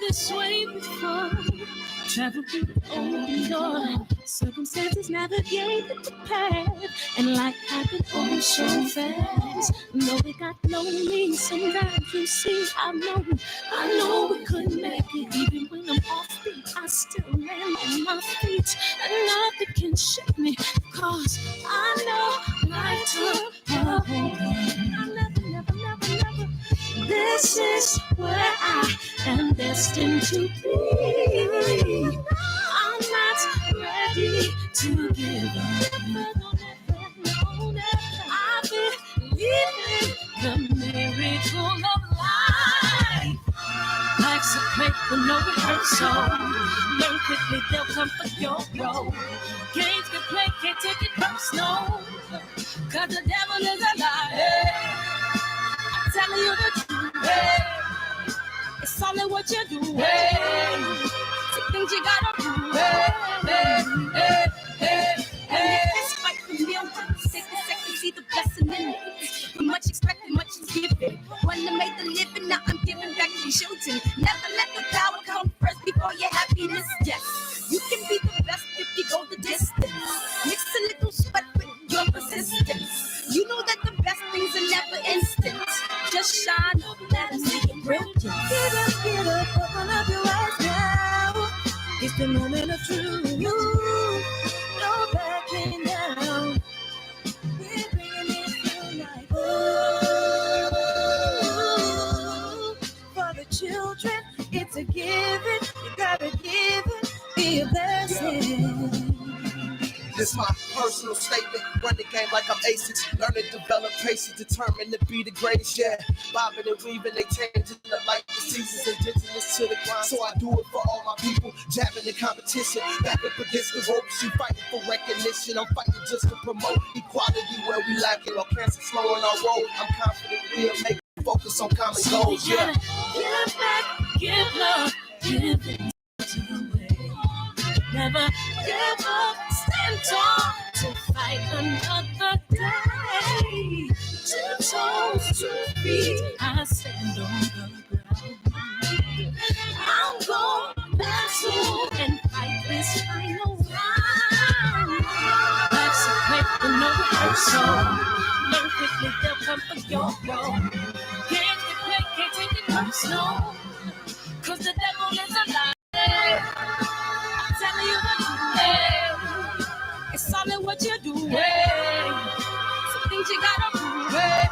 this way before. Travel through the open door. Circumstances navigated the path. And life happened oh so fast. No, it got lonely. Sometimes you see, I know we couldn't make it. Even when I'm off beat, I still land on my feet. And nothing can shake me. Cause I know life took a hold on. Never. This is where I am destined to be. I'm not ready to give up. I believe in the miracle of life. Life's a play with no rehearsal. Learn quickly, they'll come for your role. Games can play, can't take it personal. Cause the devil is a liar. I'm telling you the truth. Hey. It's only what you do. Hey. Some things you gotta do. Hey. Fight for millions. Take a second, see the blessing in it. But much expected, much is given. One to make the living, now I'm giving back to children. Never let the power come first before your happiness. Yes, you can be the best if you go the distance. Mix a little sweat with your persistence. You know that the best things are never instant. Just shine up, let us see your brilliance. Get up, open up your eyes now. It's the moment of truth. No backing down. We're bringing it to life. Oh, for the children, it's a given. You gotta give it, be a blessing. This my personal statement. Run the game like I'm ASICS. Learn to develop patience, determined to be the greatest. Yeah, bobbing and weaving, they changing up like the seasons. Indigenous to the grind, so I do it for all my people. Jabbing the competition, back up against the ropes. You fighting for recognition. I'm fighting just to promote equality where we lacking. Or cancer slowing our road. I'm confident we'll make it focus on common goals. Yeah. Give back, give love, give it to the way. Never give up, stand tall to fight another day. 2 toes, 2 feet, I stand on the ground. I'm going back soon and fight this final round. Life's a play for no rehearsal. Learn quickly, they'll come for your role. Games can play, can't take it personal. Cause the devil is a liar. I'm telling you the truth. Hey. It's all in what you do. Hey. Some things you gotta do. Hey.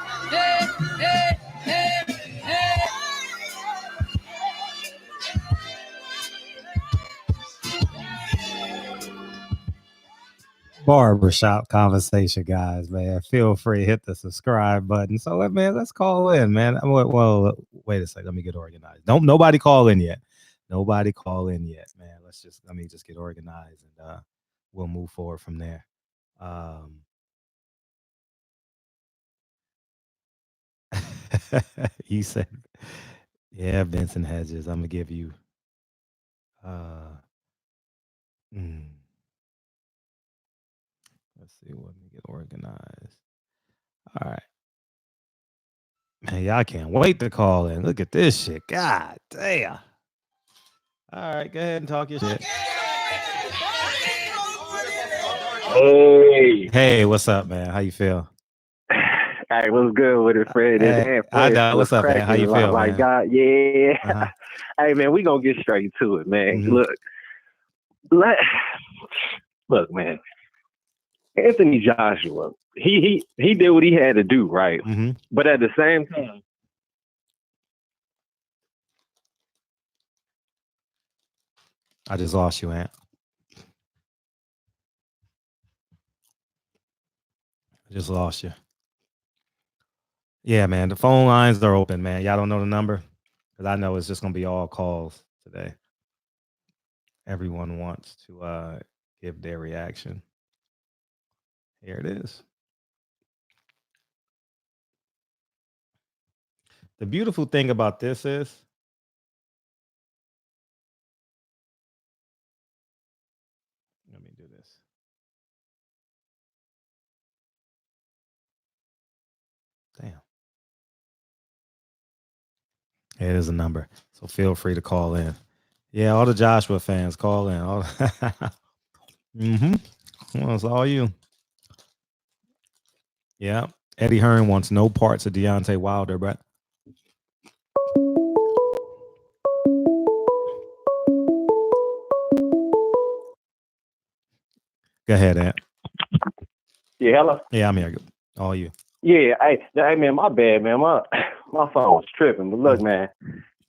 Barbershop conversation, guys, man. Feel free to hit the subscribe button. So, man, let's call in, man. Well, wait a second. Let me get organized. Nobody call in yet. Nobody call in yet, man. Let me just get organized and we'll move forward from there. He said, yeah, Benson Hedges. I'm gonna give you let's see, let me get organized. All right. Man, y'all can't wait to call in. Look at this shit. God damn. All right, go ahead and talk your shit. Hey, what's up, man? How you feel? Hey, what's good with it, Fred? Hey, I know. What's up, man? How you feel, like, man? God, yeah. Uh-huh. Hey, man, we gonna get straight to it, man. Mm-hmm. Look, man. Anthony Joshua, he did what he had to do, right? Mm-hmm. But at the same time, I just lost you, Ant. I just lost you. Yeah, man. The phone lines are open, man. Y'all don't know the number? Because I know it's just going to be all calls today. Everyone wants to give their reaction. Here it is. The beautiful thing about this is let me do this. Damn. It is a number. So feel free to call in. Yeah, all the Joshua fans call in. All well, it's all you. Yeah. Eddie Hearn wants no parts of Deontay Wilder, but go ahead, Ant. Yeah, hello. Yeah, I'm here. All you. Yeah, hey man, my bad, man. My phone was tripping. But look, man,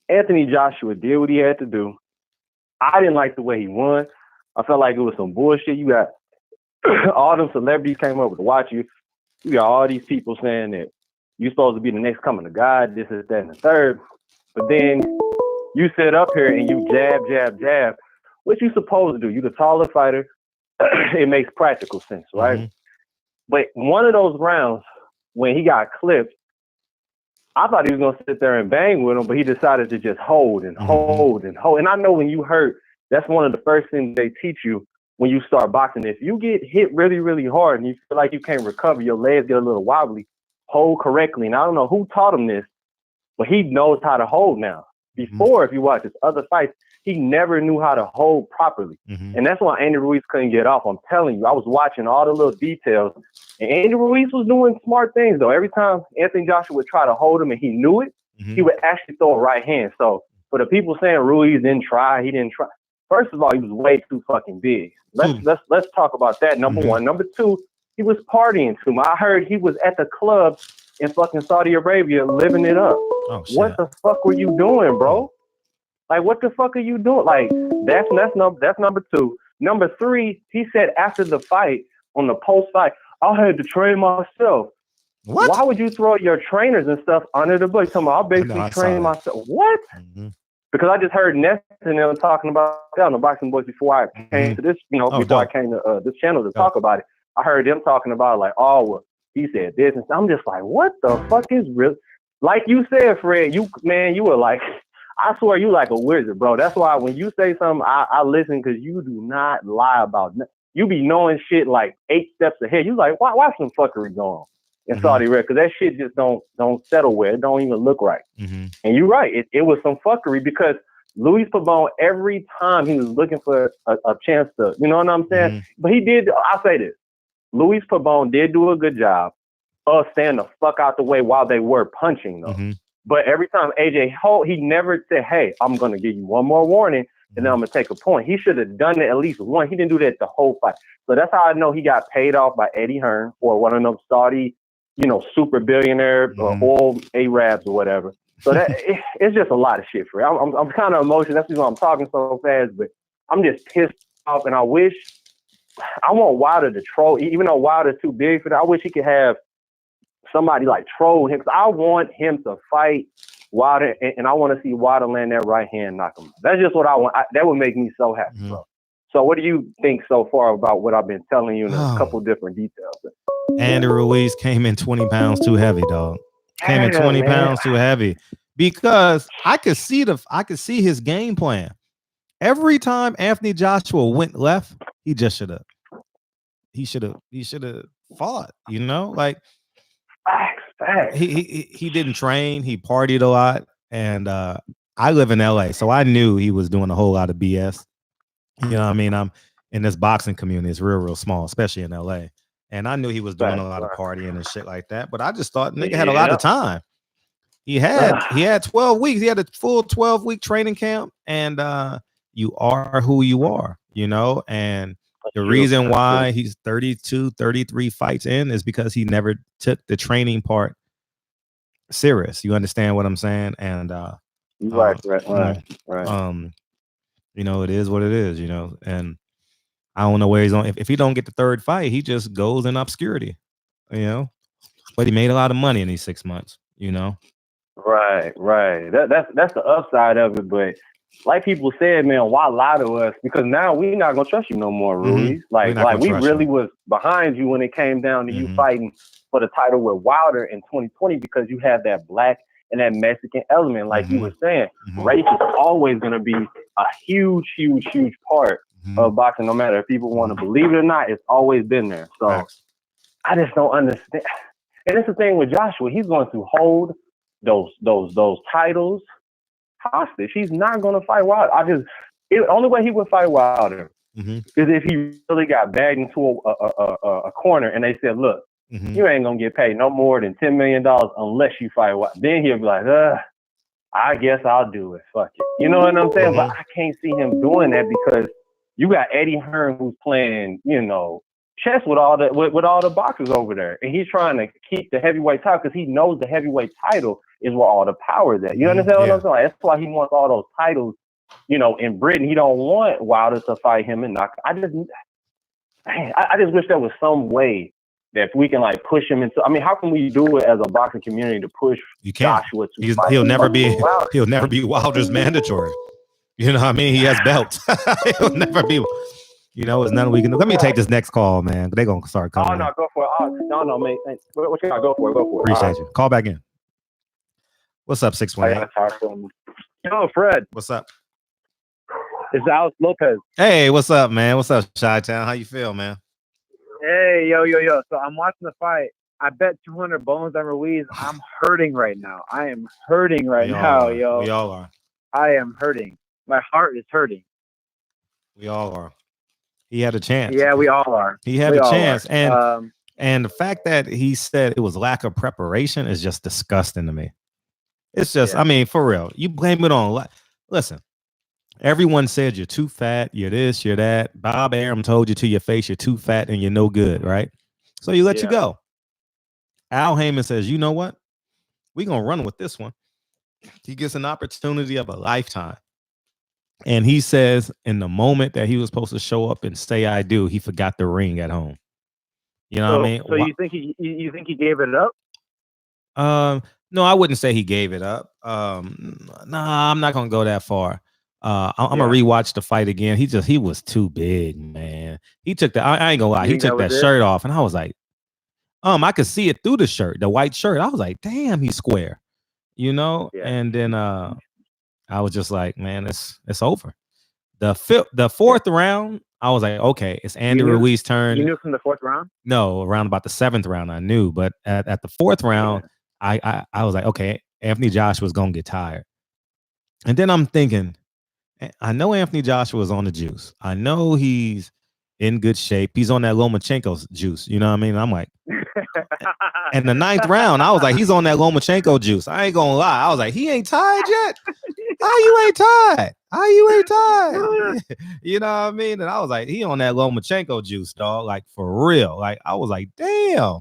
Anthony Joshua did what he had to do. I didn't like the way he won. I felt like it was some bullshit. You got all them celebrities came over to watch you. You got all these people saying that you're supposed to be the next coming of God, this is that and the third. But then you sit up here and you jab. What you supposed to do? You the taller fighter. It makes practical sense, right? Mhm. But one of those rounds when he got clipped, I thought he was gonna sit there and bang with him, but he decided to just hold and hold and hold. And I know when you hurt, that's one of the first things they teach you when you start boxing. If you get hit really, really hard and you feel like you can't recover, your legs get a little wobbly, hold correctly. And I don't know who taught him this, but he knows how to hold now. Before, if you watch his other fights, he never knew how to hold properly. And that's why Andy Ruiz couldn't get off. I'm telling you, I was watching all the little details. And Andy Ruiz was doing smart things, though. Every time Anthony Joshua would try to hold him and he knew it, he would actually throw a right hand. So for the people saying Ruiz didn't try, he didn't try. First of all, he was way too fucking big. Let's talk about that. Number one. Number two, he was partying too much. I heard he was at the club in fucking Saudi Arabia living it up. Oh, shit. What the fuck were you doing, bro? Like, what the fuck are you doing? Like, that's number two. Number three, he said after the fight, on the post fight, I had to train myself. What? Why would you throw your trainers and stuff under the bus? I'll basically train myself. What? Because I just heard Ness and them talking about that on the Boxing Boys before I came to this, before I came to this channel to talk about it. I heard them talking about like, oh, well, he said this, and I'm just like, what the fuck is real? Like you said, Fred, you were like, I swear you like a wizard, bro. That's why when you say something, I listen because you do not lie about nothing. You be knowing shit like 8 steps ahead. You like, why some fuckery going on in Saudi Arabia? Because that shit just don't settle well. It don't even look right. And you're right. It was some fuckery because Luis Pabon, every time he was looking for a chance to, you know what I'm saying? But he did, I'll say this. Luis Pabon did do a good job of staying the fuck out the way while they were punching, though. But every time AJ hold, he never said, hey, I'm going to give you one more warning, and then I'm going to take a point. He should have done it at least one. He didn't do that the whole fight. So that's how I know he got paid off by Eddie Hearn or one of them Saudi, super billionaire oil Arabs or whatever. So that it's just a lot of shit for him. I'm kind of emotional. That's why I'm talking so fast, but I'm just pissed off, and I want Wilder to troll, even though Wilder's too big for that. I wish he could have somebody like troll him, because I want him to fight Wilder, and I want to see Wilder land that right hand, knock him out. That's just what I want. That would make me so happy, bro. So what do you think so far about what I've been telling you in a couple different details? Andy Ruiz came in 20 pounds too heavy, dog. Came in 20 pounds too heavy because I could see his game plan. Every time Anthony Joshua went left, he should have fought, like he didn't train, he partied a lot, and I live in LA, so I knew he was doing a whole lot of BS. You know what I mean? I'm in this boxing community, it's real small, especially in LA. And I knew he was doing a lot of partying and shit like that, but I just thought nigga had a lot of time. He had 12 weeks. He had a full 12-week training camp, and you are who you are, and the reason why he's 32, 33 fights in is because he never took the training part serious. You understand what I'm saying? And right. It is what it is, and I don't know where he's on. If he don't get the third fight, he just goes in obscurity, but he made a lot of money in these 6 months, Right. That's the upside of it. But like people said, man, why lie to us? Because now we're not gonna trust you no more, Ruiz. Like we really was behind you when it came down to you fighting for the title with Wilder in 2020 because you had that black and that Mexican element. Like you were saying, race is always gonna be a huge part of boxing, no matter if people want to believe it or not. It's always been there. So I just don't understand. And it's the thing with Joshua, he's going to hold those titles hostage. He's not going to fight Wilder. Only way he would fight Wilder is if he really got bagged into a corner and they said, look, you ain't going to get paid no more than $10 million unless you fight Wilder. Then he'll be like, I guess I'll do it. Fuck it. You know what I'm saying? But I can't see him doing that because you got Eddie Hearn who's playing, chess with all the boxers over there. And he's trying to keep the heavyweight title because he knows the heavyweight title is where all the power is at. You understand what I'm saying? That's why he wants all those titles, in Britain. He don't want Wilder to fight him and knock. I just wish there was some way that we can like push him into. I mean, how can we do it as a boxing community to push Joshua to fight? He'll never be Wilder's mandatory. You know what I mean? He has belts. He'll never be. It's nothing we can do. Let me take this next call, man. They're gonna start calling. Oh no, go for it. No, mate. What you got? Go for it. Appreciate you. Call back in. What's up, 618? Yo, Fred. What's up? It's Alex Lopez. Hey, what's up, man? What's up, Chi-Town? How you feel, man? Hey, yo. So I'm watching the fight. I bet 200 bones on Ruiz. I'm hurting right now. I am hurting right now, yo. We all are. I am hurting. My heart is hurting. We all are. He had a chance. Yeah, we all are. He had a chance. And the fact that he said it was lack of preparation is just disgusting to me. It's just, I mean, for real. You blame it on. Listen, everyone said you're too fat, you're this, you're that. Bob Arum told you to your face you're too fat and you're no good, right? So you let you go. Al Heyman says, you know what? We're going to run with this one. He gets an opportunity of a lifetime. And he says in the moment that he was supposed to show up and say I do, he forgot the ring at home. You know what I mean? So you think he gave it up? No, I wouldn't say he gave it up. Nah, I'm not gonna go that far. I'm gonna rewatch the fight again. He was too big, man. He took I ain't gonna lie, he took that shirt off, and I was like, I could see it through the shirt, the white shirt. I was like, damn, he's square, and then I was just like, man, it's over. The fourth round, I was like, okay, it's Andy Ruiz's turn. You knew from the fourth round? No, around about the seventh round, I knew. But at the fourth round, I was like, okay, Anthony Joshua's gonna get tired. And then I'm thinking, I know Anthony Joshua's on the juice. I know he's in good shape. He's on that Lomachenko's juice. You know what I mean? I'm like, and the ninth round, I was like, he's on that Lomachenko juice. I ain't gonna lie. I was like, he ain't tired yet. How you ain't tired? You know what I mean? And I was like, he on that Lomachenko juice, dog. Like for real. Like I was like, damn.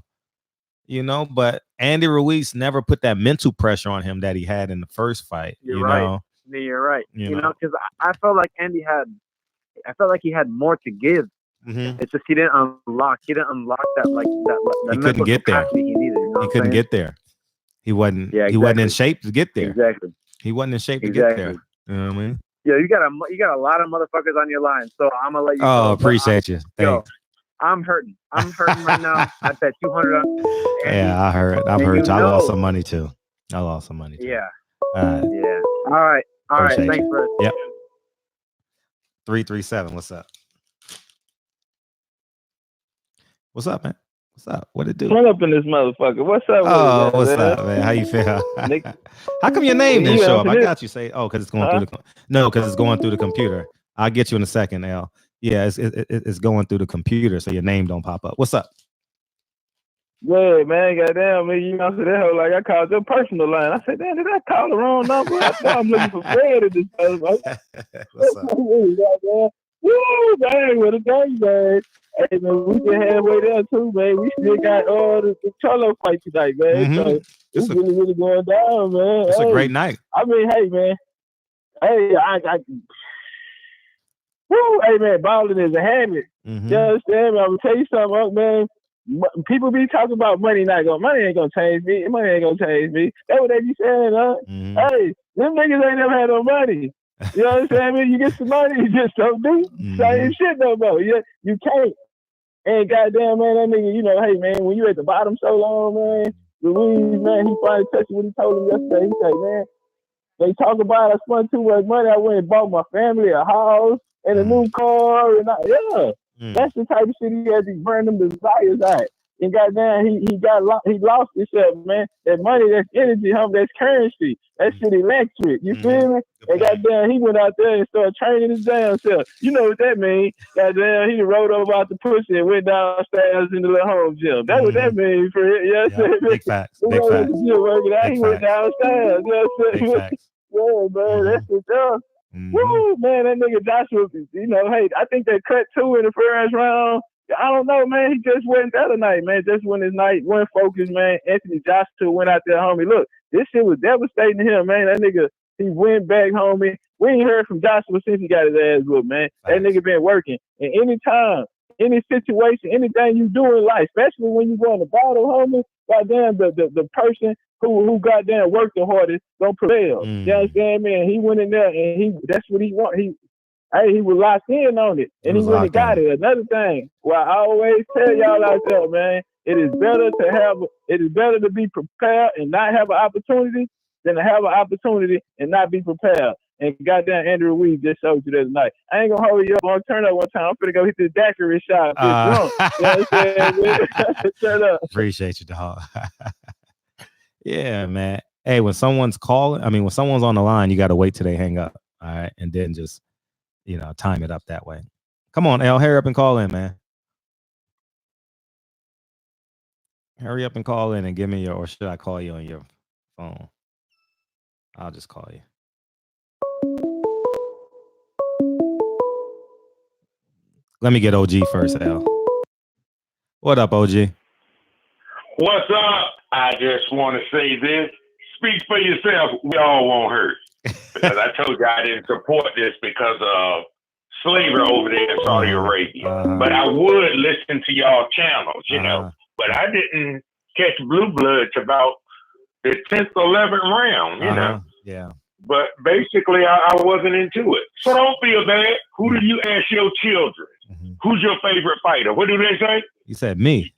But Andy Ruiz never put that mental pressure on him that he had in the first fight. You're right. Because I felt like he had more to give. It's just he didn't unlock that he couldn't get there. He needed. He couldn't get there. He wasn't in shape to get there. Exactly. He wasn't in shape to get there. You know what I mean? Yeah, you got a lot of motherfuckers on your line, so I'm gonna let you. Oh, appreciate you. Thanks. I'm hurting. right now. I bet 200 on. Yeah, I heard. I've heard. I lost some money too. Yeah. All right. Yeah. All right. Thanks, Fred. Yep. 337. What's up? What's up, man? What's up? What it do? Run up in this motherfucker. What's up? Oh, what's up, man? How you feel? How come your name didn't show up? I got you. Say, because it's going through because it's going through the computer. I'll get you in a second, Al. Yeah, it's going through the computer, so your name don't pop up. What's up? Good, man. Goddamn, man. You answered that hoe like I called your personal line. I said, damn, did I call the wrong number? I thought I'm looking for Fred at this time. What's up? Woo, dang, what a day, man. Hey, man, we been halfway there, too, man. We still got the Cholo fight tonight, man. So it's really going down, man. It's a great night. I mean, hey, man. Hey, woo, hey, man, balling is a habit. You understand, man? I'm going to tell you something, man. People be talking about money ain't gonna change me. Money ain't gonna change me. That's what they be saying, huh? Hey, them niggas ain't never had no money. You know what I'm saying? You get some money, you just don't do same shit no more. You can't. And goddamn, man, that nigga, hey, man, when you at the bottom so long, man, Ruiz, man, he finally touched what he told him yesterday. He said, man, they talk about I spent too much money. I went and bought my family a house and a new car. And that's the type of shit he had to burn them desires out. and goddamn, he lost himself, man. That money, that's energy, that's currency. That shit electric. You feel me? And goddamn, he went out there and started training his damn self. You know what that means? Goddamn, he rode over out the pussy and went downstairs in the little home gym. That's what that means for it. You know what I'm saying? Big facts. Big facts. He went downstairs. You know what I'm saying? Yeah, man, that's it. Woo, man, that nigga Joshua, you know, hey, I think they cut 2 in the first round. I don't know, man. He just wasn't that tonight, man. Just when his night wasn't focused, man. Anthony Joshua went out there, homie. Look, this shit was devastating to him, man. That nigga, he went back, homie. We ain't heard from Joshua since he got his ass whooped, man. That nigga been working. And anytime, any situation, anything you do in life, especially when you go in the battle, homie, goddamn, the person who goddamn worked the hardest gonna prevail. You understand, man? He went in there and that's what he want. He was locked in on it, and he went and got it. Another thing, well, I always tell y'all out there, man, it is better to be prepared and not have an opportunity than to have an opportunity and not be prepared. And goddamn, Andrew Ruiz just showed you that tonight. I ain't gonna hold you up on turn up one time. I'm finna go hit this daiquiri shot. You know what I'm saying? Turn up. Appreciate you, dog. Yeah, man. Hey, when someone's on the line, you got to wait till they hang up. All right. And then just, time it up that way. Come on, L, hurry up and call in, man. Hurry up and call in and give me or should I call you on your phone? I'll just call you. Let me get OG first, L. What up, OG? What's up? I just want to say this. Speak for yourself. We all won't hurt. Because I told you I didn't support this because of slavery over there in Saudi Arabia. But I would listen to y'all channels, you know. But I didn't catch Blue Bloods about the 10th, 11th round, you know. Yeah. But basically, I wasn't into it. So don't feel bad. Who do you ask your children? Who's your favorite fighter? What do they say? You said me.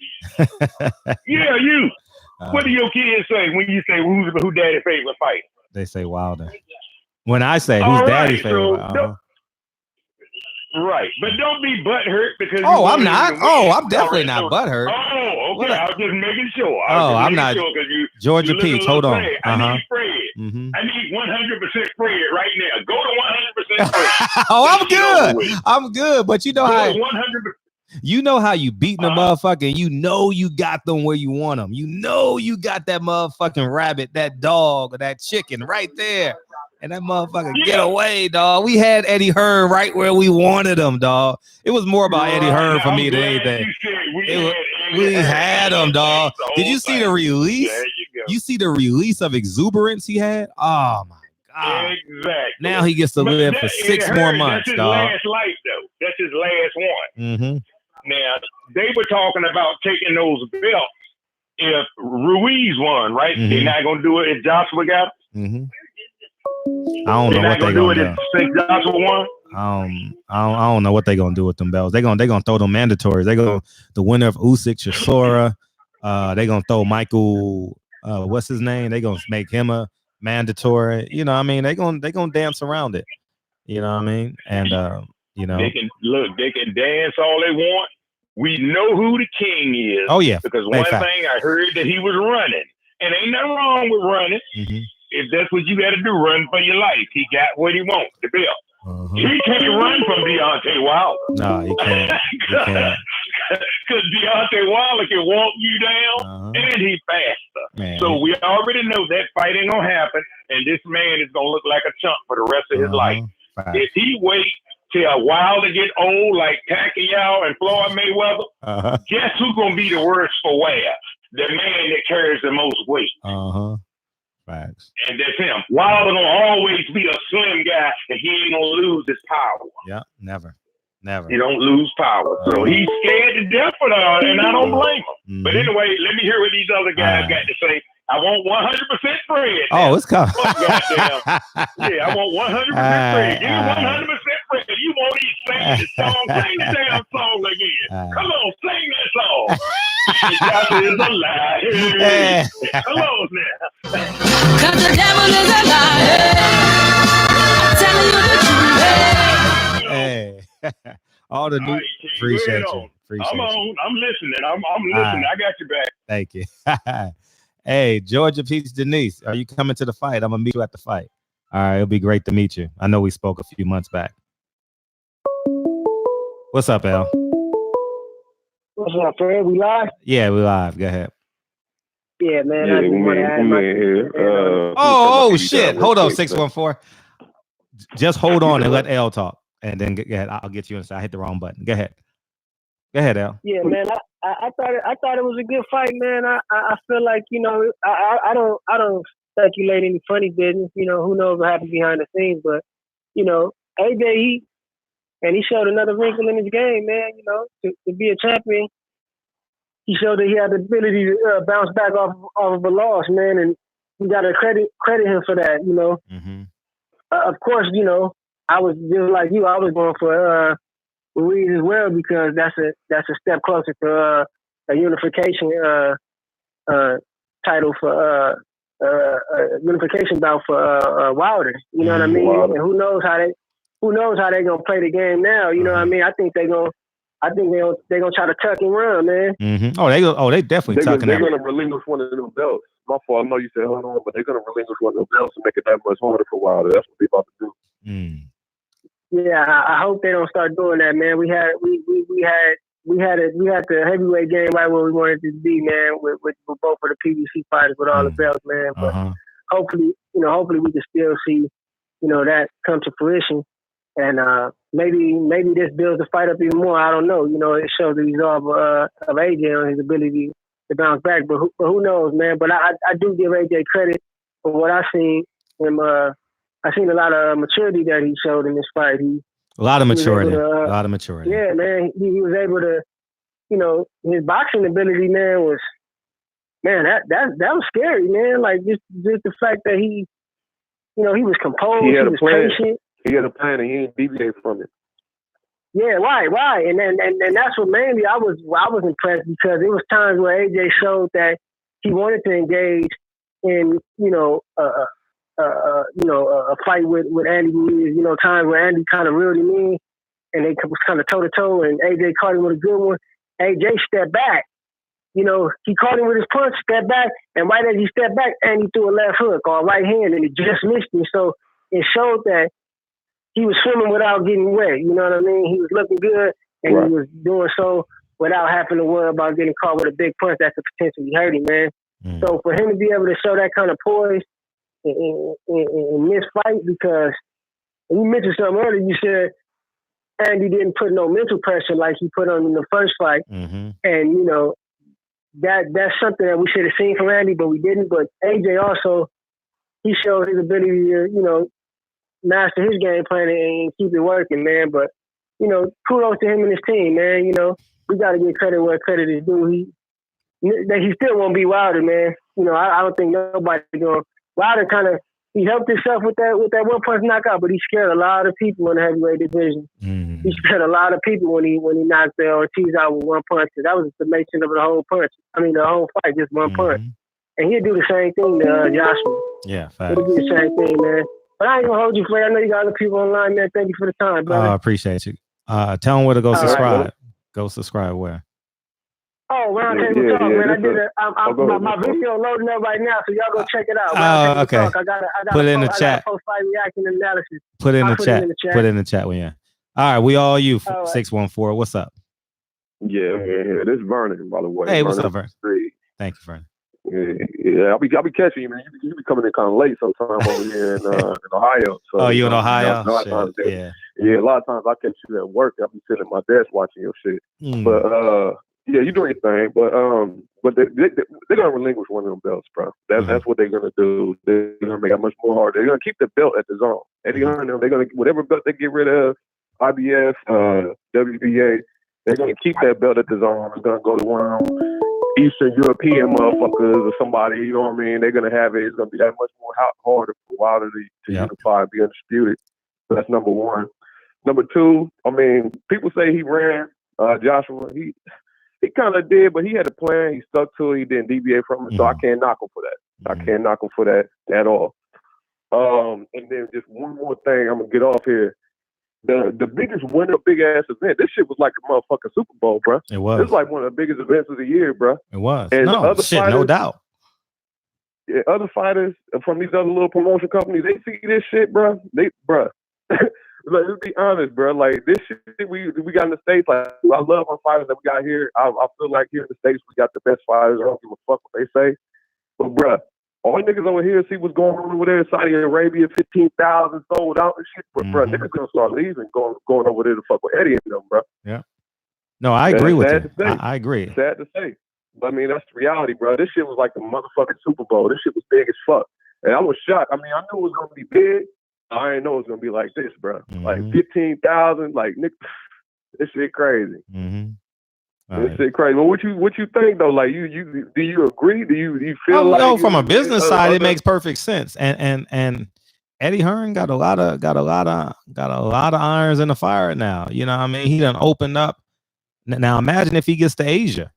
Yeah, you. What do your kids say when you say who daddy's favorite fighter? They say Wilder. When I say who's daddy's favorite, right, but don't be butthurt because. Oh, I'm not. Oh, I'm definitely not butthurt. Oh, okay. I was just making sure. I'm not. Georgia Peach, hold on. I need Fred. I need 100% Fred right now. Go to 100% Fred. Oh, I'm good. I'm good, but you know how 100%. You know how you beating the motherfucker. You know you got them where you want them. You know you got that motherfucking rabbit, that dog, or that chicken right there. And that motherfucker get away, dog. We had Eddie Hearn right where we wanted him, dog. It was more about Eddie Hearn for me than anything. We had him, dog. Did you see the release? You see the release of exuberance he had? Oh my God. Exactly. Now he gets to live for 6 more months, that's his dog. Last life, though. That's his last one. Mm-hmm. Now, they were talking about taking those belts if Ruiz won, right? They're not going to do it if Joshua got it. I don't know what they're going to do. If Joshua won? I don't know what they're going to do with them belts. They're going to throw them mandatories. The winner of Usyk, Chisora. They're going to throw Michael, what's his name? They're going to make him a mandatory. You know what I mean? They're going to dance around it. You know what I mean? And, they can dance all they want. We know who the king is. Oh, yeah. Because one thing I heard that he was running. And ain't nothing wrong with running. If that's what you got to do, run for your life. He got what he wants, the belt. He can't run from Deontay Wilder. No, he can't. Because Deontay Wilder can walk you down, and he's faster. Man. So we already know that fight ain't going to happen, and this man is going to look like a chump for the rest of his life. Right. If he waits till Wilder get old like Pacquiao and Floyd Mayweather, guess who's going to be the worst for wear? The man that carries the most weight. Facts. And that's him. Wilder gonna always be a slim guy, and he ain't gonna lose his power. Yeah, never. He don't lose power. So he's scared to death for that, and I don't blame him. But anyway, let me hear what these other guys got to say. I want 100% Fred. Oh, it's coming. Yeah, I want 100% Fred. Give me 100% Fred. You won't even sing the song. Sing the damn song again. Come on, sing that song. God is a lie. Come on now. Cause the devil is a liar. I'm telling you the truth. Hey. All the new. Appreciate you. I'm listening. I'm listening. I got your back. Thank you. Hey, Georgia Peach Denise, are you coming to the fight? I'm gonna meet you at the fight. All right, it'll be great to meet you. I know we spoke a few months back. What's up, Al? What's up, Fred? We live? Yeah, we live. Go ahead. Yeah, man. I just want to add oh shit! Hold on, 614. Just hold on and let L talk, and then go ahead. I'll get you inside. I hit the wrong button. Go ahead. Go ahead, L. Yeah, man. I thought it was a good fight, man. I feel like, you know, I don't speculate any funny business. You know, who knows what happened behind the scenes, but you know, AJ he showed another wrinkle in his game, man. You know, to be a champion, he showed that he had the ability to bounce back off of a loss, man, and we got to credit him for that. You know, of course, you know, I was just like you. I was going for Ruiz as well because that's a step closer to a unification title for unification bout for Wilder. You know what I mean? Wilder. And who knows how they gonna play the game now? You know what I mean? I think they're gonna try to tuck and run, man. They definitely tucking. They're gonna relinquish one of them belts. My fault. I know you said hold on, but they're gonna relinquish one of them belts and make it that much harder for Wilder. That's what they're about to do. Yeah, I hope they don't start doing that, man. We had the heavyweight game right where we wanted it to be, man, with both of the PBC fighters with all the belts, man. But hopefully we can still see, you know, that come to fruition. And maybe this builds the fight up even more. I don't know. You know, it shows the resolve of AJ on his ability to bounce back. But who knows, man? But I do give AJ credit for what I've seen him. I seen a lot of maturity that he showed in this fight. A lot of maturity. Yeah, man. He was able to, you know, his boxing ability, man, was, man, that was scary, man. Like just the fact that he, you know, he was composed, he was patient. He had a plan and he didn't deviate from it. Yeah, right. And that's what mainly I was impressed because it was times where AJ showed that he wanted to engage in, you know, a fight with Andy Ruiz, you know, times where Andy kind of reeled him in and they was kind of toe-to-toe and AJ caught him with a good one. AJ stepped back. You know, he caught him with his punch, stepped back, and right as he stepped back, Andy threw a left hook or a right hand and it just missed him. So it showed that he was swimming without getting wet. You know what I mean? He was looking good and he was doing so without having to worry about getting caught with a big punch that could potentially hurt him, man. So for him to be able to show that kind of poise in this fight, because you mentioned something earlier, you said Andy didn't put no mental pressure like he put on in the first fight. And, you know, that's something that we should have seen from Andy, but we didn't. But AJ also, he showed his ability to, you know, master his game plan and keep it working, man. But, you know, kudos to him and his team, man. You know, we got to give credit where credit is due. He still won't be Wilder, man. You know, I don't think nobody's going to. Wilder kind of, he helped himself with that one punch knockout, but he scared a lot of people in the heavyweight division. He scared a lot of people when he knocked Ortiz out with one punch. That was the summation of the whole punch. I mean, the whole fight, just one punch. And he'll do the same thing to Joshua. Yeah, facts. He'll do the same thing, man. But I ain't gonna hold you, Fred. I know you got other people online, man. Thank you for the time, brother. I appreciate you. Tell them where to go subscribe. Right. Go subscribe where? Oh, Roundtable Talk, man. I did my video loading up right now, so y'all go check it out. Okay. Talk. I got put it in the chat. Post-fight reaction analysis. Put it in the chat. Yeah. All right, we all you. 614. What's up? Yeah. This is Vernon, by the way. Hey, what's up, Vernon? Thank you, Vernon. Yeah, I'll be catching you, man. You be coming in kind of late sometime over here in Ohio. So, you in Ohio? Yeah, a lot of times I catch you at work. I'll be sitting at my desk watching your shit. But yeah, you doing your thing. But they're gonna relinquish one of them belts, bro. That's what they're gonna do. They're gonna make it much more hard. They're gonna keep the belt at the zone. Eddie Hearn, they're gonna whatever belt they get rid of, IBF, WBA, they're gonna keep that belt at the zone. It's gonna go to one of them Eastern European motherfuckers or somebody, you know what I mean? They're going to have it. It's going to be that much more harder for Wilder to unify and be undisputed. So that's number one. Number two, I mean, people say he ran Joshua. He kind of did, but he had a plan. He stuck to it. He didn't deviate from it. So I can't knock him for that. I can't knock him for that at all. And then just one more thing. I'm going to get off here. the biggest winner, big ass event. This shit was like a motherfucking Super Bowl, bro. It was. It was like one of the biggest events of the year, bro. It was. And no other shit, fighters, no doubt. Yeah, other fighters from these other little promotion companies, they see this shit, bro. Let's be honest, bro. Like this shit we got in the States. Like I love our fighters that we got here. I feel like here in the States we got the best fighters. I don't give a fuck what they say. But bro, all niggas over here see what's going on over there in Saudi Arabia. 15,000 sold out and shit. But bro, niggas gonna start leaving, going over there to fuck with Eddie and them, bro. Yeah. No, I agree with you. I agree. Sad to say. But I mean, that's the reality, bro. This shit was like the motherfucking Super Bowl. This shit was big as fuck. And I was shocked. I mean, I knew it was going to be big. I didn't know it was going to be like this, bro. Like 15,000, like, Nick, this shit crazy. This shit crazy. Well, what you think, though? Like, do you agree? Do you feel like... No, from a business side, it makes perfect sense. And Eddie Hearn got a lot of irons in the fire now. You know what I mean? He done opened up. Now, imagine if he gets to Asia.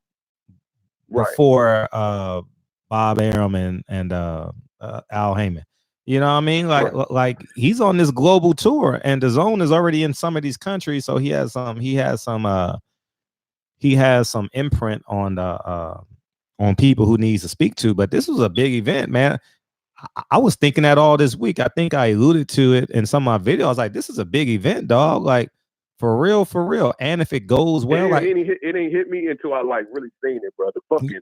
Before Bob Arum and Al Heyman, you know what I mean? Like he's on this global tour, and the Zone is already in some of these countries, so he has some imprint on people who needs to speak to. But this was a big event, man. I was thinking that all this week. I think I alluded to it in some of my videos. I was like, this is a big event, dog. Like. For real. And if it goes well, it ain't hit me until I like really seen it, bro. The fucking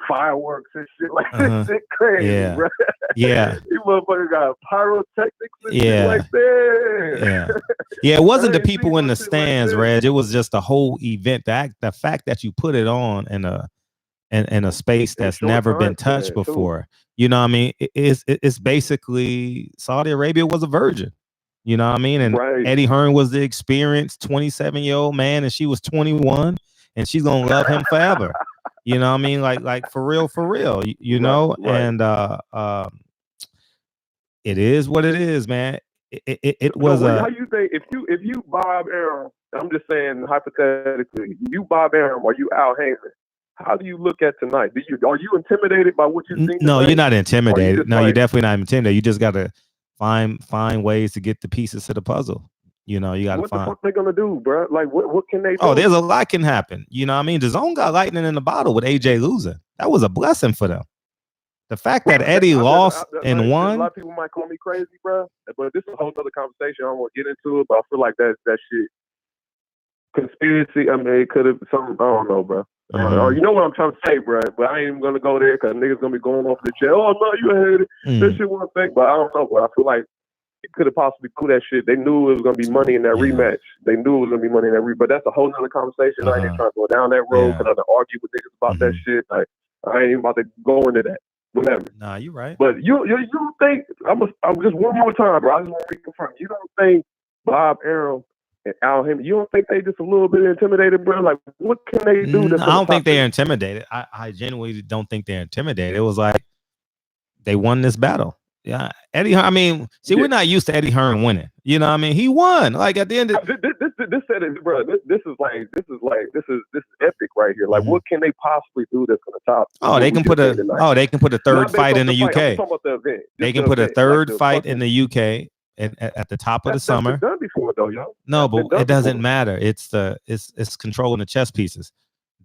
fireworks and shit, like this shit crazy, bro. Yeah. You motherfucker got pyrotechnics and shit like that. Yeah. It wasn't the people in the stands, Reg. It was just the whole event. The fact that you put it on in a space that's never been touched before. You know what I mean? It's basically Saudi Arabia was a virgin. You know what I mean? And Eddie Hearn was the experienced 27-year-old man, and she was 21, and she's gonna love him forever. You know what I mean? Like for real. You know? And it is what it is, man. It was how you think if you Bob Arum, I'm just saying hypothetically, you Bob Arum or you Al Heyman, how do you look at tonight? Are you intimidated by what you think? No, you're not intimidated. No, you're definitely not intimidated. You just gotta find ways to get the pieces to the puzzle. You know, you got to find. What the fuck they gonna do, bro? Like, what can they do? Oh, there's a lot can happen. You know what I mean? The Zone got lightning in the bottle with AJ losing. That was a blessing for them. The fact that Eddie lost and won. A lot of people might call me crazy, bro, but this is a whole other conversation. I don't want to get into it, but I feel like that shit conspiracy. I mean, it could have some. I don't know, bro. You know what I'm trying to say, bro? But I ain't even gonna go there because niggas gonna be going off the chair. Oh no, you heard it. This shit wasn't fake, but I don't know. But I feel like it could have possibly pulled that shit. They knew it was gonna be money in that rematch. They knew it was gonna be money in that rematch. But that's a whole nother conversation. I ain't trying to go down that road because I argue with niggas about that shit. Like I ain't even about to go into that. Whatever. Nah, you right. But you think I'm just one more time, bro. I just want to reconfirm. You don't think Bob Arum and Al Heyman, you don't think they just a little bit intimidated, bro? Like, what can they do? I don't think they're intimidated. I genuinely don't think they're intimidated. It was like they won this battle. Yeah, Eddie. I mean, see, we're not used to Eddie Hearn winning. You know what I mean? He won. Like at the end of this said it, bro. This is epic right here. Like, what can they possibly do that's gonna top? They can put a third fight in the UK. I'm talking about the event. They can put a third fight in the UK. At the top of the summer. That's been done before, though, yo. No, but it doesn't matter. It's controlling the chess pieces.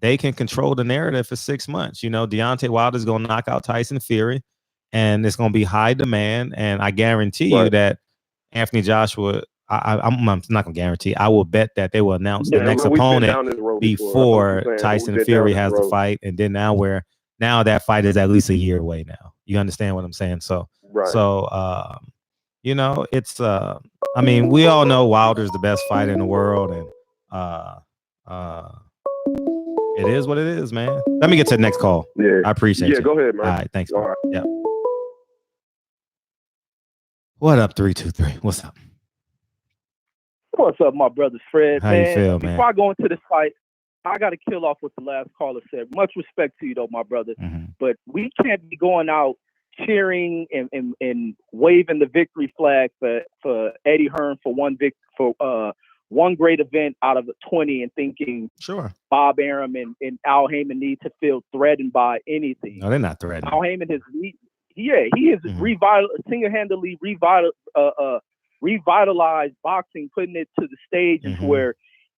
They can control the narrative for 6 months. You know, Deontay Wilder's gonna knock out Tyson Fury, and it's gonna be high demand. And I guarantee you that Anthony Joshua, I'm not gonna guarantee. I will bet that they will announce the next opponent before Tyson Fury has the fight, and then now that fight is at least a year away now. You understand what I'm saying? So, you know, it's I mean, we all know Wilder's the best fighter in the world, and it is what it is, man. Let me get to the next call. Yeah, I appreciate you. Yeah, go ahead, man. All right, thanks. All right. Yeah. What up, 323? What's up? What's up, my brother Fred? How you feel, man? Before I go into this fight, I got to kill off what the last caller said. Much respect to you, though, my brother. But we can't be going out cheering and waving the victory flag for Eddie Hearn for one great event out of 20 and thinking Bob Arum and Al Heyman need to feel threatened by anything. No, they're not threatened. Al Heyman has single-handedly revitalized boxing, putting it to the stage into where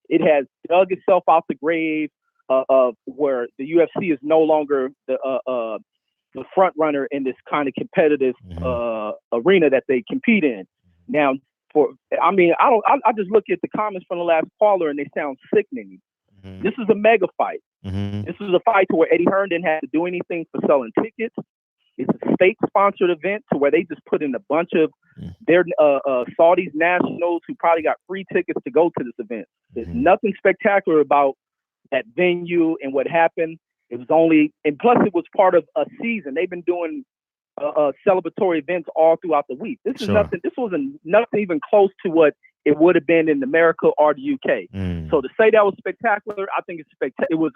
it has dug itself out the grave of where the UFC is no longer the front runner in this kind of competitive arena that they compete in. Now, I just look at the comments from the last caller and they sound sickening. This is a mega fight. This is a fight to where Eddie Hearn didn't have to do anything for selling tickets. It's a state-sponsored event to where they just put in a bunch of their Saudis nationals who probably got free tickets to go to this event. There's nothing spectacular about that venue and what happened. It was only, and plus it was part of a season. They've been doing celebratory events all throughout the week. This is nothing. This wasn't nothing even close to what it would have been in America or the UK. So to say that was spectacular, I think it's spectacular.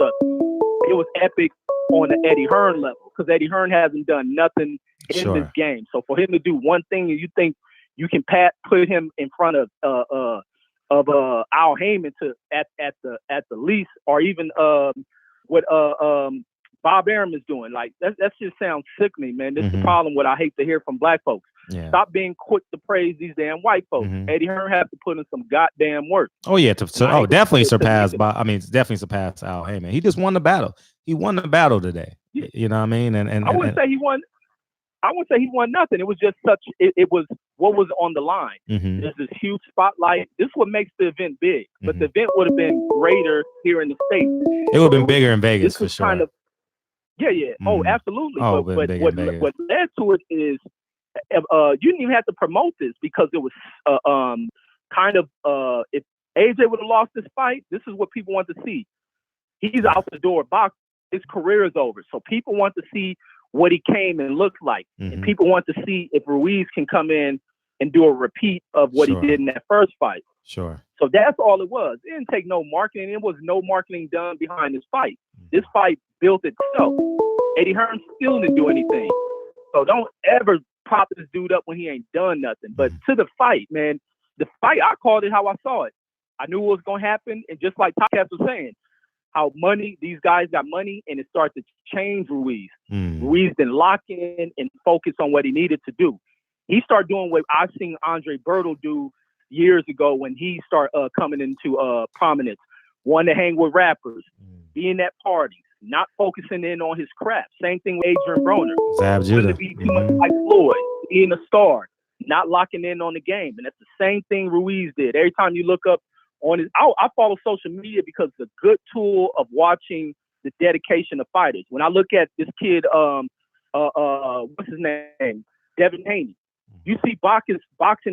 It was epic on the Eddie Hearn level because Eddie Hearn hasn't done nothing in this game. So for him to do one thing, and you think you can put him in front of Al Heyman at the least, or even what Bob Arum is doing. Like that just sounds sickening, man. This is the problem. What I hate to hear from black folks. Stop being quick to praise these damn white folks. Eddie Hearn has to put in some goddamn work. Oh yeah, definitely surpassed by. I mean, it's definitely surpassed Al Heyman. He just won the battle. He won the battle today. You know what I mean? And I wouldn't say he won. I wouldn't say he won nothing. It was just such. It was what was on the line. There's this huge spotlight. This is what makes the event big. But the event would have been greater here in the States. It would have been bigger in Vegas for sure. Kind of, yeah. Oh, absolutely. But what led to it is you didn't even have to promote this because it was if AJ would have lost this fight, this is what people want to see. He's out the door boxing. His career is over. So people want to see what he came and looked like. And people want to see if Ruiz can come in and do a repeat of what he did in that first fight. Sure. So that's all it was. It didn't take no marketing. It was no marketing done behind this fight. This fight built itself. Eddie Hearn still didn't do anything. So don't ever prop this dude up when he ain't done nothing. But to the fight, man, the fight, I called it how I saw it. I knew what was going to happen. And just like Top was saying, how these guys got money and it started to change Ruiz. Ruiz then lock in and focus on what he needed to do. He started doing what I've seen Andre Berto do years ago when he started coming into prominence. Wanted to hang with rappers, being at parties, not focusing in on his craft. Same thing with Adrian Broner. Wanted to be too much like Floyd, being a star, not locking in on the game. And that's the same thing Ruiz did. Every time you look up on his, I follow social media because it's a good tool of watching the dedication of fighters. When I look at this kid, what's his name? Devin Haney. You see boxing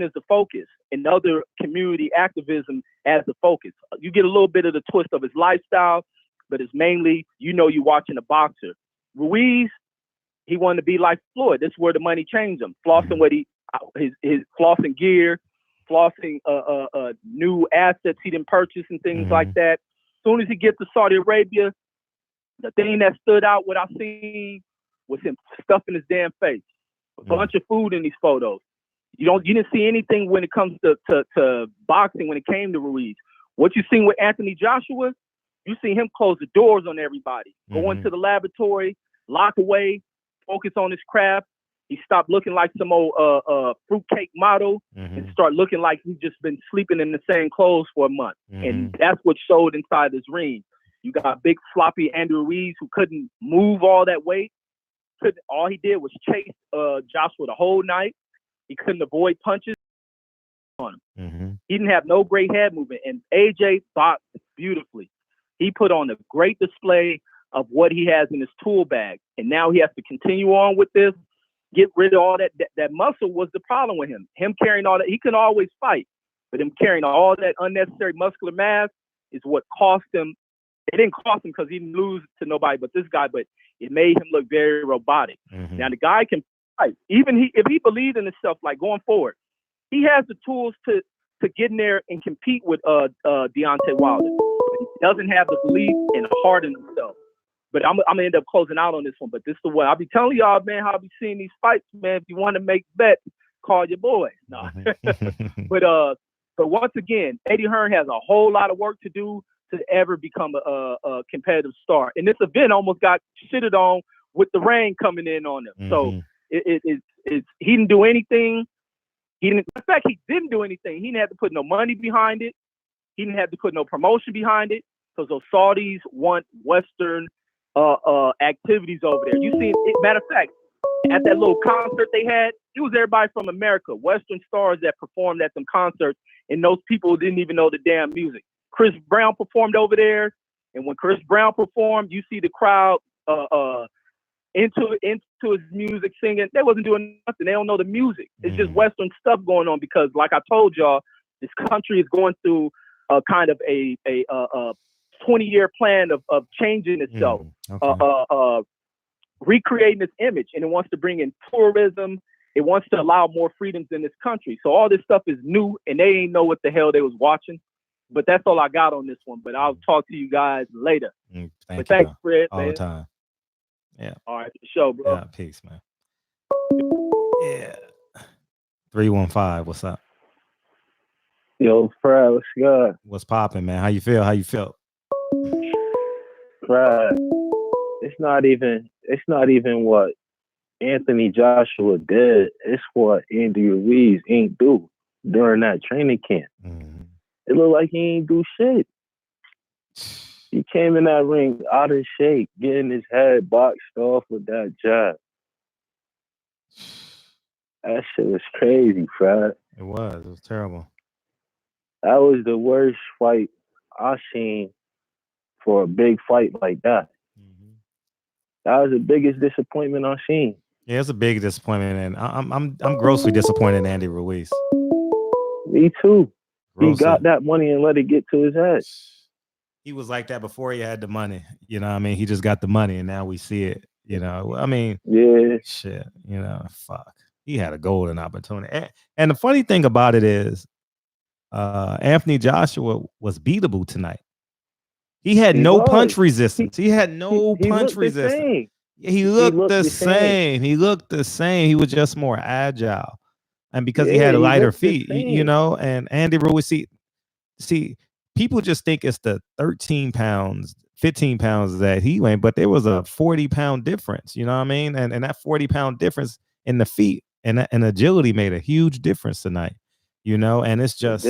as the focus and other community activism as the focus. You get a little bit of the twist of his lifestyle, but it's mainly, you're watching a boxer. Ruiz, he wanted to be like Floyd. This is where the money changed him. Flossing his flossing gear, flossing new assets he didn't purchase and things like that. As soon as he gets to Saudi Arabia, the thing that stood out, what I seen, was him stuffing his damn face. A bunch of food in these photos. You didn't see anything when it comes to boxing when it came to Ruiz. What you seen with Anthony Joshua, you see him close the doors on everybody. Go into the laboratory, lock away, focus on his craft. He stopped looking like some old fruitcake model and start looking like he's just been sleeping in the same clothes for a month. And that's what showed inside this ring. You got big floppy Andrew Ruiz who couldn't move all that weight. All he did was chase Joshua the whole night. He couldn't avoid punches on him. He didn't have no great head movement. And AJ boxed beautifully. He put on a great display of what he has in his tool bag. And now he has to continue on with this. Get rid of all that. That muscle was the problem with him. Him carrying all that. He can always fight. But him carrying all that unnecessary muscular mass is what cost him. It didn't cost him because he didn't lose to nobody but this guy, but it made him look very robotic. Now, the guy can fight. Even if he believed in himself, like going forward, he has the tools to get in there and compete with Deontay Wilder. But he doesn't have the belief and heart in himself. But I'm going to end up closing out on this one. But this is the way. I'll be telling y'all, man, how I be seeing these fights, man. If you want to make bets, call your boy. No. But once again, Eddie Hearn has a whole lot of work to do to ever become a competitive star. And this event almost got shitted on with the rain coming in on him. So he didn't do anything He didn't. In fact, he didn't do anything. He didn't have to put no money behind it. He didn't have to put no promotion behind it because those Saudis want Western activities over there. You see, matter of fact, at that little concert they had, it was everybody from America, Western stars that performed at them concerts, and those people didn't even know the damn music. Chris Brown performed over there, and when Chris Brown performed, you see the crowd into his music singing. They wasn't doing nothing. They don't know the music. It's just Western stuff going on because, like I told y'all, this country is going through a kind of a 20-year plan of changing itself, recreating its image, and it wants to bring in tourism. It wants to allow more freedoms in this country. So all this stuff is new, and they ain't know what the hell they was watching. But that's all I got on this one. But I'll talk to you guys later. Thanks, Fred. All the time. Yeah. All right, the show, bro. Yeah, peace, man. Yeah. 315, what's up? Yo, Fred, what's good? What's popping, man? How you feel? How you felt? Fred, it's not even what Anthony Joshua did. It's what Andy Ruiz ain't do during that training camp. It looked like he ain't do shit. He came in that ring out of shape, getting his head boxed off with that jab. That shit was crazy, Fred. It was terrible. That was the worst fight I've seen for a big fight like that. That was the biggest disappointment I've seen. Yeah, it's a big disappointment, and I'm grossly disappointed in Andy Ruiz. Me too. Grossly. He got that money and let it get to his head. He was like that before he had the money. You know what I mean? He just got the money, and now we see it. You know, I mean, yeah, shit. You know, fuck. He had a golden opportunity, and the funny thing about it is, Anthony Joshua was beatable tonight. He had no punch resistance. He had no punch resistance. He looked the same. He looked the same. He was just more agile, and because he had lighter feet, you know. And Andy Ruiz, see, people just think it's the 13 pounds, 15 pounds that he went, but there was a 40-pound difference. You know what I mean? And that 40-pound difference in the feet and agility made a huge difference tonight. You know, and it's just,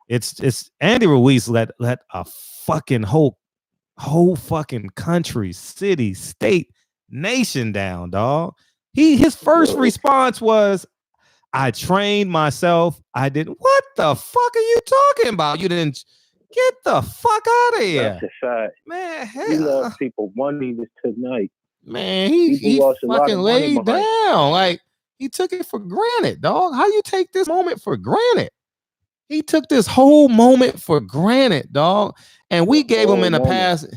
it's Andy Ruiz let a fucking whole fucking country, city, state, nation down, dog. His first response was, I trained myself. I didn't. What the fuck are you talking about? You didn't get the fuck out of here. That's a fact. Man, he lost people money this tonight. Man, he fucking laid down. Like, he took it for granted, dog. How you take this moment for granted? He took this whole moment for granted, dog. And we gave him in the past.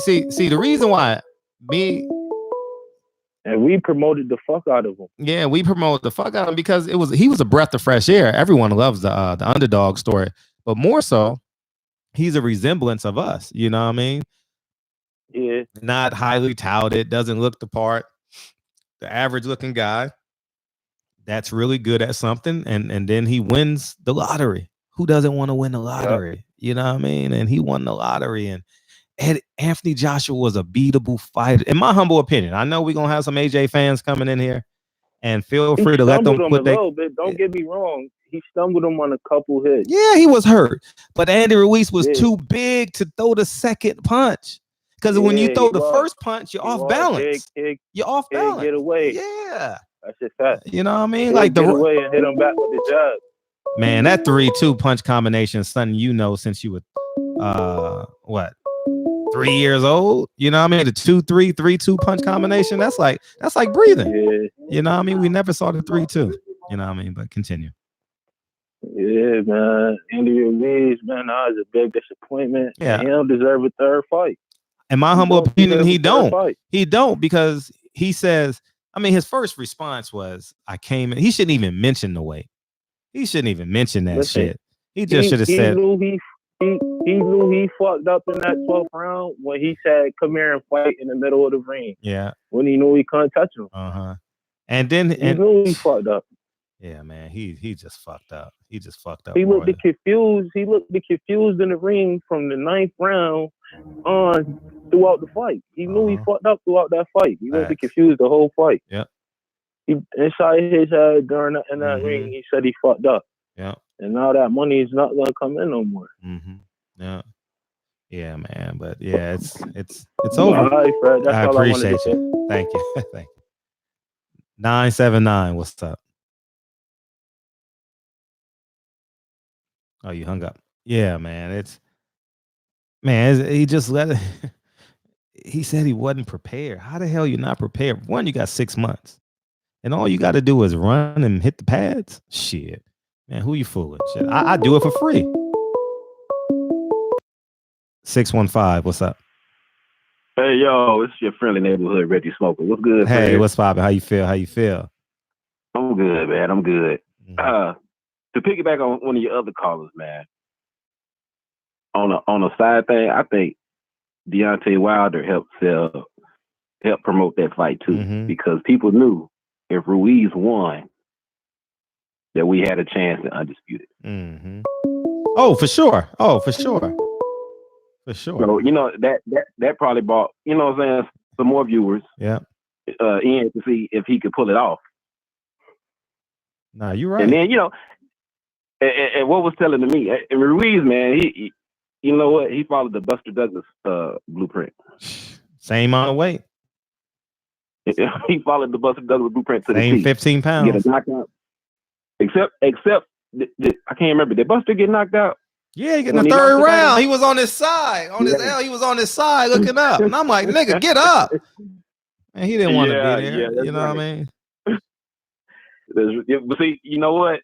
See, the reason why and we promoted the fuck out of him. Yeah, we promoted the fuck out of him because he was a breath of fresh air. Everyone loves the underdog story, but more so, he's a resemblance of us. You know what I mean? Yeah. Not highly touted, doesn't look the part. The average looking guy that's really good at something, and then he wins the lottery. Who doesn't want to win the lottery? Yep. You know what I mean? And he won the lottery, and Anthony Joshua was a beatable fighter, in my humble opinion. I know we're gonna have some AJ fans coming in here, and feel free to let them put a little bit. Don't get me wrong. He stumbled him on a couple hits. Yeah, he was hurt, but Andy Ruiz was too big to throw the second punch. Because when you throw the first punch, you're off balance. You're off balance. Get away. Yeah, that's just that. You know what I mean? Like get away and hit him back with the jab. Man, that 3-2 punch combination is something you know since you were 3 years old. You know what I mean? The 2-3, 3-2 punch combination. That's like breathing. Yeah. You know what I mean? We never saw the 3-2. You know what I mean? But continue. Yeah, man. Andy Ruiz, man, that was a big disappointment. Yeah. He don't deserve a third fight. In my humble opinion, he don't. He don't, because he says, I mean, his first response was, I came in. He shouldn't even mention the weight. He shouldn't even mention that shit. He just should have said. He knew he fucked up in that 12th round when he said, come here and fight in the middle of the ring. Yeah. When he knew he couldn't touch him. And then he knew he fucked up. Yeah, man. He just fucked up. He just fucked up. He looked confused. He looked confused in the ring from the 9th round on throughout the fight. He knew he fucked up throughout that fight. He looked confused the whole fight. Yep. inside his head during in that ring, he said he fucked up. Yeah. And now that money is not gonna come in no more. Yeah. Yeah, man. But yeah, it's over. All right, Fred. That's I all appreciate I wanted to you. Thank you. Thank you. 979. What's up? Oh, you hung up. Yeah, man. He just let it. He said he wasn't prepared. How the hell you not prepared? One, you got 6 months. And all you got to do is run and hit the pads. Shit. Man, who you fooling? Shit. I do it for free. 615. What's up? Hey, yo, it's your friendly neighborhood Reggie Smoker. What's good? Hey, what's poppin'? How you feel? I'm good, man. I'm good. To piggyback on one of your other callers, man. On a side thing, I think Deontay Wilder helped promote that fight too, because people knew if Ruiz won, that we had a chance to undisputed. Oh, for sure. So, you know, that probably brought, you know what I'm saying, some more viewers. Yeah. In to see if he could pull it off. Nah, you're right. And then, you know, and what was telling to me, and Ruiz, man, he you know what? He followed the Buster Douglas blueprint. Same amount of weight. He followed the Buster Douglas blueprint to the Same T. 15 pounds. Get a knockout. Except I can't remember. Did Buster get knocked out? Yeah, he get in the third round. He was on his side. He was on his side looking up. And I'm like, nigga, get up. And he didn't want to be there. Yeah, you know what I mean? But see, you know what?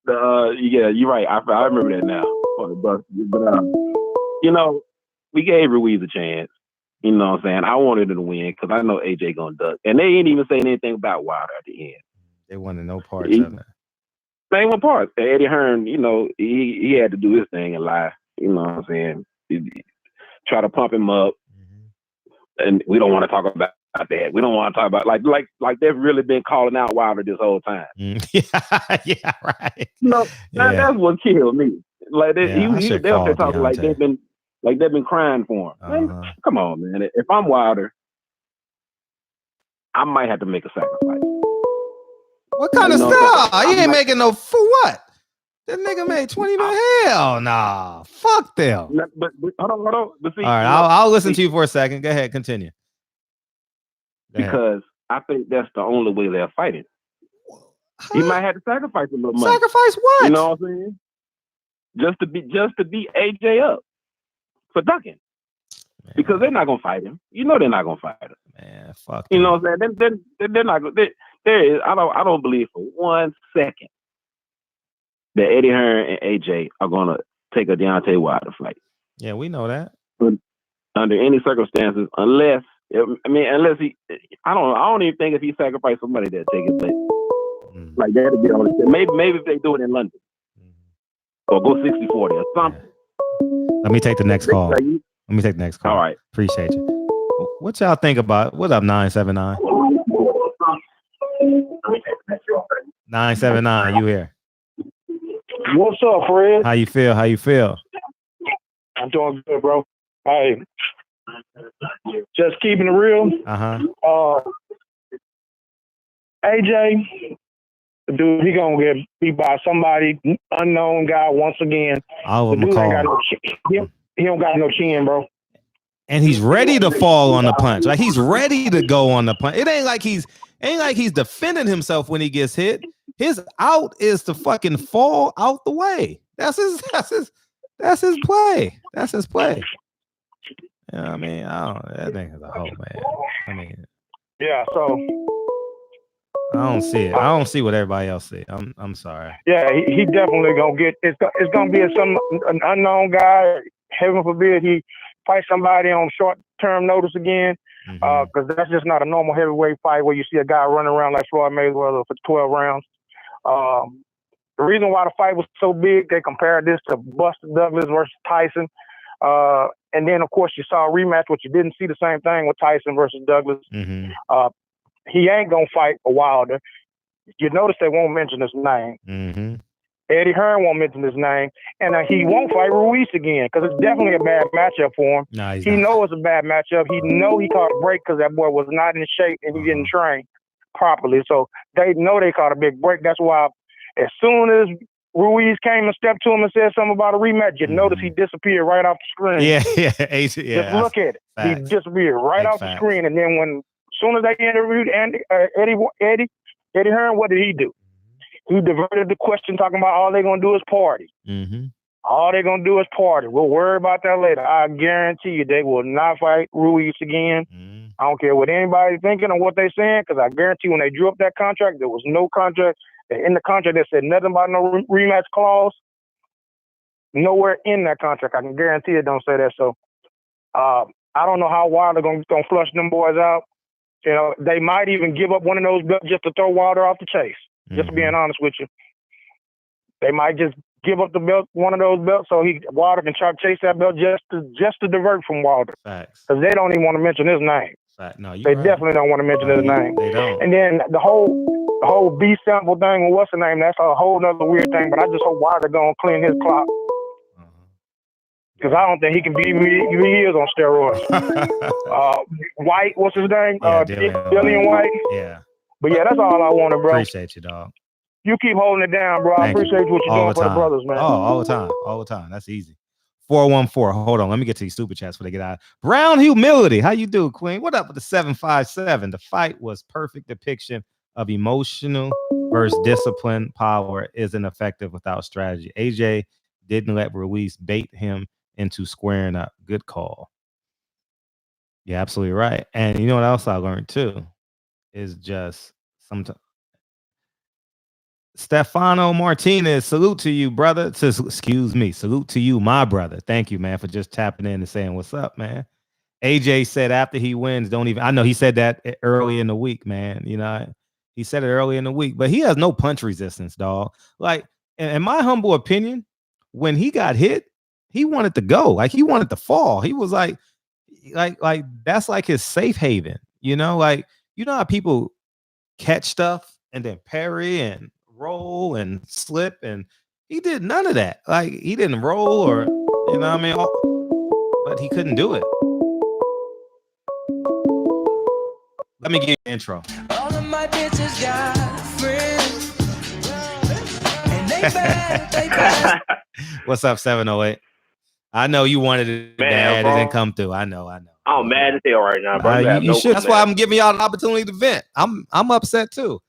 Yeah, you're right. I remember that now. But you know, we gave Ruiz a chance. You know what I'm saying? I wanted him to win because I know AJ gonna duck. And they ain't even saying anything about Wilder at the end. They wanted no parts of it. Same one part. Eddie Hearn, you know, he had to do his thing and lie. You know what I'm saying? Try to pump him up. And we don't want to talk about that. We don't want to talk about like they've really been calling out Wilder this whole time. Yeah, right. No, that's what killed me. Like they're talking like they've been crying for him. Man, come on, man. If I'm Wilder, I might have to make a sacrifice. What kind of stuff? He ain't making no for what? That nigga made 20 million. Hell nah. Fuck them. But hold on. But see, all right, I'll listen to you for a second. Go ahead, continue. Because I think that's the only way they're fighting. He might have to sacrifice a little money. Sacrifice what? You know what I'm saying? Just to beat AJ up for ducking. Man. Because they're not gonna fight him. You know they're not gonna fight him. Man, fuck. You know what I'm saying? They're not gonna. I don't believe for 1 second that Eddie Hearn and AJ are gonna take a Deontay Wilder fight. Yeah, we know that. But under any circumstances, unless he, I don't even think if he sacrificed somebody that take it, but like that'd be on it. Maybe if they do it in London, or go 60-40 or something. Let me take the next call. All right, appreciate you. What y'all think about? What up, 979? 979, you here? What's up, Fred? How you feel? I'm doing good, bro. Hey, just keeping it real. AJ, dude, he gonna get beat by somebody unknown guy once again. I'll call. He don't got no chin, bro. And he's ready to fall on the punch. Like he's ready to go on the punch. It ain't like he's defending himself when he gets hit. His out is to fucking fall out the way. That's his play. That's his play. You know what I mean? That thing is a hoe, man. I mean, yeah, so I don't see it. I don't see what everybody else see. I'm sorry. Yeah, he definitely gonna get. It's gonna be an unknown guy. Heaven forbid he fight somebody on short-term notice again, because that's just not a normal heavyweight fight where you see a guy running around like Floyd Mayweather for 12 rounds. The reason why the fight was so big, they compared this to Buster Douglas versus Tyson. And then, of course, you saw a rematch, but you didn't see the same thing with Tyson versus Douglas. He ain't going to fight a Wilder. You notice they won't mention his name. Eddie Hearn won't mention his name. And he won't fight Ruiz again because it's definitely a bad matchup for him. He knows it's a bad matchup. He know he caught a break because that boy was not in shape and he didn't train. properly. So they know they caught a big break. That's why as soon as Ruiz came and stepped to him and said something about a rematch, you notice he disappeared right off the screen. Yeah. Just look at it. Facts. He disappeared right off the screen. And then as soon as they interviewed Eddie Hearn, what did he do? He diverted the question talking about all they're going to do is party. Mm-hmm. All they're going to do is party. We'll worry about that later. I guarantee you they will not fight Ruiz again. Mm-hmm. I don't care what anybody's thinking or what they're saying, because I guarantee when they drew up that contract, there was no contract. In the contract that said nothing about no rematch clause. Nowhere in that contract. I can guarantee it don't say that. So I don't know how Wilder going to flush them boys out. You know, they might even give up one of those belts just to throw Wilder off the chase. Just being honest with you. They might just give up the belt, one of those belts, so Wilder can try to chase that belt just to divert from Wilder. Facts. Because they don't even want to mention his name. No, they definitely don't want to mention his name. They don't. And then the whole B sample thing, and what's the name? That's a whole other weird thing. But I just hope Wilder gonna clean his clock. Because I don't think he can beat me. He is on steroids. White, what's his name? Dillian White. Yeah. But yeah, that's all I wanted, bro. Appreciate you, dog. You keep holding it down, bro. I appreciate what you're doing for the brothers, man. Oh, all the time. That's easy. 414. Hold on. Let me get to these stupid chats before they get out. Brown Humility. How you do, Queen? What up with the 757? The fight was perfect depiction of emotional versus discipline. Power isn't effective without strategy. AJ didn't let Ruiz bait him into squaring up. Good call. Yeah, absolutely right. And you know what else I learned too? Is just sometimes Stefano Martinez, salute to you, brother. Salute to you, my brother. Thank you, man, for just tapping in and saying what's up, man. AJ said after he wins, I know he said that early in the week, man. You know, he said it early in the week, but he has no punch resistance, dog. Like, in my humble opinion, when he got hit, he wanted to go. Like, he wanted to fall. He was like that's like his safe haven, you know, like, you know how people catch stuff and then parry and roll and slip, and he did none of that. Like, he didn't roll or, you know what I mean? But he couldn't do it. Let me give you an intro. All of my bitches got friends. And they bad. What's up, 708? I know you wanted it bad. It didn't come through. I know. I'm mad as hell right now, bro. You should. That's why I'm giving y'all an opportunity to vent. I'm upset too.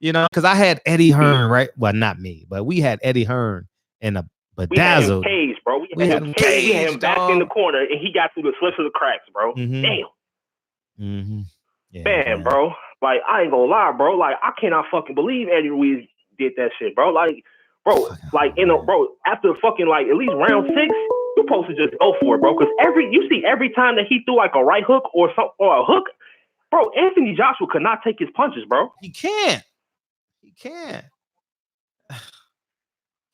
You know, because I had Eddie Hearn, right? Well, not me, but we had Eddie Hearn in a bedazzled. We had him caged, bro. We had him caged. We had him back in the corner, and he got through the slips of the cracks, bro. Mm-hmm. Damn. Mm-hmm. Yeah, man, bro. Like, I ain't gonna lie, bro. Like, I cannot fucking believe Eddie Ruiz did that shit, bro. Like, bro, after fucking, like, at least round 6, you're supposed to just go for it, bro. Because every time that he threw like a right hook or a hook, bro, Anthony Joshua could not take his punches, bro. He can't.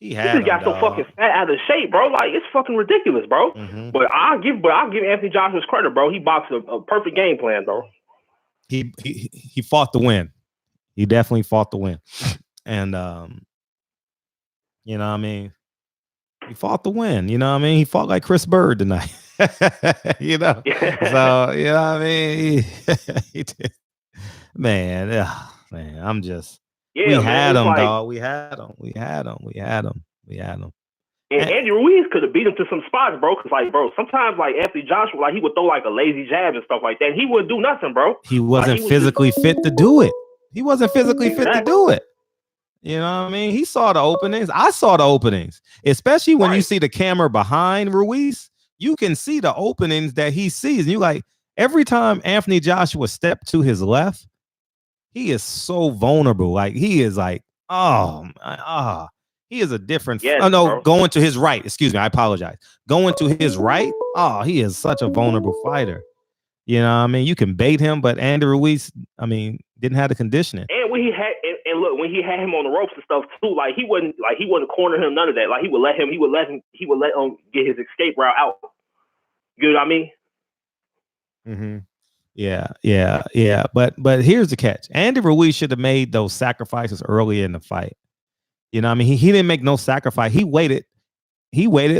He just got so fucking fat out of shape, bro. Like, it's fucking ridiculous, bro. Mm-hmm. But I'll give Anthony Joshua's credit, bro. He boxed a perfect game plan, bro. He fought to win. He definitely fought to win. And you know what I mean? He fought to win. You know what I mean? He fought like Chris Bird tonight. You know? So, you know what I mean? He did. Man, I'm just we had him, dog. We had him. And Andy Ruiz could have beat him to some spots, bro. Because, like, bro, sometimes, like, Anthony Joshua, like, he would throw, like, a lazy jab and stuff like that. He wouldn't do nothing, bro. He wasn't physically fit to do it. He wasn't physically fit to do it. You know what I mean? He saw the openings. I saw the openings. Especially when you see the camera behind Ruiz, you can see the openings that he sees. And you like, every time Anthony Joshua stepped to his left, he is so vulnerable. Like, he is like, he is a different. Going to his right. Excuse me. I apologize. Going to his right. Oh, he is such a vulnerable fighter. You know what I mean? You can bait him, but Andy Ruiz, I mean, didn't have the conditioning. And when he had him on the ropes and stuff too, like, he wouldn't corner him, none of that. Like, he would let him get his escape route out. You know what I mean? Mm-hmm. Yeah. But here's the catch. Andy Ruiz should have made those sacrifices early in the fight. You know what I mean? He didn't make no sacrifice. He waited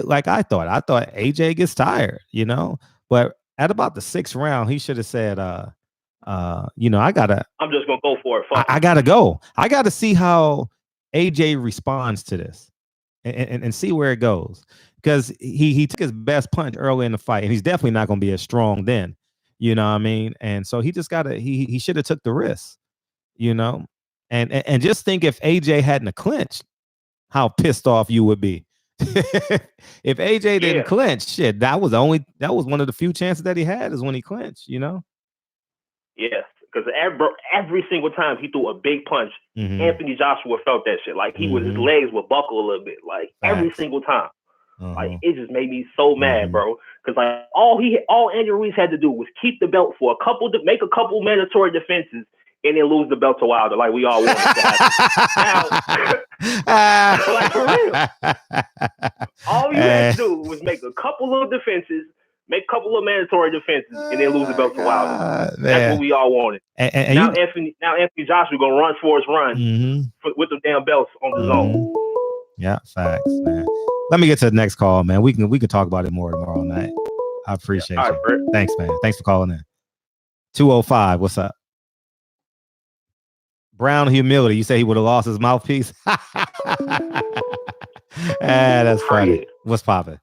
like I thought. I thought AJ gets tired, you know? But at about the 6th round, he should have said, You know, I'm just gonna go for it. I gotta go. I gotta see how AJ responds to this and see where it goes. Because he took his best punch early in the fight, and he's definitely not gonna be as strong then. You know what I mean? And so he just gotta he should have took the risk, you know. And just think if AJ hadn't clinched, how pissed off you would be. If AJ didn't clinch, shit, that was one of the few chances that he had is when he clinched, you know? Yes, because every single time he threw a big punch, Anthony Joshua felt that shit. Like his legs would buckle a little bit, like every single time. Like it just made me so mad, bro. Because like all Andy Ruiz had to do was keep the belt for make a couple mandatory defenses, and then lose the belt to Wilder, like we all wanted to happen. Now, like for real, all you had to do was make a couple of defenses, make a couple of mandatory defenses, and then lose the belt to Wilder. That's what we all wanted. And now Anthony Joshua gonna run for his run with the damn belts on the zone. Yeah, facts, man. Let me get to the next call, man. We can talk about it more tomorrow night. I appreciate you. Right, thanks, man. Thanks for calling in. 205, what's up? Brown humility. You say he would have lost his mouthpiece? That's funny. What's poppin'?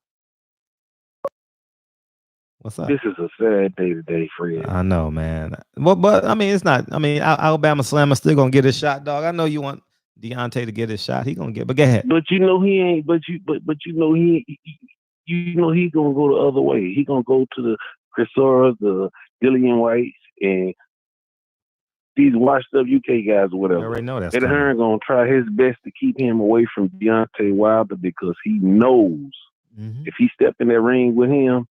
What's up? This is a sad day today, Fred. I know, man. But I mean, it's not. I mean, Alabama Slammer still gonna get his shot, dog. I know you want Deontay to get his shot. He gonna get. But go ahead. But you know he ain't. But you know he. You know he gonna go the other way. He gonna go to the Chisora, the Dillian Whites, and these washed up UK guys or whatever. I already know that. Ed Hearn gonna try his best to keep him away from Deontay Wilder because he knows if he step in that ring with him,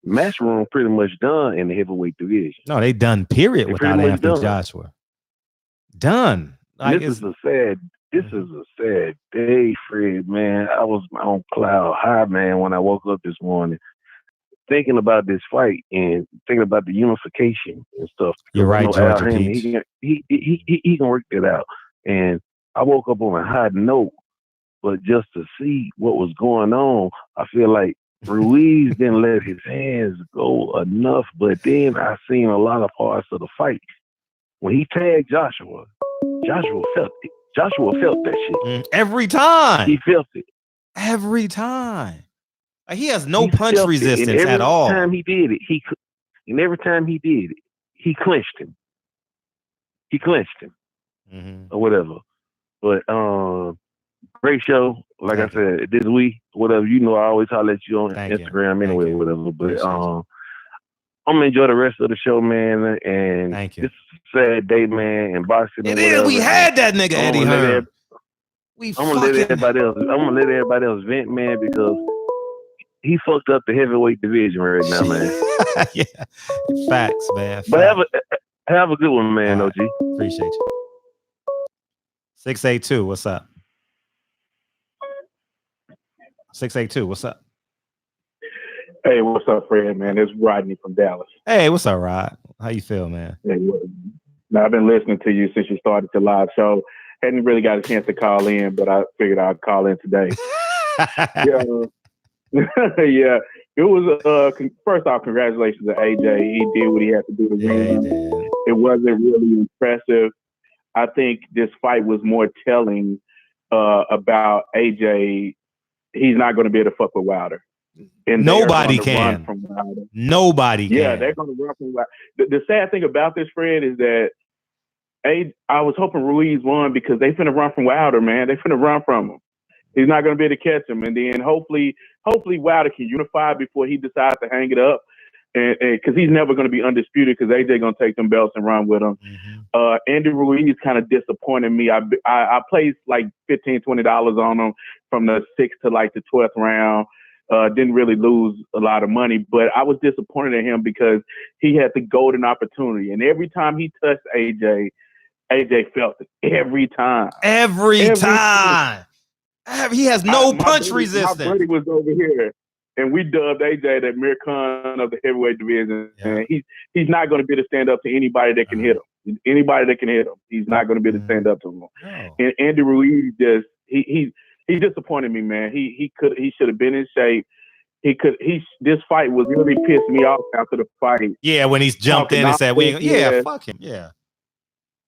match room pretty much done in the heavyweight division. No, they done. Period. Without Anthony Joshua. Done. Like, this is a sad day, Fred. Man, I was on cloud high, man, when I woke up this morning, thinking about this fight and thinking about the unification and stuff. You're right, Georgia Peach. He can work it out. And I woke up on a high note, but just to see what was going on, I feel like Ruiz didn't let his hands go enough. But then I seen a lot of parts of the fight. When he tagged Joshua felt it. Joshua felt that shit. Every time. He felt it. Every time. Like, he has no punch resistance at all. Every time he did it, he clinched him. Or whatever. But great show. Like I said, this week, whatever, you know, I always holler at you on Instagram anyway, whatever. But I'm gonna enjoy the rest of the show, man. And this is a sad day, man. And boxing. It is. We had that nigga Eddie Hearn. I'm gonna let everybody else vent, man, because he fucked up the heavyweight division right now, man. Yeah, facts, man. But have a good one, man. OG. Appreciate you. 682, what's up? 682, what's up? Hey, what's up, Fred, man? It's Rodney from Dallas. Hey, what's up, Rod? How you feel, man? Hey, now, I've been listening to you since you started your live show. Hadn't really got a chance to call in, but I figured I'd call in today. Yeah, it was, first off, congratulations to AJ. He did what he had to do to win. It wasn't really impressive. I think this fight was more telling about AJ. He's not going to be able to fuck with Wilder. And nobody can. Nobody can. Yeah, they're going to run from Wilder. The sad thing about this, Fred, is that I was hoping Ruiz won because they finna run from Wilder, man. They finna run from him. He's not going to be able to catch him. And then hopefully Wilder can unify before he decides to hang it up. And because he's never going to be undisputed because AJ going to take them belts and run with him. Andy Ruiz kind of disappointed me. I placed like $15, $20 on him from the 6th to like the 12th round. Didn't really lose a lot of money, but I was disappointed in him because he had the golden opportunity. And every time he touched AJ felt it. Every time. Every time. He has no punch resistance. My buddy was over here, and we dubbed AJ the Mir Khan of the heavyweight division. Yeah. And he's not going to be able to stand up to anybody that can hit him. Anybody that can hit him, he's not going to be able to stand up to him. No. And Andy Ruiz he disappointed me, man. He should have been in shape. this fight was really pissed me off after the fight. Yeah, when he's jumped in and said, fuck him.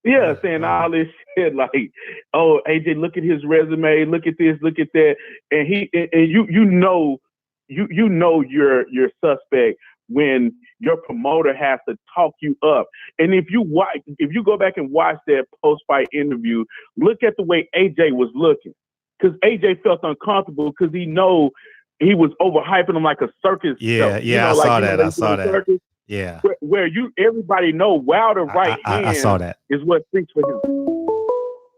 Yeah, saying all this shit like, oh, AJ, look at his resume, look at this, look at that, and you know you're suspect when your promoter has to talk you up. And if you go back and watch that post-fight interview, look at the way AJ was looking, because AJ felt uncomfortable because he know he was overhyping him like a circus. Yeah, show. I saw that. I saw that. Circus. Yeah, where everybody know Wilder right hand I saw that. is what speaks for him.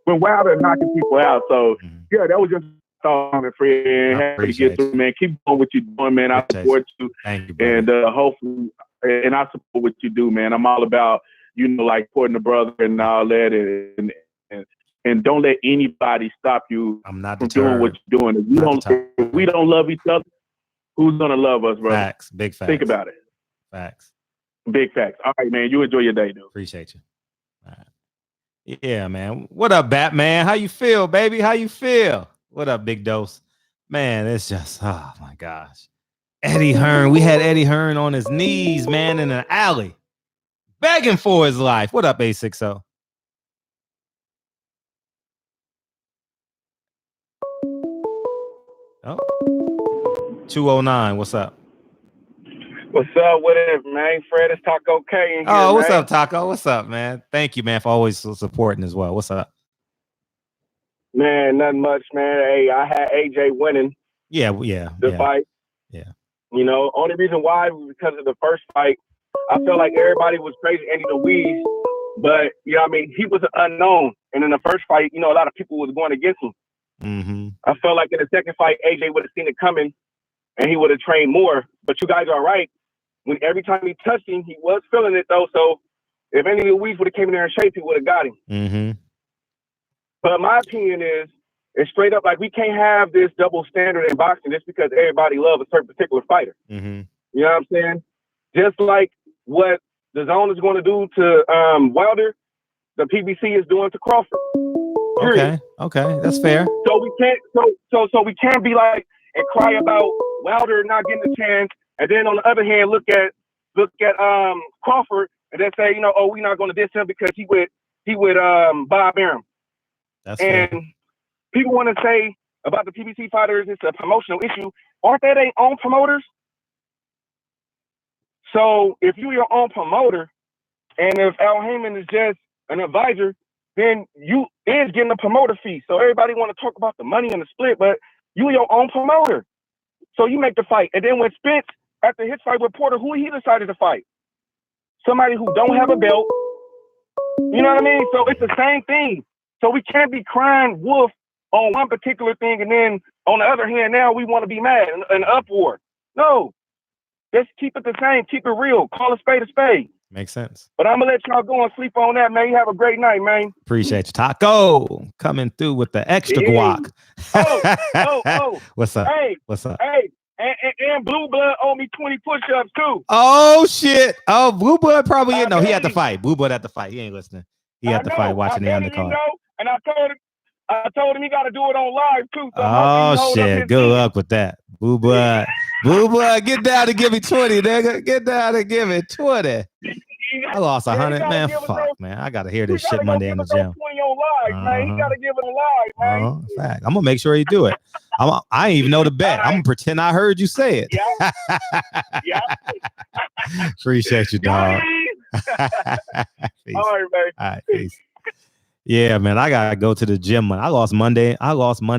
When Wilder knocking people out, so yeah, that was just thought on it, Fred. Happy to get through, man. Keep doing what you're doing, man. I support you. Thank you, and hopefully, and I support what you do, man. I'm all about like supporting the brother and all that, and don't let anybody stop you from doing what you're doing. If we don't love each other, who's gonna love us, brother? Facts, big facts. Think about it. Facts. Big facts. All right, man. You enjoy your day, dude. Appreciate you. All right. Yeah, man. What up, Batman? How you feel, baby? How you feel? What up, Big Dose? Man, it's just, oh my gosh. Eddie Hearn. We had Eddie Hearn on his knees, man, in an alley, begging for his life. What up, A60? Oh, 209. What's up? What's up? Whatever, man. Fred, it's Taco K in here, Oh, what's man. up, Taco? What's up, man? Thank you, man, for always supporting as well. What's up? Man, nothing much, man. Hey, I had AJ winning. The fight. Yeah. Only reason why was because of the first fight. I felt like everybody was praising Andy Ruiz, but he was an unknown. And in the first fight, a lot of people was going against him. Mm-hmm. I felt like in the second fight, AJ would have seen it coming, and he would have trained more. But you guys are right. When every time he touched him, he was feeling it though. So if Andy Ruiz would have came in there in shape, he would have got him. Mm-hmm. But my opinion is, it's straight up like we can't have this double standard in boxing just because everybody loves a certain particular fighter. Mm-hmm. You know what I'm saying? Just like what the zone is going to do to Wilder, the PBC is doing to Crawford. Okay, that's fair. So we can't. So we can't be like and cry about Wilder not getting a chance. And then on the other hand, look at Crawford and then say, we're not going to diss him because he with Bob Arum. That's and fair. People want to say about the PBC fighters, it's a promotional issue. Aren't they their own promoters? So if you're your own promoter, and if Al Heyman is just an advisor, then you is getting a promoter fee. So everybody want to talk about the money and the split, but you're your own promoter. So you make the fight. And then when Spence, after his fight with Porter, who he decided to fight? Somebody who don't have a belt. You know what I mean? So it's the same thing. So we can't be crying wolf on one particular thing, and then on the other hand, now we want to be mad and uproar. No. Just keep it the same. Keep it real. Call a spade a spade. Makes sense. But I'm going to let y'all go and sleep on that, man. You have a great night, man. Appreciate you, Taco. Coming through with the extra guac. Oh. What's up? Hey. What's up? Hey. And Blue Blood owe me 20 push-ups, too. Oh, shit. Oh, Blue Blood probably didn't know. He had to fight. Blue Blood had to fight. He ain't listening. He had to fight watching the undercard. And I told him he got to do it on live, too. So oh, shit. Good luck with that. Blue Blood. Blue Blood, get down and give me 20, nigga. Get down and give me 20. I lost 100, man. Fuck, man. I gotta hear this shit Monday in the gym. 20 on live, man. He gotta give it a live, man. Fact. I'm gonna make sure he do it. I ain't even know the bet. I'm gonna pretend I heard you say it. Yeah. Appreciate you, dog. All right, man. All right, peace. Yeah, man. I gotta go to the gym. I lost money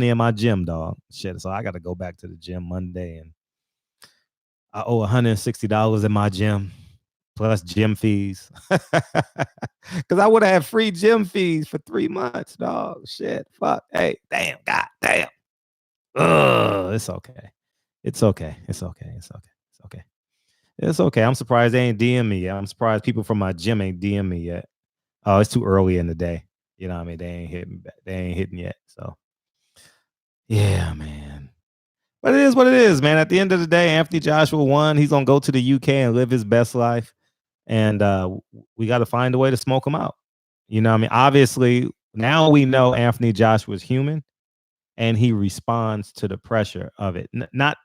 in my gym, dog. Shit. So I gotta go back to the gym Monday, and I owe $160 in my gym, plus gym fees. Because I would have had free gym fees for 3 months, dog. Shit. Fuck. Hey, damn. God damn. Ugh. It's okay. It's okay. It's okay. It's okay. It's okay. It's okay. I'm surprised they ain't DM me yet. I'm surprised people from my gym ain't DM me yet. Oh, it's too early in the day. You know what I mean? They ain't hitting yet. So yeah, man. But it is what it is, man. At the end of the day, Anthony Joshua won. He's gonna go to the UK and live his best life. And we got to find a way to smoke him out. You know what I mean? Obviously, now we know Anthony Joshua is human and he responds to the pressure of it. Not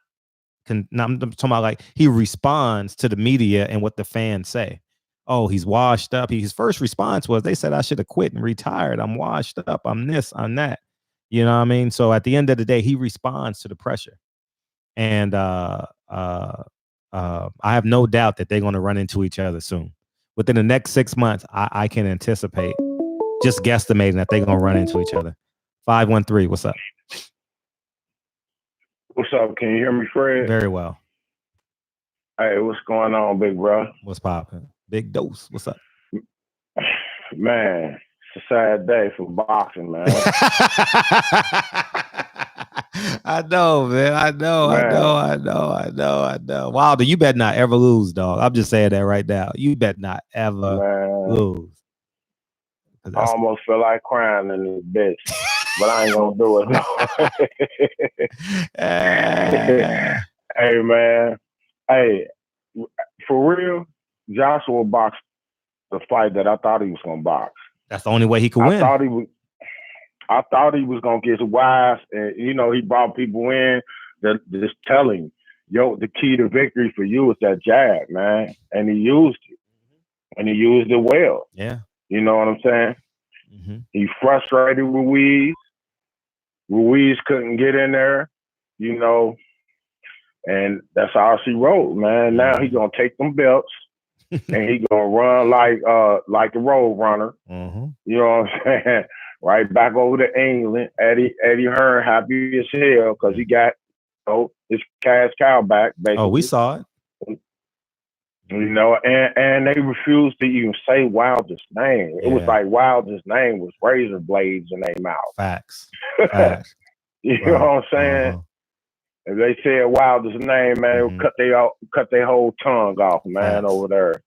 I'm talking about like he responds to the media and what the fans say. Oh, he's washed up. His first response was, they said I should have quit and retired. I'm washed up. I'm this, I'm that. You know what I mean? So at the end of the day, he responds to the pressure. And I have no doubt that they're going to run into each other soon. Within the next 6 months, I can anticipate, just guesstimating, that they're going to run into each other. 513, what's up? What's up? Can you hear me, Fred? Very well. Hey, what's going on, big bro? What's poppin'? Big Dose, what's up? Man, it's a sad day for boxing, man. I know, man. I know. Wilder, you better not ever lose, dog. I'm just saying that right now. You better not ever lose. I almost feel like crying in this bitch, but I ain't gonna do it. Hey, man. Hey, for real, Joshua boxed the fight that I thought he was gonna box. That's the only way he could win. I thought he was gonna get wise, and he brought people in that just telling, the key to victory for you is that jab, man, and he used it, and he used it well. Yeah, you know what I'm saying. Mm-hmm. He frustrated Ruiz. Ruiz couldn't get in there, and that's how she rolled, man. Now he's gonna take them belts. And he gonna run like the road runner. Mm-hmm. You know what I'm saying? Right back over to England. Eddie Hearn happy as hell because he got his cash cow back. Basically. Oh, we saw it. And they refused to even say Wilder's name. It was like Wilder's name was razor blades in their mouth. Facts. You know what I'm saying? Uh-huh. If they said Wilder's name, man, it would cut their whole tongue off, man, over there.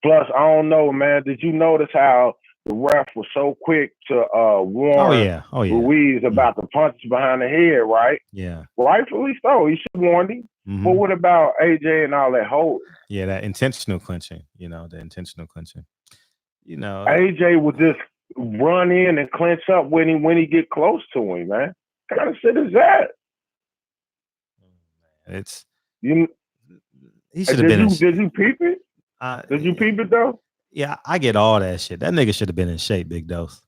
Plus, I don't know, man. Did you notice how the ref was so quick to warn Ruiz about the punches behind the head, right? Yeah. Rightfully so. He should have warned him. Mm-hmm. But what about AJ and all that holding? Yeah, that intentional clinching, the intentional clinching. AJ would just run in and clinch up when he get close to him, man. What kind of shit is that? It's he should have been. Did you peep it? Did you peep it though? Yeah, I get all that shit. That nigga should have been in shape, Big Dose.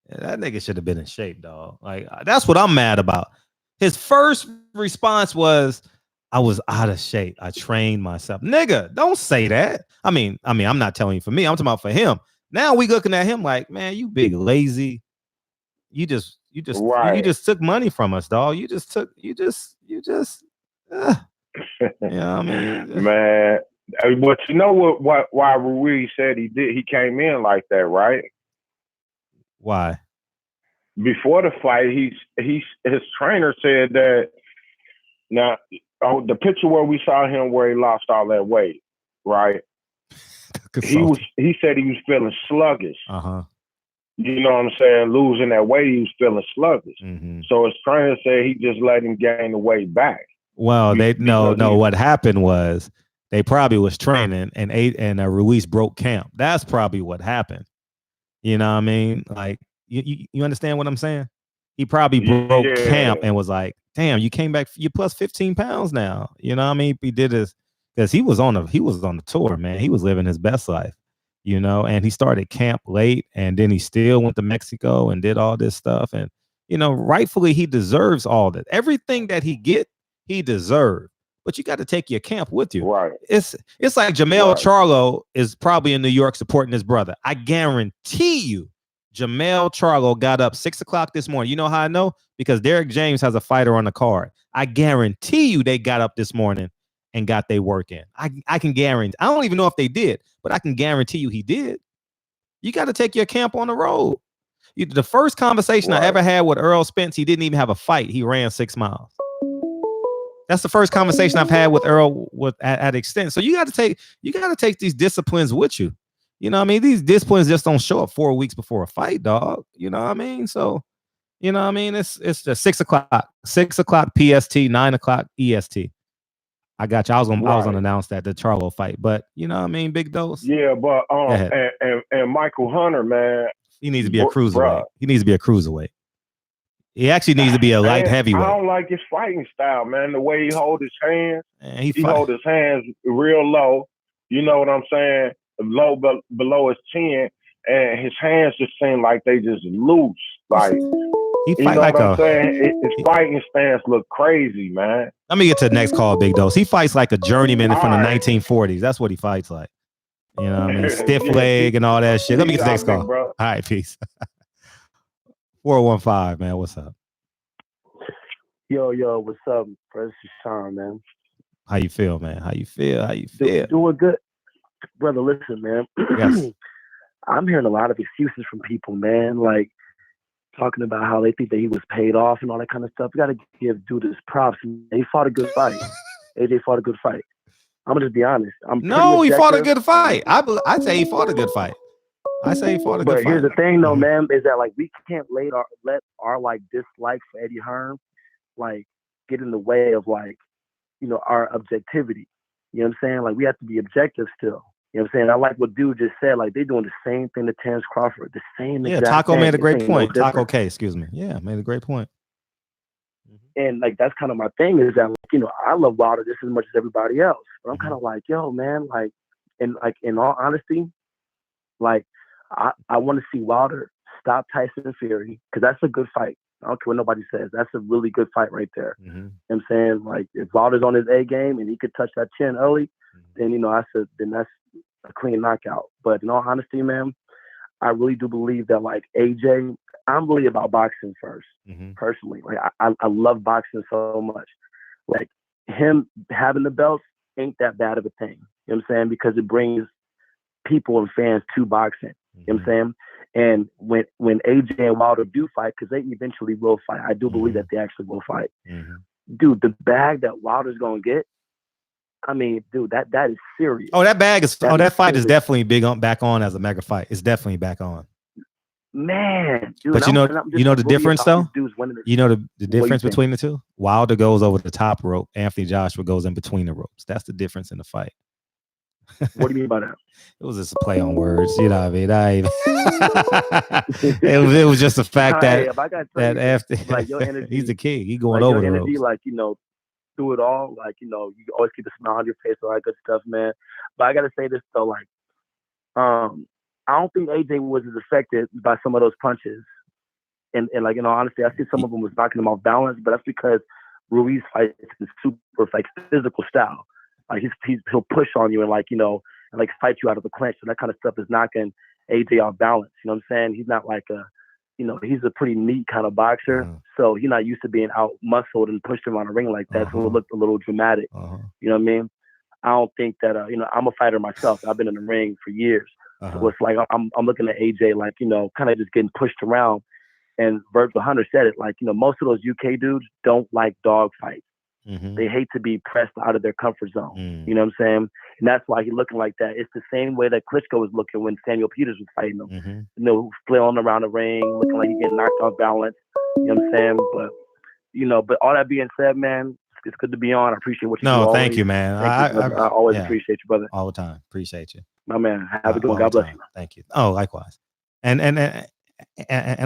Yeah, that nigga should have been in shape, dog. Like that's what I'm mad about. His first response was, "I was out of shape. I trained myself." Nigga, don't say that. I mean, I'm not telling you for me. I'm talking about for him. Now we looking at him like, man, you big lazy. You just took money from us, dog. You know what I mean? Man, but you know why Ruiz said he came in like that, right? Why? Before the fight, his trainer said that now the picture where we saw him where he lost all that weight, right? He said he was feeling sluggish. Uh-huh. You know what I'm saying? Losing that weight, he was feeling sluggish. Mm-hmm. So his trainer said he just let him gain the weight back. Well, what happened was they probably was training and Ruiz broke camp. That's probably what happened. You know what I mean? Like you understand what I'm saying? He probably broke camp and was like, damn, you came back, you plus 15 pounds now. You know what I mean? He did this because he was on the tour, man. He was living his best life. And he started camp late and then he still went to Mexico and did all this stuff. And, rightfully he deserves all that. Everything that he deserved. But you got to take your camp with you. Right. It's like Jamel Charlo is probably in New York supporting his brother. I guarantee you Jamel Charlo got up 6 o'clock this morning. You know how I know? Because Derek James has a fighter on the card. I guarantee you they got up this morning and got their work in. I can guarantee. I don't even know if they did, but I can guarantee you he did. You got to take your camp on the road. The first conversation I ever had with Earl Spence, he didn't even have a fight. He ran 6 miles. That's the first conversation I've had with Earl at extent. So you got to take these disciplines with you. You know what I mean? These disciplines just don't show up 4 weeks before a fight, dog. You know what I mean? So, you know what I mean? It's just 6 o'clock PST, 9 o'clock EST. I got you. I was gonna announce that the Charlo fight, but you know what I mean, Big Dose. Yeah, but and Michael Hunter, man, he needs to be a cruiserweight. He needs to be a cruiserweight. He actually needs to be a light heavyweight. I don't like his fighting style, man. The way he hold his hands, he hold his hands real low. You know what I'm saying? Low below his chin, and his hands just seem like they just loose. Like he fight like what I'm saying? His fighting stance look crazy, man. Let me get to the next call, Big Dose. He fights like a journeyman from the 1940s. That's what he fights like. You know what I mean? Stiff leg and all that shit. Let me get to the next call. Bro. All right, peace. 415, man. What's up? Yo, what's up? This is Sean, man. How you feel, man? How you feel? Doing good. Brother, listen, man. Yes. I'm hearing a lot of excuses from people, man. Like, talking about how they think that he was paid off and all that kind of stuff. You got to give dude his props. He fought a good fight. AJ fought a good fight. I'm gonna just be honest. He fought a good fight. I say he fought a good fight. I say he fought a good fight. But here's the thing, though, man, is that like we can't let our like dislikes for Eddie Hearn like get in the way of like, you know, our objectivity. You know what I'm saying? Like we have to be objective still. You know what I'm saying? I like what dude just said. Like they're doing the same thing to Terrence Crawford. The same exact Taco thing. made a great point. No Taco K, excuse me. Yeah, made a great point. And like that's kind of my thing is that like, you know, I love Wilder just as much as everybody else. But I'm kind of like, yo, man, like in all honesty, like I want to see Wilder stop Tyson Fury because that's a good fight. I don't care what nobody says. That's a really good fight right there. You know what I'm saying? Like if Wilder's on his A game and he could touch that chin early, then you know then that's a clean knockout. But in all honesty, man, I really do believe that like AJ, I'm really about boxing first, personally. Like I love boxing so much. Like him having the belts ain't that bad of a thing. You know what I'm saying? Because it brings people and fans to boxing. You know what I'm saying? And when AJ and Wilder do fight, because they eventually will fight, I do believe that they actually will fight. Dude, the bag that Wilder's gonna get, I mean, dude, that is serious. Oh, that bag is. That fight is definitely back on as a mega fight. It's definitely back on. Man, dude, but you know the difference though. You know the difference between the two. Wilder goes over the top rope. Anthony Joshua goes in between the ropes. That's the difference in the fight. What do you mean by that? It was just a play on words. You know what I mean? It was just the fact that after like your energy, he's the king. He going over the ropes. Like you know, through it all, like you know, you always keep a smile on your face, all that good stuff, man. But I gotta say this though, like, I don't think AJ was as affected by some of those punches, and like you know, honestly, I see some of them was knocking him off balance, but that's because Ruiz fights in super like physical style. Like he'll push on you and like you know and like fight you out of the clinch. So that kind of stuff is knocking AJ off balance. You know what I'm saying? He's not like you know, he's a pretty neat kind of boxer. So he's not used to being out muscled and pushed around the ring like that. So it looked a little dramatic. You know what I mean? I don't think that you know, I'm a fighter myself. I've been in the ring for years. So it's like I'm looking at AJ like, you know, kind of just getting pushed around. And Virgil Hunter said it, like, you know, most of those UK dudes don't like dog fights. They hate to be pressed out of their comfort zone. You know what I'm saying? And that's why he's looking like that. It's the same way that Klitschko was looking when Samuel Peters was fighting him. You know, flailing around the ring, looking like he's getting knocked off balance. You know what I'm saying? But, you know, but all that being said, man, it's good to be on. I appreciate what you do. Thank you, man. I always appreciate you, brother. All the time. Appreciate you. My man. Have a good one. God bless you. Thank you. Oh, likewise. And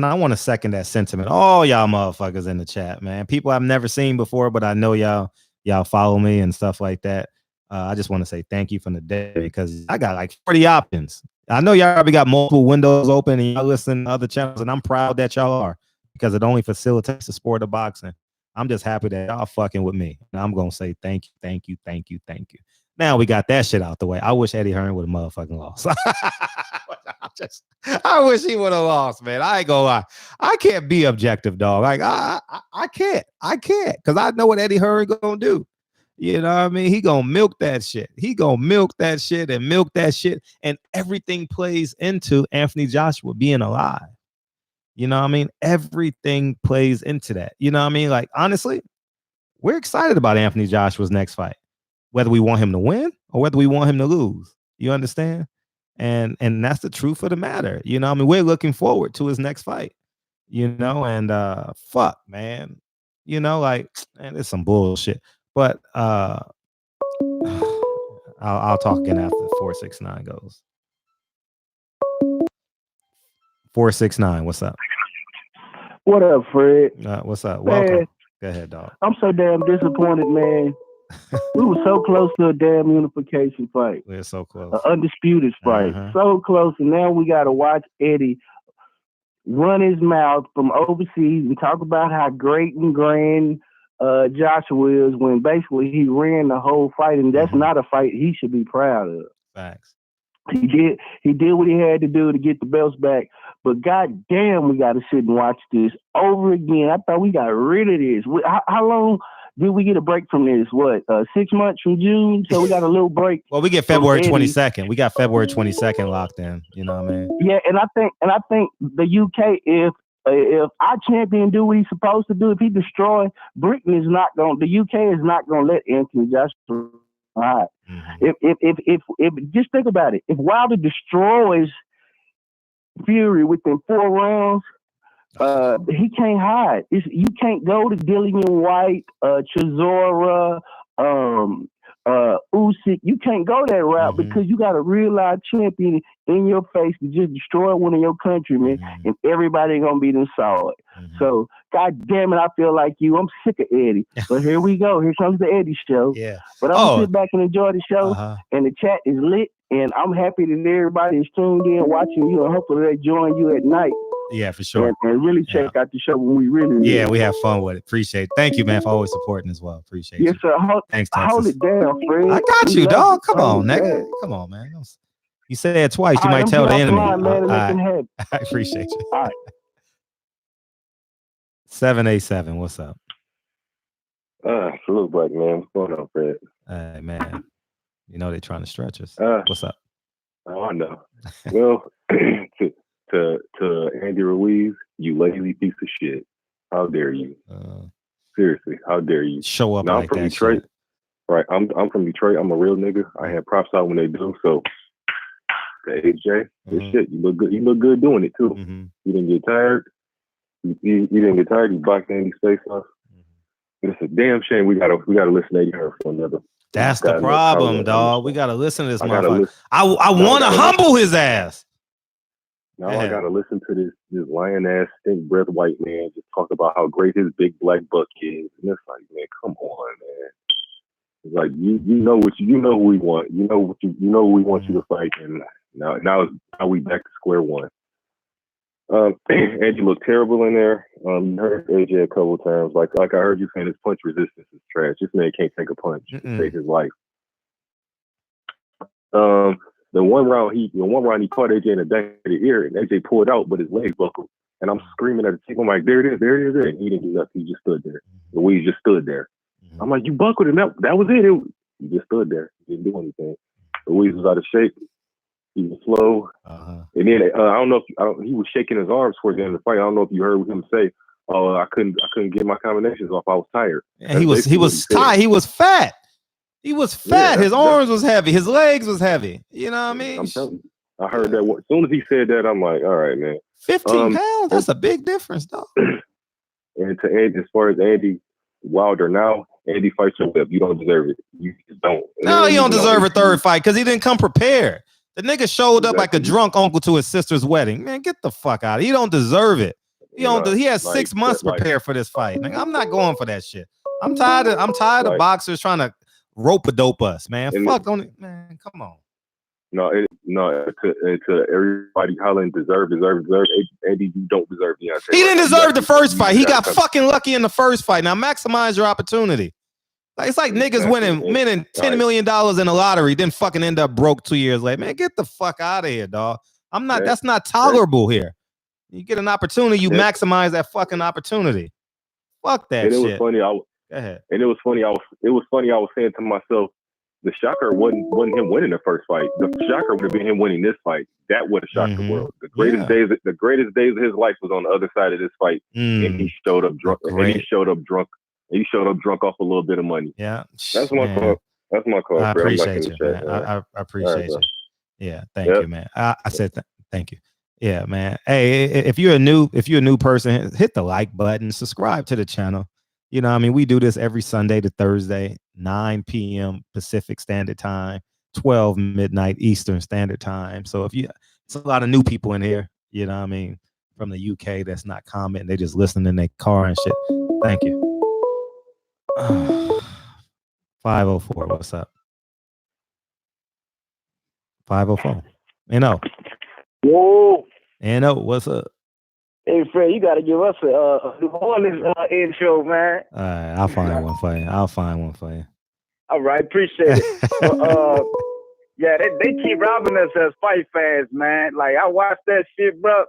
I want to second that sentiment. All y'all motherfuckers in the chat, man. People I've never seen before, but I know y'all follow me and stuff like that. I just want to say thank you from the day because I got like 40 options. I know y'all already got multiple windows open and y'all listen to other channels, and I'm proud that y'all are because it only facilitates the sport of boxing. I'm just happy that y'all fucking with me. And I'm going to say thank you, thank you, thank you, thank you. Now we got that shit out the way. I wish Eddie Hearn would have motherfucking lost. I wish he would have lost, man. I ain't gonna lie. I can't be objective, dog. Like I can't because I know what Eddie Hearn gonna do. You know what I mean? He gonna milk that shit. He gonna milk that shit and milk that shit, and everything plays into Anthony Joshua being alive. You know what I mean? Everything plays into that. You know what I mean? Like honestly, we're excited about Anthony Joshua's next fight, whether we want him to win or whether we want him to lose. You understand? And that's the truth of the matter. You know, I mean, we're looking forward to his next fight, you know, and fuck, man. You know, like, man, it's some bullshit. But I'll talk again after 469 goes. 469, what's up? What up, Fred? What's up? Man, welcome. Go ahead, dog. I'm so damn disappointed, man. We were so close to a damn unification fight. We're so close. An undisputed fight. So close, and now we got to watch Eddie run his mouth from overseas and talk about how great and grand Joshua is when basically he ran the whole fight, and that's not a fight he should be proud of. Facts. He did what he had to do to get the belts back, but goddamn, we got to sit and watch this over again. I thought we got rid of this. How long did we get a break from this? 6 months from June? So we got a little break. Well, we get February 22nd. We got February 22nd locked in. You know what I mean? Yeah, and I think the UK, if our champion do what he's supposed to do, if he destroy Britain, the UK is not gonna let Anthony Joshua hide. If just think about it, if Wilder destroys Fury within 4 rounds, he can't hide. You can't go to Dillian White, Chisora, Usyk. You can't go that route because you got a real live champion in your face to just destroy one of your countrymen, and everybody gonna be them saw it. So, God damn it, I feel like you. I'm sick of Eddie. But here we go. Here comes the Eddie show. Yeah. But I'm gonna sit back and enjoy the show, and the chat is lit, and I'm happy that everybody is tuned in, watching you, and hopefully they join you at night. Yeah, for sure. And really check out the show when we really need. Yeah, we have fun with it. Appreciate it. Thank you, man, for always supporting as well. Appreciate Yes, you. sir. Thanks, hold Texas. it down, Fred. I got you, dog. Come on, nigga. Man. Come on, man. You said it twice. You All right, might tell the enemy. man, I appreciate you. All right. 787, what's up? Salute, black man. What's going on, Fred? Hey, man. You know they're trying to stretch us. What's up? Oh, I know. Well, to Andy Ruiz, you lazy piece of shit. How dare you? Seriously, how dare you? Show up now, like I'm from that Detroit. shit. Right, I'm from Detroit. I'm a real nigga. I have props out when they do. So, to AJ, this shit, you look good. You look good doing it too. You didn't get tired. You didn't get tired. You boxed Andy's face off. It's a damn shame. We gotta listen to her for another. That's the problem, dog. We gotta listen to this motherfucker. I want to humble his ass. Now I gotta listen to this lion ass stink breath white man just talk about how great his big black buck is, and it's like, man, come on, man. It's like you know who we want. You know who we want you to fight, and now we back to square one. Andy looked terrible in there. You heard AJ a couple of times. Like I heard you saying his punch resistance is trash. This man can't take a punch to save his life. The one round he caught AJ in the back of the ear, and AJ pulled out, but his leg buckled. And I'm screaming at the team. I'm like, there it is. And he didn't do nothing. He just stood there. Ruiz just stood there. I'm like, you buckled, and that was it. He just stood there. He didn't do anything. Ruiz was out of shape. He was slow. And then I don't know if he was shaking his arms towards the end of the fight. I don't know if you heard him say, "Oh, I couldn't get my combinations off. I was tired." And he was tired. He was fat. He was fat. His arms was heavy. His legs was heavy. You know what I mean? I'm telling you. I heard that. As soon as he said that, I'm like, all right, man. 15 pounds? That's a big difference, dog. And to Andy, as far as Andy Wilder, now Andy fights your whip. You don't deserve it. You just don't. No, he don't deserve a third fight because he didn't come prepared. The nigga showed up like a drunk uncle to his sister's wedding. Man, get the fuck out of here. He don't deserve it. He has 6 months to prepare for this fight. Like, I'm not going for that shit. I'm tired of boxers trying to rope-a-dope us, man. Fuck on it, man. Come on. To everybody hollering deserve. Andy, you don't deserve Deontay. He didn't deserve the first fight. He got fucking lucky in the first fight. Now maximize your opportunity. Like, it's like niggas winning $10 million in the lottery, then fucking end up broke 2 years later. Man, get the fuck out of here, dog. That's not tolerable here. You get an opportunity, you maximize that fucking opportunity. Fuck that shit. It was funny. Go ahead. And it was funny. I was saying to myself, the shocker wasn't him winning the first fight. The shocker would have been him winning this fight. That would have shocked the world. The greatest days of his life was on the other side of this fight, and he showed up drunk. He showed up drunk off a little bit of money. Yeah, that's my call. That's my call. I appreciate you, man. I appreciate you. Yeah, thank you, man. I said thank you. Yeah, man. Hey, if you're a new person, hit the like button, subscribe to the channel. You know, I mean, we do this every Sunday to Thursday, 9 p.m. Pacific Standard Time, 12 midnight Eastern Standard Time. So it's a lot of new people in here, you know what I mean? from the UK that's not commenting. They just listening in their car and shit. Thank you. 504. What's up? 504. No. Whoa. No. What's up? Hey, Fred, you got to give us a New Orleans intro, man. All right, I'll find one for you. All right, appreciate it. Yeah, they keep robbing us as fight fans, man. Like, I watched that shit, bro.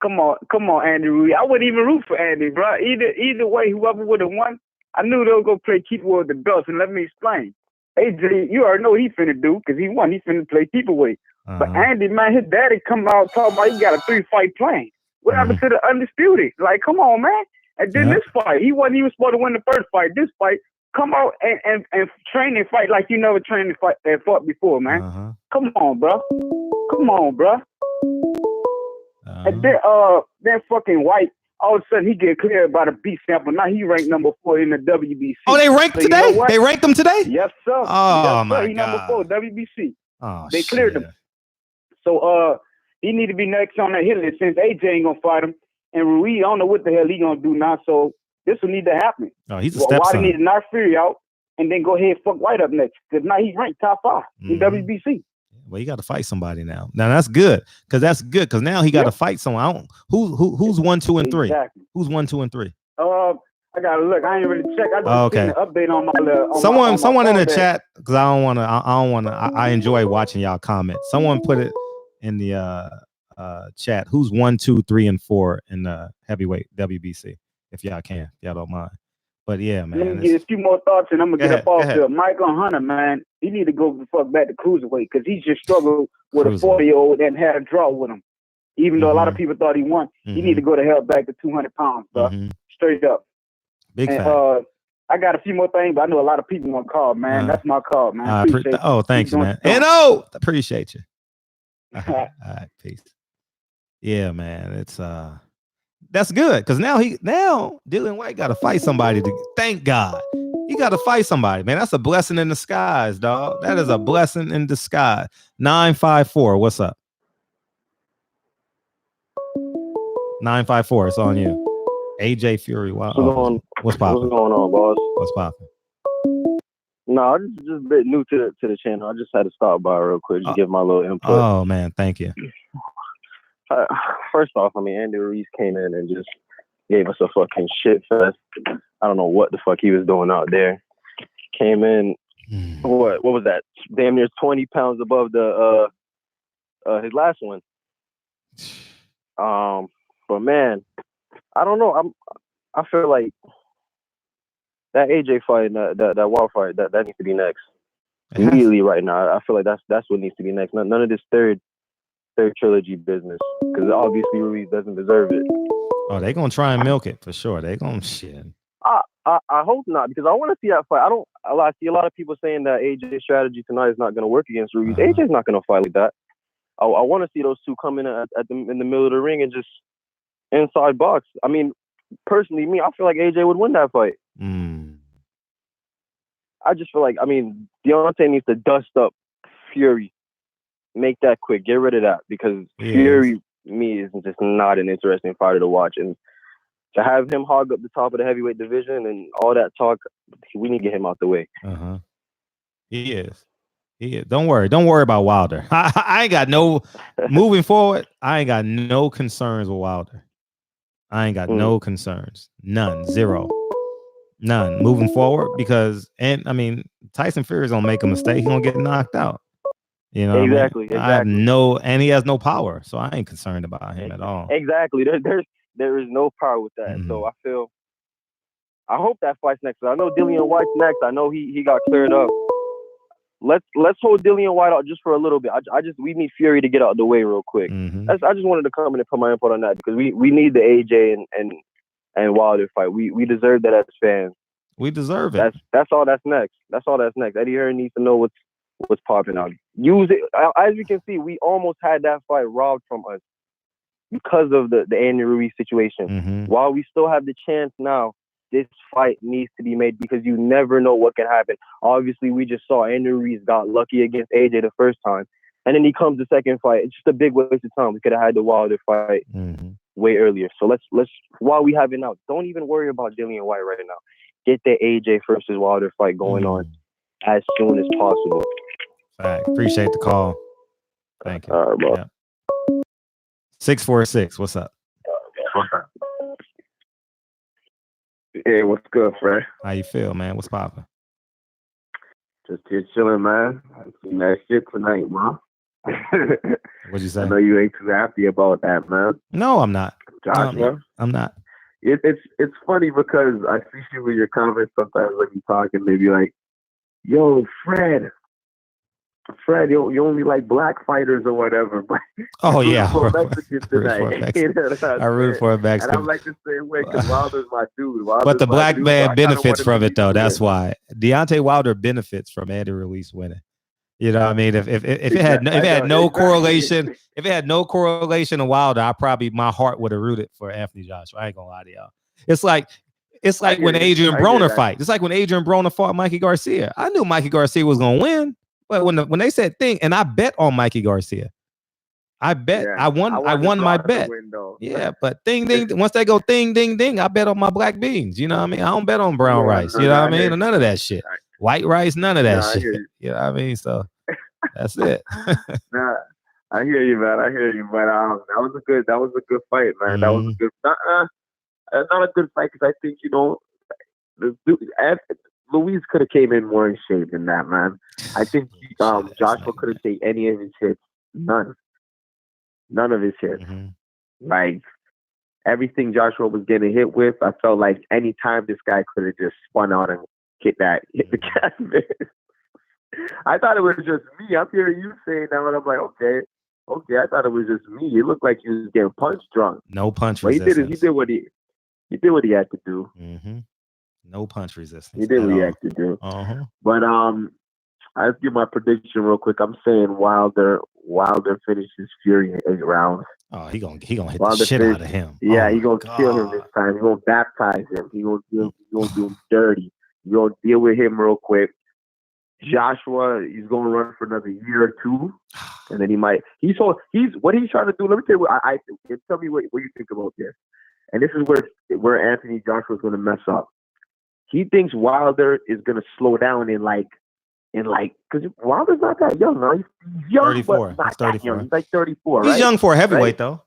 Come on, Andy Ruiz. I wouldn't even root for Andy, bro. Either way, whoever would have won, I knew they were going to play keeper with the belts. And let me explain. AJ, you already know what he finna do because he won. He finna play keeper weight. But Andy, man, his daddy come out talking about he got a 3-fight plan. What happened to the Undisputed? Like, come on, man. And then this fight, he wasn't even supposed to win the first fight. This fight, come out and train and fight like you never trained and fought before, man. Come on, bro. And then fucking White, all of a sudden he get cleared by the B sample. Now he ranked number 4 in the WBC. Oh, they ranked today? You know, they ranked him today? Yes, sir. Oh, yes, my sir. He God. number 4 WBC. Oh, they cleared him. So he need to be next on that hit list since AJ ain't gonna fight him. And Ruiz, I don't know what the hell he gonna do now. So this will need to happen. Oh, he's a stepson. Why they need to knock Fury out and then go ahead and fuck White up next? Because now he's ranked top 5 in WBC. Well, he got to fight somebody now. Now that's good because now he got to fight someone. Who's 1, 2, and 3? Exactly. Who's 1, 2, and 3? I gotta look. I ain't really check. I just seen an update on my someone in the chat because I don't want to. I enjoy watching y'all comment. Someone put it in the chat. Who's 1, 2, 3, and 4 in the heavyweight WBC? If y'all can, if y'all don't mind. But yeah, man. Let me get a few more thoughts and I'm gonna get up off there. Michael Hunter, man, he need to go the fuck back to cruiserweight because he just struggled with a 40-year-old and had a draw with him. Even though a lot of people thought he won, he need to go to hell back to 200 pounds, bro. Straight up. Big fan. I got a few more things, but I know a lot of people want to call, man. That's my call, man. Thanks, man. Appreciate you. All right, peace. Yeah, man. It's that's good because now Dillian White got to fight somebody. Thank God, he got to fight somebody, man. That's a blessing in disguise, dog. That is a blessing in disguise. 954, what's up? 954, it's on you. AJ Fury, wow. What's popping? What's going on, boss? What's popping? No, I'm just a bit new to the channel. I just had to stop by real quick to give my little input. Oh man, thank you. First off, I mean, Andy Ruiz came in and just gave us a fucking shit fest. I don't know what the fuck he was doing out there. Came in, what was that? Damn near 20 pounds above the his last one. But man, I don't know. I feel like that AJ fight, that Wild fight, that needs to be next immediately right now. I feel like that's what needs to be next. None of this third trilogy business because obviously Ruiz doesn't deserve it. Oh, they gonna try and milk it for sure. They gonna shit. I hope not because I want to see that fight. I see a lot of people saying that AJ's strategy tonight is not going to work against Ruiz. AJ's not going to fight like that. I want to see those two come in in the middle of the ring and just inside box. I mean, personally, I feel like AJ would win that fight. I just feel like, Deontay needs to dust up Fury. Make that quick. Get rid of that because Fury, me, is just not an interesting fighter to watch. And to have him hog up the top of the heavyweight division and all that talk, we need to get him out the way. He is. Don't worry about Wilder. I ain't got no moving forward. I ain't got no concerns with Wilder. I ain't got no concerns. None. Zero. None. Moving forward because Tyson Fury is gonna make a mistake. He's gonna get knocked out. You know exactly. I have and he has no power, so I ain't concerned about him at all. Exactly. There is no power with that. So I hope that fight's next. I know Dillian White's next. I know he got cleared up. Let's hold Dillian White out just for a little bit. We need Fury to get out of the way real quick. I just wanted to come in and put my input on that because we need the AJ and Wilder fight. We deserve that as fans. We deserve it. That's all that's next. Eddie Hearn needs to know what's popping out. Use it. As we can see, we almost had that fight robbed from us because of the Andy Ruiz situation. While we still have the chance now, this fight needs to be made because you never know what can happen. Obviously, we just saw Andy Ruiz got lucky against AJ the first time. And then he comes the second fight. It's just a big waste of time. We could have had the Wilder fight way earlier. So let's while we have it now, don't even worry about Dillian White right now. Get the AJ versus Wilder fight going on as soon as possible. Fact. Appreciate the call. Thank you. All right, bro. Yeah. 646. What's up? Hey, what's good, Fred? How you feel, man? What's poppin'? Just here chilling, man. I seen that shit tonight, man. What'd you say? I know you ain't too happy about that, man. No, I'm not. Joshua? No, I'm not. It's funny because I see you in your comments sometimes when you talk and they be like, yo, Fred, you only like black fighters or whatever. But oh yeah, for Mexicans tonight. I root for a Mexican. And I'm like the same way because Wilder's my dude. But the black man benefits from it though. That's why Deontay Wilder benefits from Andy Ruiz winning. You know what I mean? If it had no correlation, if it had no correlation to Wilder, my heart would have rooted for Anthony Joshua. I ain't gonna lie to y'all. It's like when Adrian Broner fight. It's like when Adrian Broner fought Mikey Garcia. I knew Mikey Garcia was gonna win, but when they said and I bet on Mikey Garcia. I bet I won my bet. Yeah, but ding ding. Once they go ding ding ding, I bet on my black beans. You know what I mean? I don't bet on brown rice. You know what I mean? None of that shit. White rice, none of that shit. You know what I mean? So that's it. Nah, I hear you, man. I hear you, but that was a good fight, man. That was a good. Not a good fight because I think Luis could have came in more in shape than that, man. I think Joshua couldn't take any of his hits. None of his hits. Like everything Joshua was getting hit with, I felt like any time this guy could have just spun out and hit the canvas. I thought it was just me. I'm hearing you saying that, and I'm like, okay. I thought it was just me. It looked like he was getting punch drunk. No punch resistance. He did what he had to do. No punch resistance. He did what he had to do. But I'll give my prediction real quick. I'm saying Wilder finishes Fury in 8 rounds. Oh, he gonna hit the shit out of him. Yeah, he gonna kill him this time. He gonna baptize him. He gonna do him dirty. You gonna deal with him real quick. Joshua, he's gonna run for another year or two, and then he might. What he's trying to do. Let me tell you what tell me what you think about this. And this is where Anthony Joshua is gonna mess up. He thinks Wilder is gonna slow down in because Wilder's not that young. No, he's young, 34. But not that young. He's like 34. He's right? young for a heavyweight though,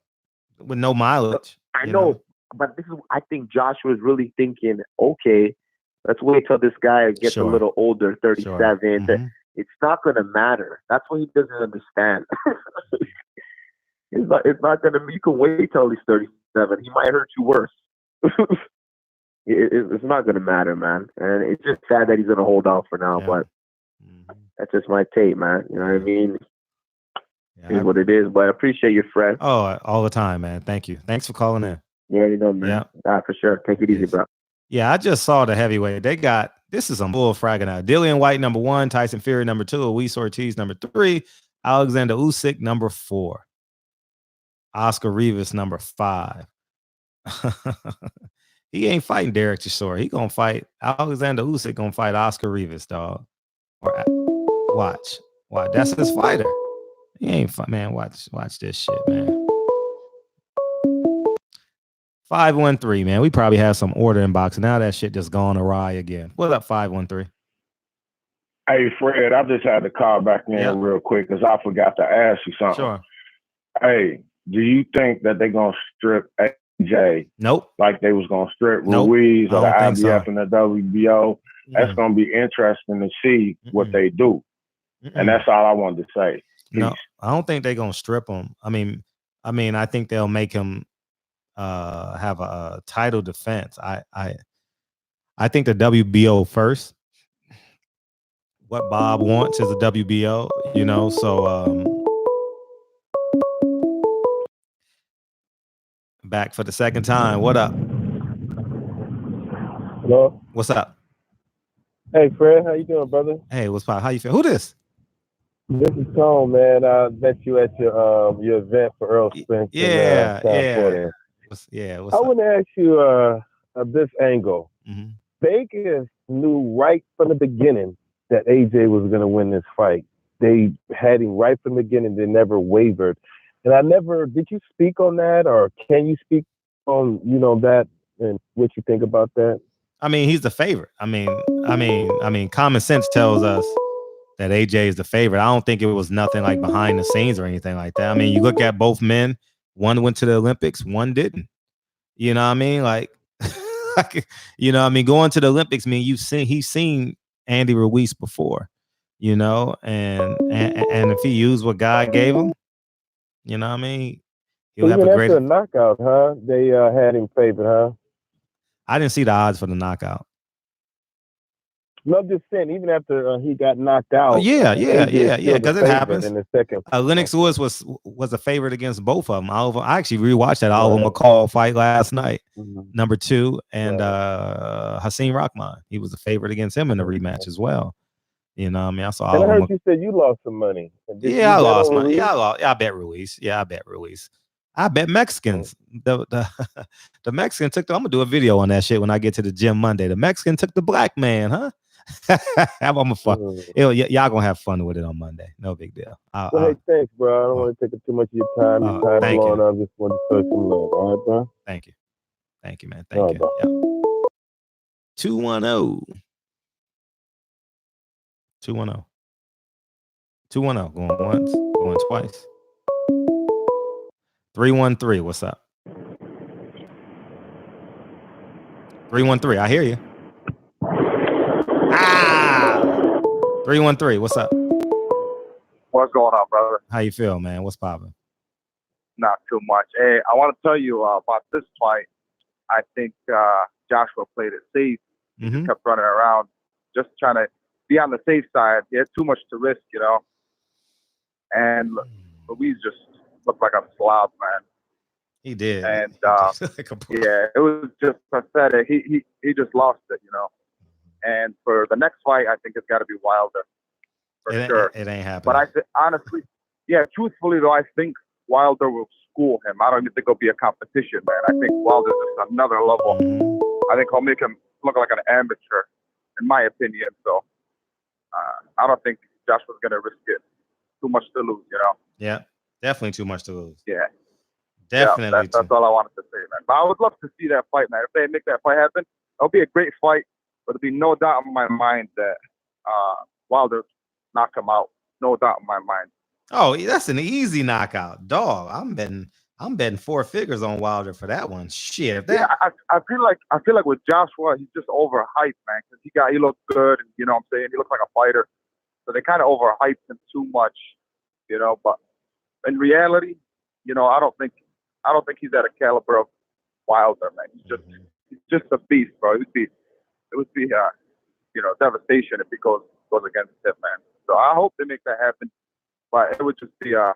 with no mileage. I know, but I think Joshua is really thinking, okay, let's wait till this guy gets a little older, 37. It's not going to matter. That's what he doesn't understand. It's not going to. You can wait till he's 37. He might hurt you worse. It's not going to matter, man. And it's just sad that he's going to hold out for now. But that's just my take, man. You know what I mean? It's what it is. But I appreciate your friend. Oh, all the time, man. Thank you. Thanks for calling in. Yeah, you know, man. Yeah, for sure. Take it easy, bro. Yeah, I just saw the heavyweight. This is some bull fragging out. Dillian White, number 1, Tyson Fury, number 2, Luis Ortiz, number 3, Alexander Usyk, number 4, Oscar Rivas, number 5. He ain't fighting Derek Chisora. He gonna fight Alexander Usyk. Gonna fight Oscar Rivas, dog. Or watch. That's his fighter. He ain't man. Watch this shit, man. 513, man. We probably have some order in boxing. Now that shit just gone awry again. What up, 513? Hey, Fred, I just had to call back in real quick because I forgot to ask you something. Sure. Hey, do you think that they're going to strip AJ? Nope. Like they was going to strip Ruiz or the IBF and the WBO? That's going to be interesting to see what they do. And that's all I wanted to say. Peace. No, I don't think they're going to strip him. I mean, I think they'll make him have a title defense. I think the WBO first. What Bob wants is a WBO, you know. So back for the second time. What up? Hello. What's up? Hey Fred, how you doing, brother? Hey, what's up? How you feel? Who this? This is Tone, man. I met you at your event for Earl Spence. Yeah. I want to ask you this angle. Vegas knew right from the beginning that AJ was going to win this fight. They had him right from the beginning. They never wavered. And I never did. You speak on that, or can you speak on that and what you think about that? I mean, he's the favorite. I mean, common sense tells us that AJ is the favorite. I don't think it was nothing like behind the scenes or anything like that. I mean, you look at both men. One went to the Olympics, one didn't. You know what I mean? Like, you know what I mean? Going to the Olympics, he's seen Andy Ruiz before, and if he used what God gave him, you know what I mean? He'll have Even a great. after a knockout, huh? They had him favored, huh? I didn't see the odds for the knockout. No, I'm just saying, even after he got knocked out. Yeah, because it happens. In the second, Lennox Lewis was a favorite against both of them. I actually rewatched that Oliver McCall fight last night, number 2, and Hasim Rahman. He was a favorite against him in the rematch as well. You know what I mean? I saw. And I heard you said you lost some money. I lost money. I bet Ruiz. I bet Ruiz. I bet Mexicans. The Mexican took I'm gonna do a video on that shit when I get to the gym Monday. The Mexican took the black man, huh? I'm gonna fuck. Y'all gonna have fun with it on Monday. No big deal. Hey, thanks, bro. I don't want to take up too much of your time. Your time blowing up. Just want to show some love. All right, bro. Thank you, man. Thank you. Yeah. 210. 210. 210. Going once. Going twice. 313. What's up? 313. I hear you. 313. What's up? What's going on, brother? How you feel, man? What's popping? Not too much. Hey, I want to tell you about this fight. I think Joshua played it safe. He just kept running around, just trying to be on the safe side. He had too much to risk, And Ruiz just looked like a slob, man. He did. And yeah, it was just pathetic. He just lost it, And for the next fight, I think it's got to be Wilder for sure. It ain't happening. But I said honestly, yeah, truthfully though, I think Wilder will school him. I don't even think it'll be a competition, man. I think Wilder's just another level. I think he'll make him look like an amateur, in my opinion. So I don't think Joshua's gonna risk it. Too much to lose, Yeah, definitely too much to lose. Yeah. Definitely. Yeah, that's all I wanted to say, man. But I would love to see that fight, man. If they make that fight happen, it'll be a great fight. But there'll be no doubt in my mind that Wilder knock him out. No doubt in my mind. Oh, that's an easy knockout, dog. I'm betting 4 figures on Wilder for that one. Shit. Yeah, I feel like with Joshua, he's just overhyped, man. Because he looked good, and you know what I'm saying, he looks like a fighter. So they kind of overhyped him too much, But in reality, I don't think he's at a caliber of Wilder, man. He's just a beast, bro. It would be devastation if he goes against him, man. So I hope they make that happen, but it would just be a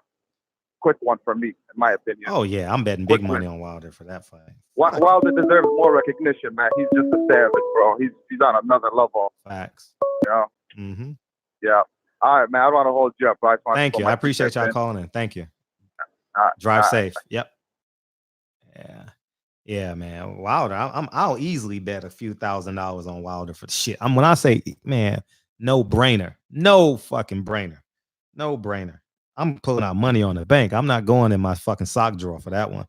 quick one for me, in my opinion. Oh yeah, I'm betting big money on Wilder for that fight. Wilder deserves more recognition, man. He's just a savage, bro. He's on another level. Facts. Yeah. All right, man. I don't want to hold you up, bro. Thank you. I appreciate y'all calling in. Thank you. Drive safe. Yep. Yeah, man. Wilder. I'll easily bet a few $1,000s on Wilder for the shit. When I say, man, no brainer, no fucking brainer, no brainer. I'm pulling out money on the bank. I'm not going in my fucking sock drawer for that one.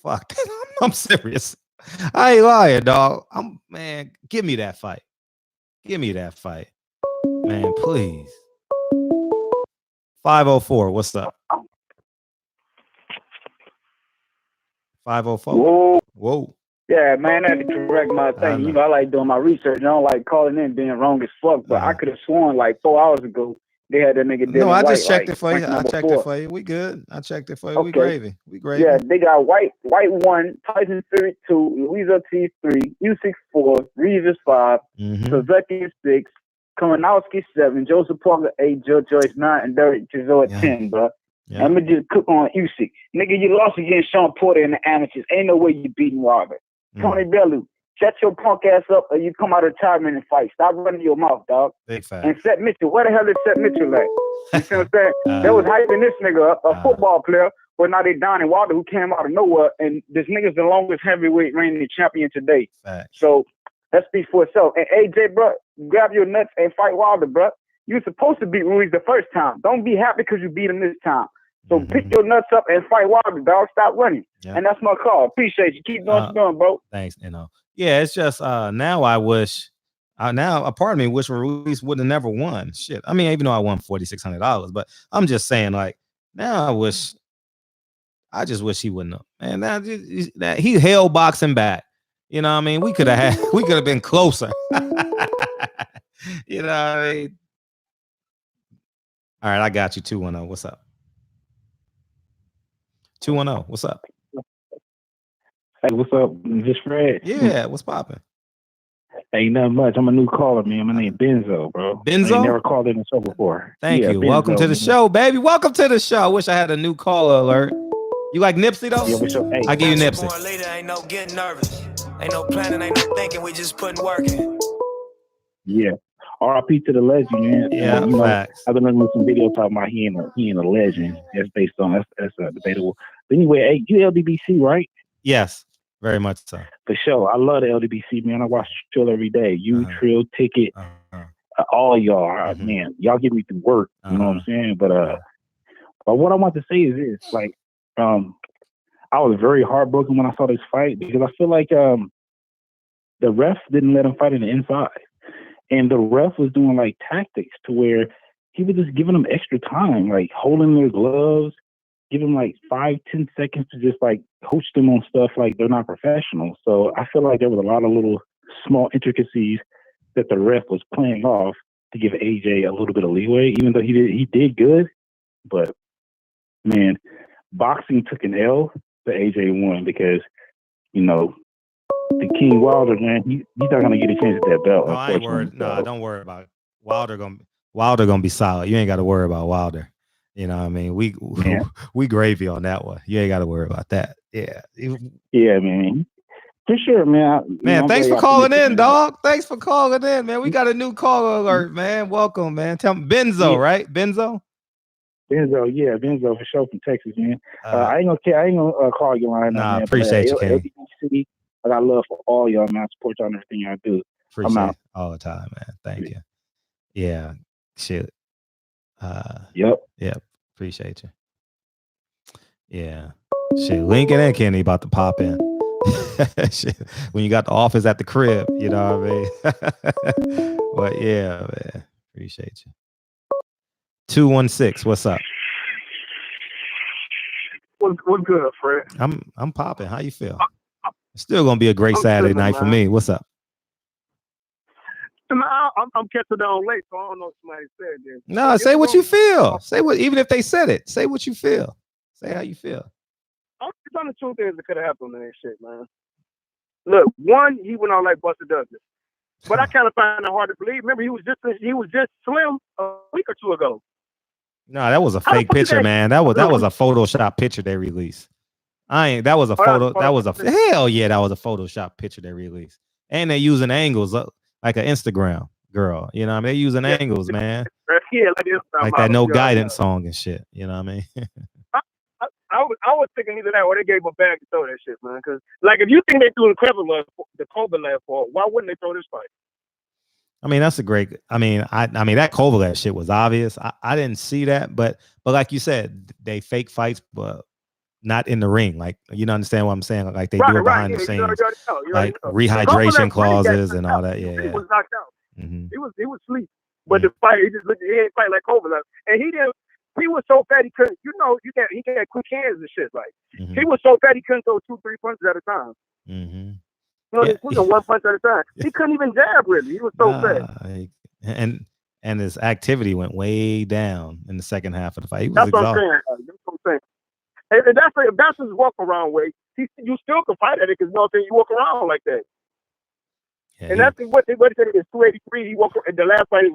Fuck. I'm serious. I ain't lying, dog. Man, give me that fight. Give me that fight. Man, please. 504. What's up? 504. Whoa. Yeah, man, I had to correct my thing. I like doing my research. I don't like calling in being wrong as fuck, but I could have sworn like 4 hours ago they had that nigga. No, I just checked it for you. I checked it for you. We good. I checked it for you. Okay. We gravy. Yeah, they got White 1, Tyson Fury 2, Luis Ortiz 3, Usyk 4, Ruiz 5, Suzuki 6, Kalinowski 7, Joseph Parker 8, Joe Joyce 9, and Derek Chisora 10, bro. Yeah. I'm gonna just cook on Usyk. Nigga, you lost against Sean Porter in the amateurs. Ain't no way you beating Wilder. Tony Bellew, shut your punk ass up or you come out of retirement and fight. Stop running your mouth, dog. Big fact. And Seth Mitchell, where the hell is Seth Mitchell at? You see what I'm saying? They was hyping this nigga up, a football player, but now they down in Wilder who came out of nowhere, and this nigga's the longest heavyweight reigning champion today. So that speaks for itself. And AJ, bro, grab your nuts and fight Wilder, bro. You were supposed to beat Ruiz the first time. Don't be happy because you beat him this time. So pick your nuts up and fight Wilder, dog. Stop running. Yeah. And that's my call. Appreciate you. Keep doing what you're doing, bro. Thanks. Yeah, it's just now I wish. Now a part of me wish Ruiz would have never won. Shit. I mean, even though I won $4,600, but I'm just saying, like, now I just wish he wouldn't have. Man, that he held boxing back. You know what I mean? We could have been closer. You know what I mean? All right, I got you. 210. What's up? 210. What's up? Hey, what's up? Just Fred. Yeah, what's popping? Ain't nothing much. I'm a new caller, man. My name Benzo, bro. Benzo? I ain't never called in the show before. Thank you. Benzo, welcome to the show, baby. Welcome to the show. I wish I had a new caller alert. You like Nipsey though? Yeah, sure. Hey. I give you Nipsey. Later, ain't no getting nervous. Ain't no planning, ain't no thinking. We just putting work in. Yeah. R.I.P. to the legend, man. Yeah, you know, facts. I've been looking at some videos talking about he ain't a legend. That's based on that's debatable. But anyway, hey, you LDBC, right? Yes, very much so. For sure. I love the LDBC, man. I watch Trill every day. You, Trill, Ticket, all y'all, man. Y'all get me through work. You know what I'm saying? But what I want to say is this, like, I was very heartbroken when I saw this fight because I feel like the ref didn't let him fight in the inside. And the ref was doing like tactics to where he was just giving them extra time, like holding their gloves, give them like 5-10 seconds to just like coach them on stuff like they're not professional. So I feel like there was a lot of little small intricacies that the ref was playing off to give AJ a little bit of leeway, even though he did good. But man, boxing took an L, but AJ won because, you know, the King Wilder, man, he's not gonna get a chance at that belt. No, I ain't worried. No, don't worry about it. Wilder gonna be solid. You ain't got to worry about Wilder. You know what I mean? We gravy on that one. You ain't got to worry about that. Yeah. Yeah, man. For sure, man. Man, thanks for calling in, dog. Thanks for calling in, man. We got a new caller alert, man. Welcome, man. Tell me, Benzo, right? Benzo, yeah, Benzo for sure from Texas, man. I ain't gonna call you line. Nah, man, appreciate you, King. LDBC, I got love for all y'all, man. I support y'all and everything y'all do. Appreciate it all the time, man. Thank you. Yeah, shit. Yep. Appreciate you. Yeah. Shit. Lincoln and Kenny about to pop in. Shit. When you got the office at the crib, you know what I mean? But yeah, man. Appreciate you. 216. What's up? What's good, Fred? I'm popping. How you feel? It's still gonna be a great Saturday night for me. What's up? I'm catching on late, so I don't know what somebody said this. No, say what you feel. Say what, even if they said it, say what you feel. Say how you feel. I'm telling the truth is it could have happened in that shit, man. Look, one, he went on like Buster Douglas. But I kind of find it hard to believe. Remember, he was just slim a week or two ago. No, that was a fake picture, man. That was a Photoshop picture they released. That was a photo. That was a hell yeah. That was a Photoshop picture they released, and they're using angles like an Instagram girl. You know what I mean? They're using angles, man. Yeah, like that No Guidance song and shit. You know what I mean? I was thinking either that or they gave him a bag to throw that shit, man. Because like if you think they threw the Kovalev for, why wouldn't they throw this fight? I mean, that's a great. I mean, that Kovalev shit was obvious. I didn't see that, but like you said, they fake fights, but not in the ring. Like, you know, understand what I'm saying? Like they do it behind the scenes, like rehydration clauses and all that. Yeah, he was knocked out. He was asleep. But the fight, he didn't fight like Kovalev, and he didn't. He was so fat he couldn't. You know, he had quick hands and shit. Like he was so fat he couldn't throw 2-3 punches at a time. You know, he was one punch at a time. He couldn't even jab really. He was so fat. And his activity went way down in the second half of the fight. He was That's exhausted. That's what I'm saying. And if that's his walk around way, you still can fight at it because you know what I'm saying, you walk around like that. Yeah, and that's what they said is 283. He walked the last fight is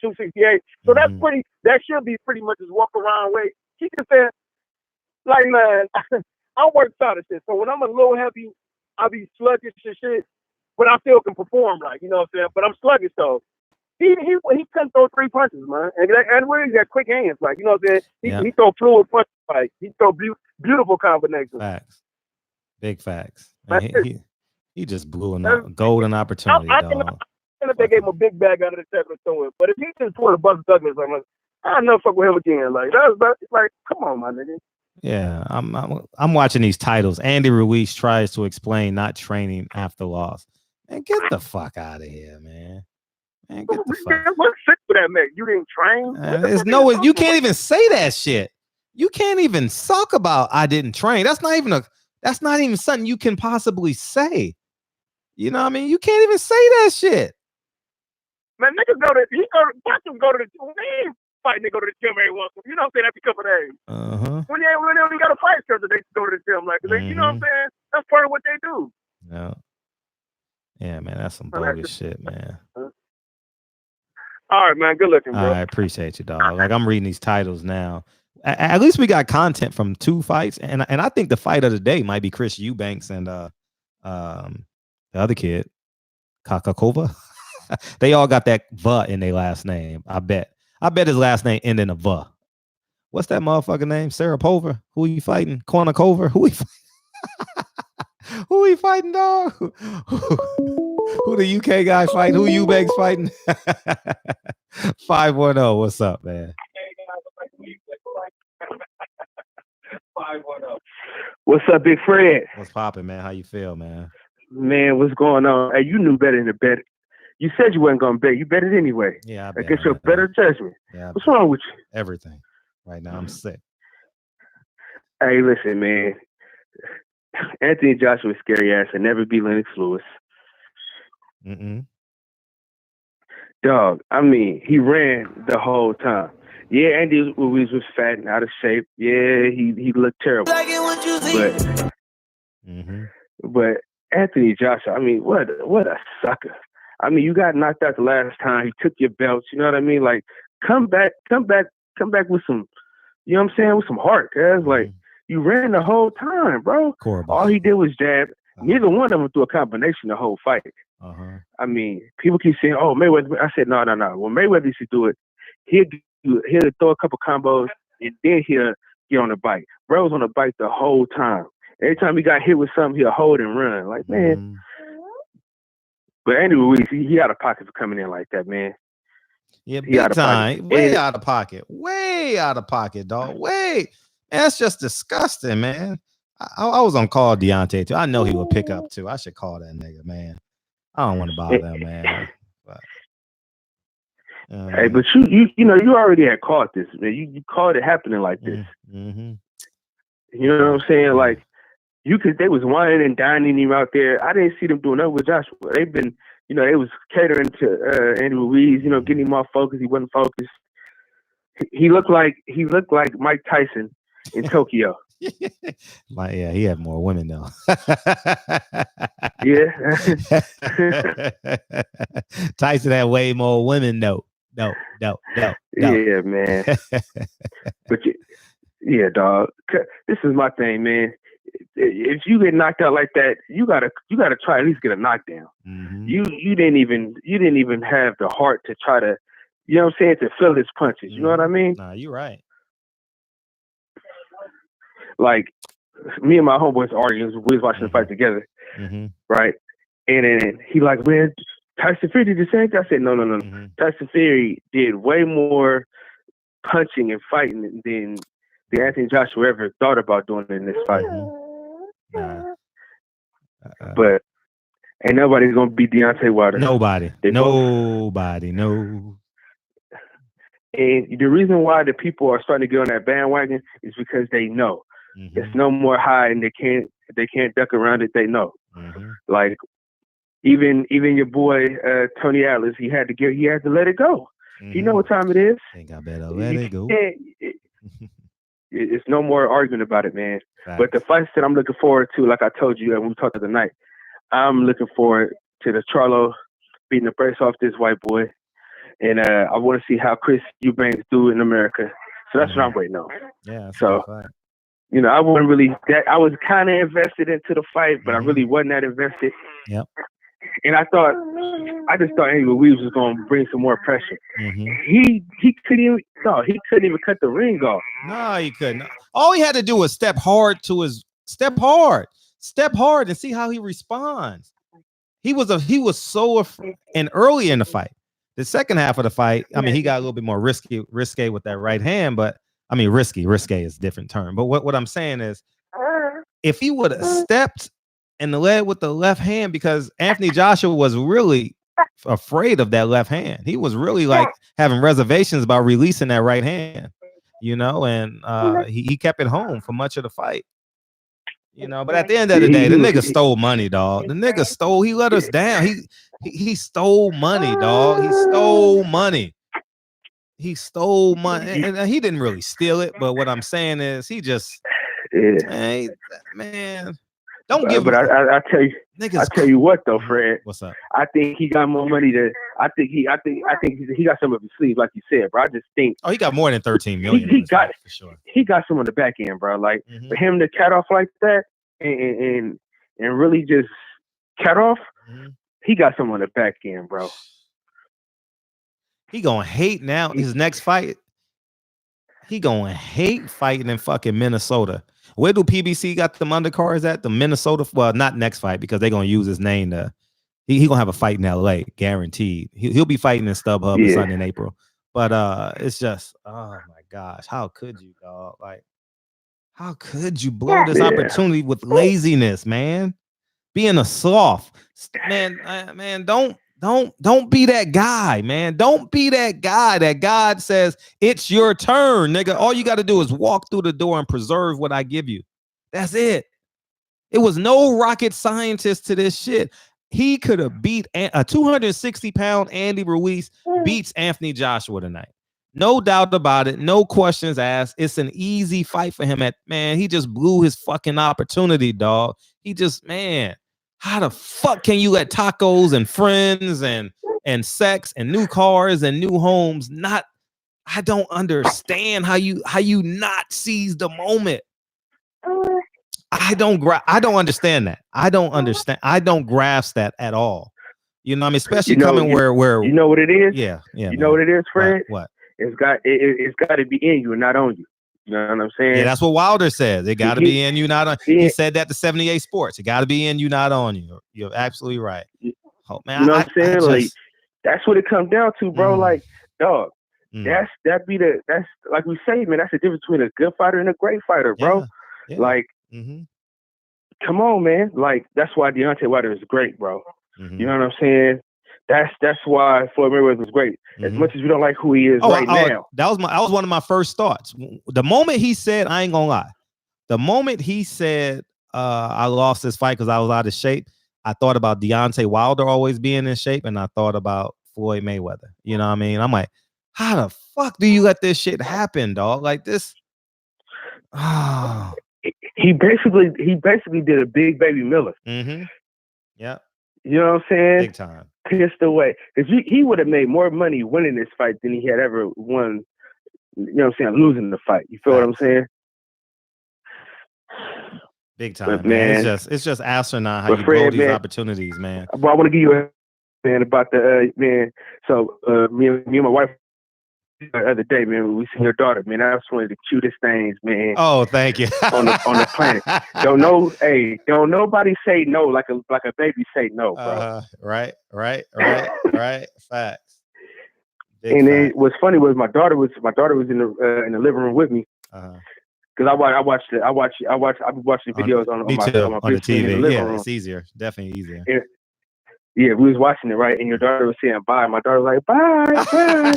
268. So that should be pretty much his walk around weight. He just said, like, man, I work out of shit. So when I'm a little heavy, I be sluggish and shit, but I still can perform right. You know what I'm saying? But I'm sluggish though. He couldn't throw 3 punches, man. And really got quick hands, like, you know what I'm saying? He throw fluid punches, like he throw beautiful combinations. Facts. Big facts. Man, he just blew a golden opportunity, dog. I if they gave him a big bag out of the check or throw it. But if he just pulled a Buster Douglas, I'll never fuck with him again. Like that's like, come on, my nigga. Yeah, I'm watching these titles. Andy Ruiz tries to explain not training after loss. Man, get the fuck out of here, man. Man, get the fuck. What's sick with that, man? You didn't train. You can't even say that shit. You can't even talk about I didn't train. That's not even something you can possibly say. You know what I mean? You can't even say that shit. Man, niggas go to the gym. Fight, they go to the gym every once. You know what I'm saying? Every couple of days. When they only got a fight schedule, they go to the gym. Like, you know what I'm saying? That's part of what they do. No. Yeah, man, that's some bogus shit, man. All right, man. Good looking, bro. I appreciate you, dog. Like, I'm reading these titles now. At least we got content from 2 fights, and I think the fight of the day might be Chris Eubanks and the other kid, Kakakova. They all got that "va" in their last name. I bet his last name ended in a "va." What's that motherfucker name? Sarapova? Who you fighting? Kornikova? Who he fighting, dog? Who the UK guy fighting? Who Eubanks fighting? 510. What's up, man? 510. What's up, Big Fred? What's popping, man? How you feel, man? Man, what's going on? Hey, you knew better than to bet it. You said you wasn't gonna bet. You bet it anyway. Yeah, I guess you're better judgment. Yeah, what's wrong with you? Everything. Right now, I'm sick. Hey, listen, man. Anthony Joshua's scary ass and never be Lennox Lewis. Dog, I mean, he ran the whole time. Yeah, Andy Ruiz was fat and out of shape. Yeah, he looked terrible. But Anthony Joshua, I mean, what a sucker. I mean, you got knocked out the last time. He took your belts. You know what I mean? Like, come back with some, you know what I'm saying, with some heart, cuz. Like, you ran the whole time, bro. All he did was jab. Neither one of them threw a combination the whole fight. I mean, people keep saying, oh, Mayweather. I said, no. When Mayweather used to do it, he'll throw a couple combos, and then he'll get on the bike. Bro was on the bike the whole time. Every time he got hit with something, he'll hold and run. Like, man. But Andy Ruiz, he out of pocket for coming in like that, man. Yeah, big time. Way out of pocket. Way out of pocket, dog. Man, that's just disgusting, man. I was on call Deontay, too. I know he would pick up, too. I should call that nigga, man. I don't want to bother him, man. But, hey, but you know, you already had caught this, man. You caught it happening like this. You know what I'm saying? Like, they was whining and dining him out there. I didn't see them doing nothing with Joshua. They've been, you know, they was catering to Andy Ruiz, you know, getting him off focus. He wasn't focused. He looked like Mike Tyson in Tokyo. Yeah, he had more women though. Yeah. Tyson had way more women though. No. Yeah, man. But yeah, dog. This is my thing, man. If you get knocked out like that, you gotta try at least get a knockdown. You didn't even have the heart to try to, you know what I'm saying, to feel his punches. You know what I mean? Nah, you're right. Like, me and my homeboys arguing, we was watching the fight together, right? And then he like, man, Tyson Fury did the same thing. I said, no. Tyson Fury did way more punching and fighting than Anthony Joshua ever thought about doing in this fight. But ain't nobody's gonna beat Deontay Wilder. Nobody. No. And the reason why the people are starting to get on that bandwagon is because they know it's no more high, and they can't duck around it. They know. Like even your boy Tony Atlas, he had to let it go. You know what time it is. Think I better let it go. It's no more arguing about it, man. But the fights that I'm looking forward to, like I told you when we talked the other night, I'm looking forward to the Charlo beating the brakes off this white boy. And I want to see how Chris Eubanks do in America. So that's what I'm waiting on. Yeah. So, you know, I was kind of invested into the fight, but I really wasn't that invested. Yep. And I just thought Andy Ruiz was going to bring some more pressure. He couldn't even cut the ring off. No, he couldn't. All he had to do was step hard and see how he responds. He was so afraid. And early in the fight, The second half of the fight, I mean, he got a little bit more risque with that right hand, but I mean, risque is a different term. But what I'm saying is, if he would have stepped and led with the left hand, because Anthony Joshua was really afraid of that left hand. He was really like having reservations about releasing that right hand, you know, and he kept it home for much of the fight. You know, but at the end of the day, the nigga stole money, dog. The nigga stole. He let us down. He stole money, dog. He stole money. He stole money, and he didn't really steal it. But what I'm saying is, he just, man, don't give. But I tell you, niggas, I tell you what though, Fred. What's up? I think he got more money than I think he got some of his sleeve, like you said, bro. I just think. Oh, he got more than 13 million. He got for sure. He got some on the back end, bro. Like for him to cat off like that and really just cat off, he got some on the back end, bro. He gonna hate now. His next fight, he gonna hate fighting in fucking Minnesota. Where do PBC got them undercards at? The Minnesota, well, not next fight because they're gonna use his name to. He gonna have a fight in LA, guaranteed. He'll be fighting in StubHub or something in April. But it's just, oh my gosh, how could you, dog? Like, how could you blow this opportunity with laziness, man? Being a sloth, man. Don't be that guy, man. Don't be that guy that God says it's your turn, nigga. All you got to do is walk through the door and preserve what I give you. That's it. It was no rocket scientist to this shit. He could have beat a 260-pound Andy Ruiz beats Anthony Joshua tonight. No doubt about it. No questions asked. It's an easy fight for him. He just blew his fucking opportunity, dog. He just, man. How the fuck can you let tacos and friends and sex and new cars and new homes not? I don't understand how you not seize the moment. I don't understand that. I don't understand. I don't grasp that at all. You know, I mean, especially coming where you know what it is. Yeah. You know what it is, Fred. What? It's got to be in you and not on you. You know what I'm saying? Yeah, that's what Wilder says. It got to be in you, not on. He said that to 78 Sports. It got to be in you, not on you. You're absolutely right. Oh man, you know what I'm saying? Like that's what it comes down to, bro. Like, dog, that's like we say, man. That's the difference between a good fighter and a great fighter, bro. Yeah. Like, come on, man. Like that's why Deontay Wilder is great, bro. You know what I'm saying? That's why Floyd Mayweather was great. As much as we don't like who he is now. That was one of my first thoughts. The moment he said, I ain't gonna lie. The moment he said I lost this fight because I was out of shape, I thought about Deontay Wilder always being in shape, and I thought about Floyd Mayweather. You know what I mean? I'm like, how the fuck do you let this shit happen, dog? Like this. He basically did a big Baby Miller. Yeah. You know what I'm saying? Big time. Pissed away. Because he would have made more money winning this fight than he had ever won, you know what I'm saying, losing the fight. You feel what I'm saying? Big time, but, man. It's just asinine how you blow these opportunities, man. Well, I want to give you a man about the man. So me and my wife the other day, man, we seen your daughter, man. That was one of the cutest things, man. Oh, thank you. on the planet. Don't nobody say no like a baby say no, bro. Right. Facts. And then what's funny was my daughter was in the living room with me. Because I be watching videos on my the TV. Yeah, it's easier. Definitely easier. Yeah, we was watching it, right? And your daughter was saying bye. My daughter was like, bye.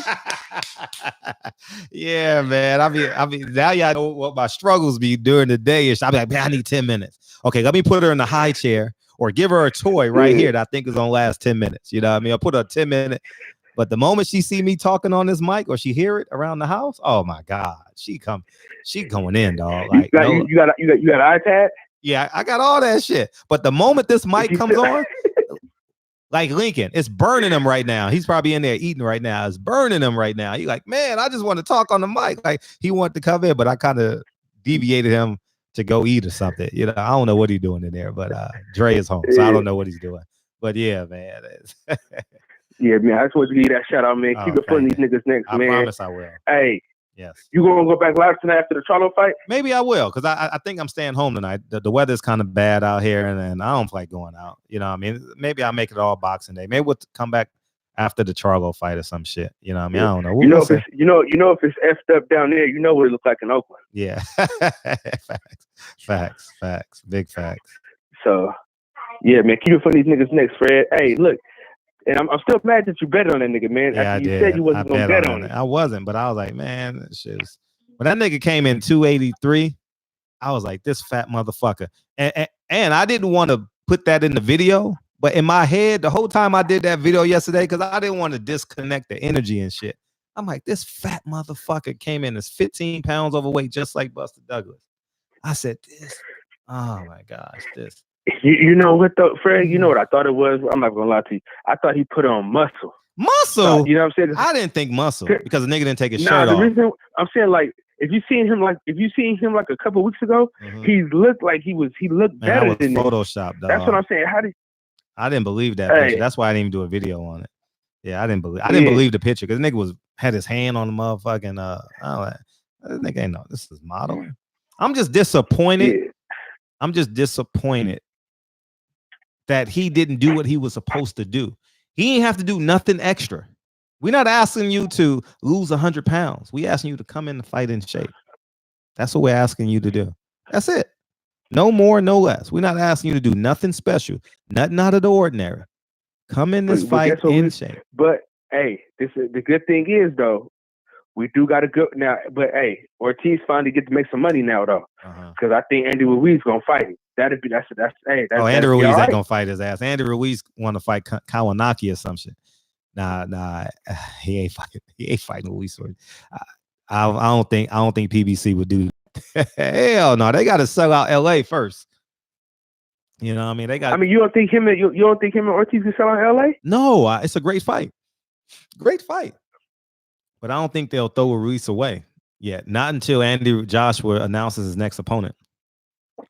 Yeah, man. I mean, now y'all know what my struggles be during the day. I'll be like, man, I need 10 minutes. Okay, let me put her in the high chair or give her a toy right here that I think is gonna last 10 minutes. You know what I mean? I'll put her a 10-minute. But the moment she see me talking on this mic or she hear it around the house, oh my God, she going in, dog. Like you got an iPad? Yeah, I got all that shit. But the moment this mic comes on, like Lincoln, it's burning him right now. He's probably in there eating right now. It's burning him right now. He's like, man, I just want to talk on the mic. Like he wanted to come in, but I kind of deviated him to go eat or something. You know, I don't know what he's doing in there, but Dre is home, so I don't know what he's doing. But yeah, man. Yeah, man. I just want to give you that shout out, man. Keep it putting these niggas next, man. I promise I will. Hey. Yes. You gonna go back live tonight after the Charlo fight? Maybe I will, because I think I'm staying home tonight. The weather's kind of bad out here, and I don't like going out. You know what I mean? Maybe I'll make it all Boxing Day. Maybe we'll come back after the Charlo fight or some shit. You know what I mean? I don't know. You know if it's if it's effed up down there, you know what it looks like in Oakland. Yeah. Facts. Big facts. So yeah, man, keep it for these niggas next, Fred. Hey, look. And I'm still mad that you bet on that nigga, man. Yeah, After you said you wasn't gonna bet on it. I wasn't, but I was like, man, that shit is... When that nigga came in 283, I was like, this fat motherfucker. And I didn't want to put that in the video, but in my head, the whole time I did that video yesterday, because I didn't want to disconnect the energy and shit. I'm like, this fat motherfucker came in as 15 pounds overweight, just like Buster Douglas. I said, this, oh my gosh, this. You know what though, Fred? You know what I thought it was? I'm not gonna lie to you. I thought he put on muscle. Muscle? You know what I'm saying? I didn't think muscle because the nigga didn't take his shirt off. The reason I'm saying, like, if you seen him like a couple weeks ago, he looked like he looked better than Photoshop, dog. That's what I'm saying. I didn't believe that picture. That's why I didn't even do a video on it. Yeah, I didn't believe the picture because the nigga had his hand on the motherfucking this nigga ain't know this is modeling. I'm just disappointed. Yeah. I'm just disappointed that he didn't do what he was supposed to do. He ain't have to do nothing extra. We're not asking you to lose 100 pounds. We asking you to come in the fight in shape. That's what we're asking you to do. That's it. No more, no less. We're not asking you to do nothing special, nothing out of the ordinary. Come in this fight in shape. But hey, the good thing is though, we do got to go now. But hey, Ortiz finally get to make some money now though, because I think Andy Ruiz gonna fight him. Andy Ruiz ain't gonna fight his ass. Andy Ruiz want to fight Kawanaki or some shit. Nah, he ain't fighting Ruiz. I don't think PBC would do. Hell no, they got to sell out LA first. You know what I mean? You don't think him and Ortiz can sell out LA? No, it's a great fight. Great fight. But I don't think they'll throw Ruiz away yet. Not until Anthony Joshua announces his next opponent.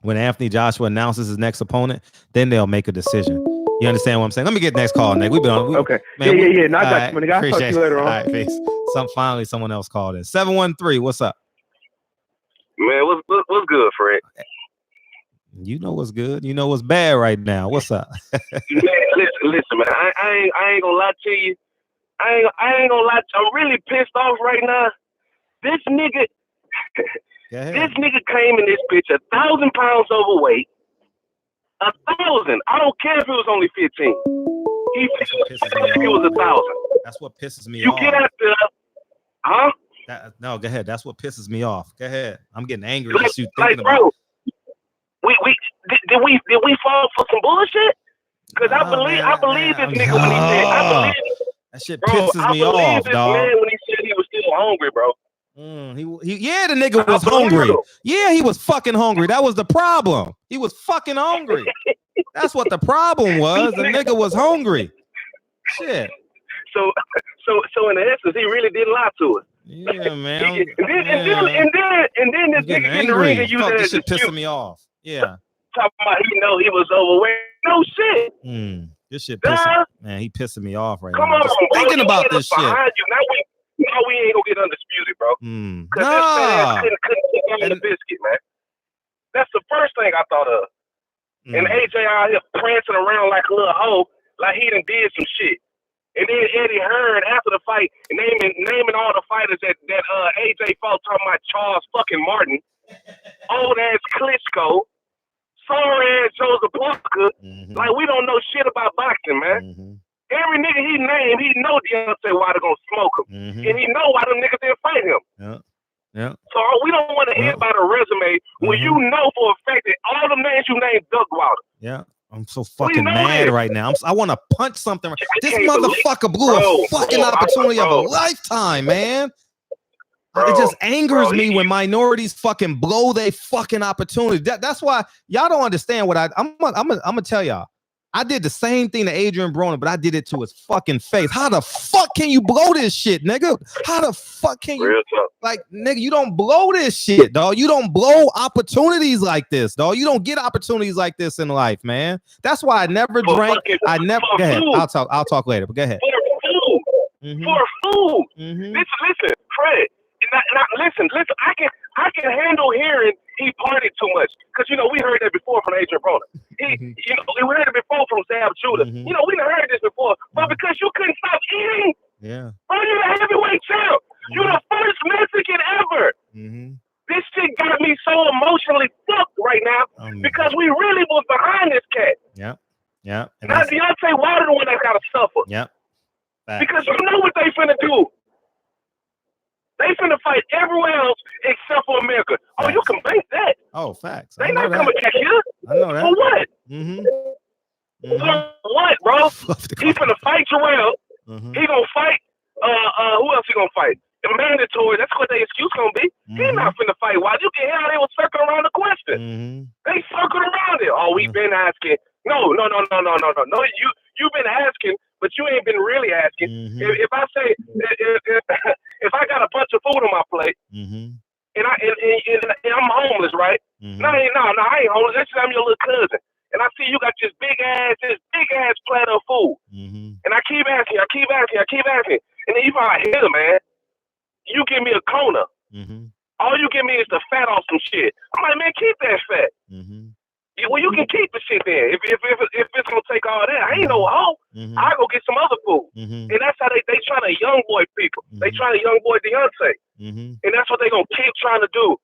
When Anthony Joshua announces his next opponent, then they'll make a decision. You understand what I'm saying? Let me get the next call, Nick. We've been on. Okay. Man, yeah. No, I got you, man. I'll talk to you later on. All right, peace. Finally, someone else called in. 713, what's up? Man, what's good, Fred? You know what's good. You know what's bad right now. What's up? Man, listen, man. I ain't gonna lie to you. I ain't gonna lie to you. I'm really pissed off right now. This nigga came in this bitch 1,000 pounds overweight. 1,000. I don't care if it was only 15. He said it was 1,000. That's what pisses me off. You get out there, huh? No, go ahead. That's what pisses me off. Go ahead. I'm getting angry just you thinking about bro, did we fall for some bullshit? Because I believe this nigga when he said I believe that shit pisses me off, dog. Man when he said he was still hungry, bro. The nigga was hungry. Yeah, he was fucking hungry. That was the problem. He was fucking hungry. That's what the problem was. The nigga was hungry. Shit. So in essence, he really didn't lie to us. Yeah, man. And then this nigga get in the ring and use that this shit pissing me off. Yeah. Talking about he was overweight. No shit. This shit pissing. Man, he pissing me off right now. Come on, just thinking about this shit. Now we ain't gonna get undisputed, bro. Because this man couldn't the biscuit, man. That's the first thing I thought of. And AJ out here prancing around like a little hoe, like he done did some shit. And then Eddie Hearn after the fight, naming all the fighters that AJ fought, talking about Charles fucking Martin, old ass Klitschko, sorry ass Joseph Parker. Like we don't know shit about boxing, man. Every nigga he named, he know Deontay Wilder gonna smoke him, and he know why them niggas didn't fight him. Yeah. So we don't want to hear about a resume when you know for a fact that all the names you named Doug Wilder. Yeah. I'm so fucking mad right now. I want to punch something. This motherfucker blew a fucking opportunity of a lifetime, man. It just angers me when minorities fucking blow their fucking opportunity. That's why y'all don't understand what I'm gonna tell y'all. I did the same thing to Adrian Broner, but I did it to his fucking face. How the fuck can you blow this shit, nigga? How the fuck can you? Like, nigga, you don't blow this shit, dog. You don't blow opportunities like this, dog. You don't get opportunities like this in life, man. That's why I never drank. Go ahead. I'll talk later, but go ahead. For food. Listen, Fred. Listen. I can handle hearing he partied too much because we heard that before from Adrian Broner. You know, we heard it before from Zab Judah. You know, we done heard this before, but because you couldn't stop eating, bro, you the heavyweight champ. You the first Mexican ever. This shit got me so emotionally fucked right now because we really was behind this cat. Yeah. Now Deontay Wilder the one that gotta suffer. Because you know what they finna do. They finna fight everywhere else except for America. Oh, you can bank that. Oh, facts. They not coming back here. I know that. For what? For what, bro? He finna fight Jarrell. He gonna fight. Who else he gonna fight? The mandatory. That's what their excuse gonna be. He not finna fight. Why you can hear how they was circling around the question? They circled around it. Oh, we been asking. No. You've been asking, but you ain't been really asking. If I say if I got a bunch of food on my plate and I'm homeless, right? No, I ain't homeless. That's just I'm your little cousin. And I see you got this big ass platter of food. And I keep asking. And then you probably hit him, man. You give me a Kona. All you give me is the fat off some shit. I'm like, man, keep that fat. Well, you can keep the shit there. If it's gonna take all that, I ain't no hoe. I go get some other food. And that's how they try to young boy people. They try to young boy Deontay. And that's what they gonna keep trying to do.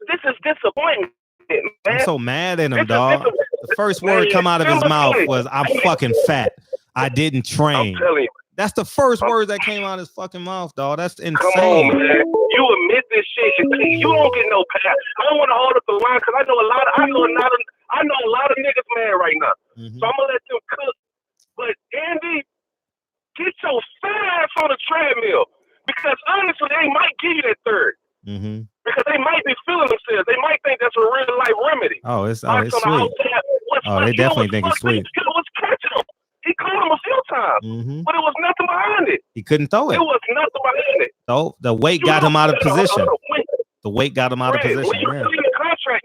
This is disappointment, man. I'm so mad at him, dog. The first word come out of his mouth was, "I'm fucking fat. I didn't train." I'm telling you. That's the first word that came out of his fucking mouth, dog. That's insane. Come on, man. You admit this shit. You don't get no pass. I don't want to hold up the line because I know a lot of niggas mad right now. So I'm gonna let them cook. But Andy, get your fat ass on the treadmill because honestly, they might give you that third. Because they might be feeling themselves. They might think that's a real life remedy. Oh, it's sweet. They definitely think it's sweet. What's catching them? He caught him a few times, but it was nothing behind it. He couldn't throw it. It was nothing behind it. So the weight got him out of position. The weight got him out of position. When you sign the contract,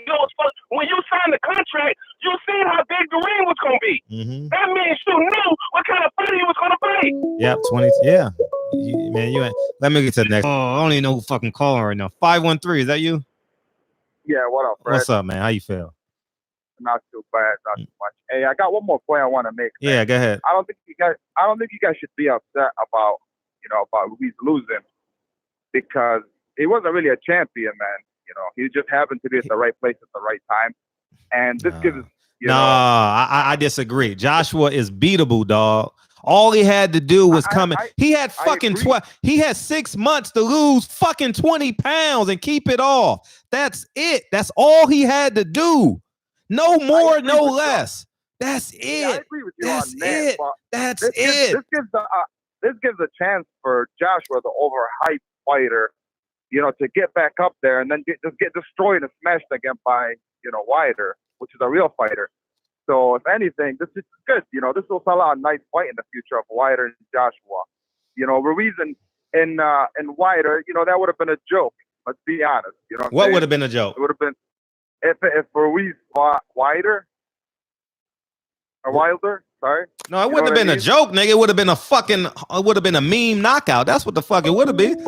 when you sign the contract, you seen how big the ring was gonna be. That means you knew what kind of fight he was gonna fight. Yep, 20. Yeah, man, you ain't. Let me get to the next. Oh, I don't even know who fucking calling right now. 513. Is that you? Yeah. What up, Fred? What's up, man? How you feel? Not too bad, not too much. Hey, I got one more point I want to make. Man. Yeah, go ahead. I don't think you guys should be upset about Ruiz losing because he wasn't really a champion, man. You know, he just happened to be at the right place at the right time, and this gives. I disagree. Joshua is beatable, dog. All he had to do was come in. He had fucking 12. He had 6 months to lose fucking 20 pounds and keep it off. That's it. That's all he had to do. No more, no less. That's it. Yeah, I agree with you That's on that. it. That's it. This gives a chance for Joshua, the overhyped fighter, to get back up there and then get destroyed and smashed again by Wilder, which is a real fighter. So if anything, this is good. This will sell out a nice fight in the future of Wilder and Joshua. Ruiz and Wilder, that would have been a joke. Let's be honest. What would have been a joke? It would have been if Ruiz fought Wilder. Sorry. No, it wouldn't have been a joke, nigga. It would have been a meme knockout. That's what the fuck it would have been. It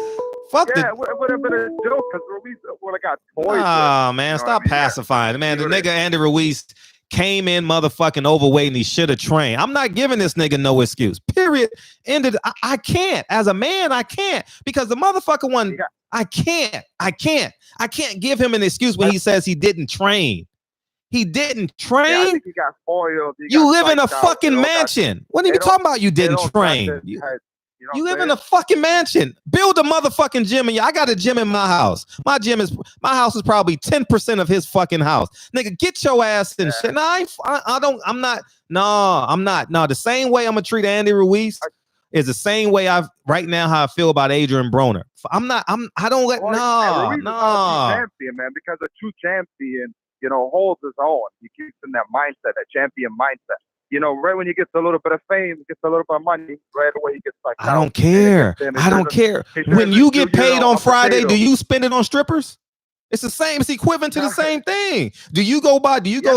would have been a joke because Ruiz would have got poised. Oh, man, stop pacifying. Man, the nigga Andy Ruiz came in motherfucking overweight and he should have trained. I'm not giving this nigga no excuse. Period. Ended. I can't. As a man, I can't. Because the motherfucker one, I can't give him an excuse when he says he didn't train. He didn't train. Yeah, I think he got spoiled. You live in a fucking mansion. What are you talking about? You didn't train. You live in a fucking mansion. Build a motherfucking gym. I got a gym in my house. My house is probably 10% of his fucking house. Nigga, get your ass in shit. No, I'm not. No, the same way I'm gonna treat Andy Ruiz is the same way right now how I feel about Adrian Broner. I don't let Ruiz is not a true champion, man, because a true champion, holds his own. He keeps in that mindset, that champion mindset. Right when he gets a little bit of fame, gets a little bit of money, right away he gets like. I don't care. I don't care. When you get paid on Friday, do you spend it on strippers? It's the same. It's equivalent to the same thing. Do you go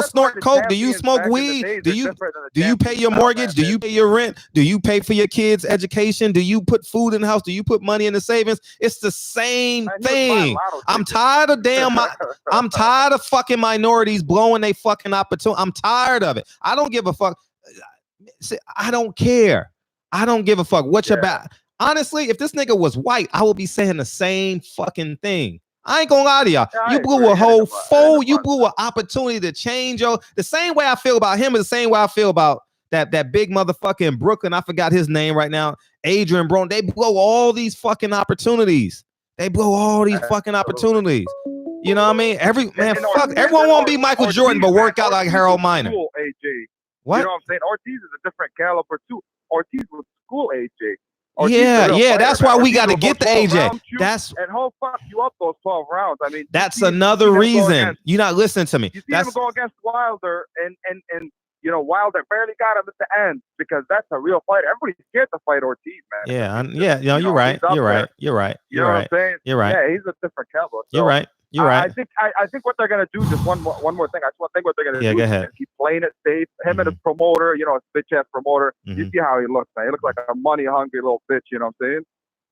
snort coke? Do you smoke weed? Do you pay your mortgage? Do you pay your rent? Do you pay for your kids' education? Do you put food in the house? Do you put money in the savings? It's the same thing. I'm tired of I'm tired of fucking minorities blowing they fucking opportunity. I'm tired of it. I don't give a fuck. I don't care. I don't give a fuck what you're about. Honestly, if this nigga was white, I would be saying the same fucking thing. I ain't gonna lie to y'all. You blew a whole you blew an opportunity to change the same way I feel about him is the same way I feel about that big motherfucker in Brooklyn. I forgot his name right now. Adrian Brown. They blow all these fucking opportunities. They blow all these fucking opportunities. You know what I mean? Everyone won't be Michael Jordan, but work out like Harold Miner. AJ. What? You know what I'm saying? Ortiz is a different caliber too. Ortiz was school AJ. That's why we got to get the AJ. And he'll fuck you up those 12 rounds. I mean, that's another reason. You're not listening to me. You see him go against Wilder, and you know Wilder barely got him at the end because that's a real fight. Everybody's scared to fight Ortiz, man. You're right. You're right. You know what I'm saying? You're right. Yeah, he's a different caliber. So you're right. You're right. I think what they're gonna do, just one more thing. I just think what they're gonna do go ahead. is keep playing it safe. Him and his promoter, you know, his bitch ass promoter. You see how he looks, man. He looks like a money hungry little bitch. You know what I'm saying?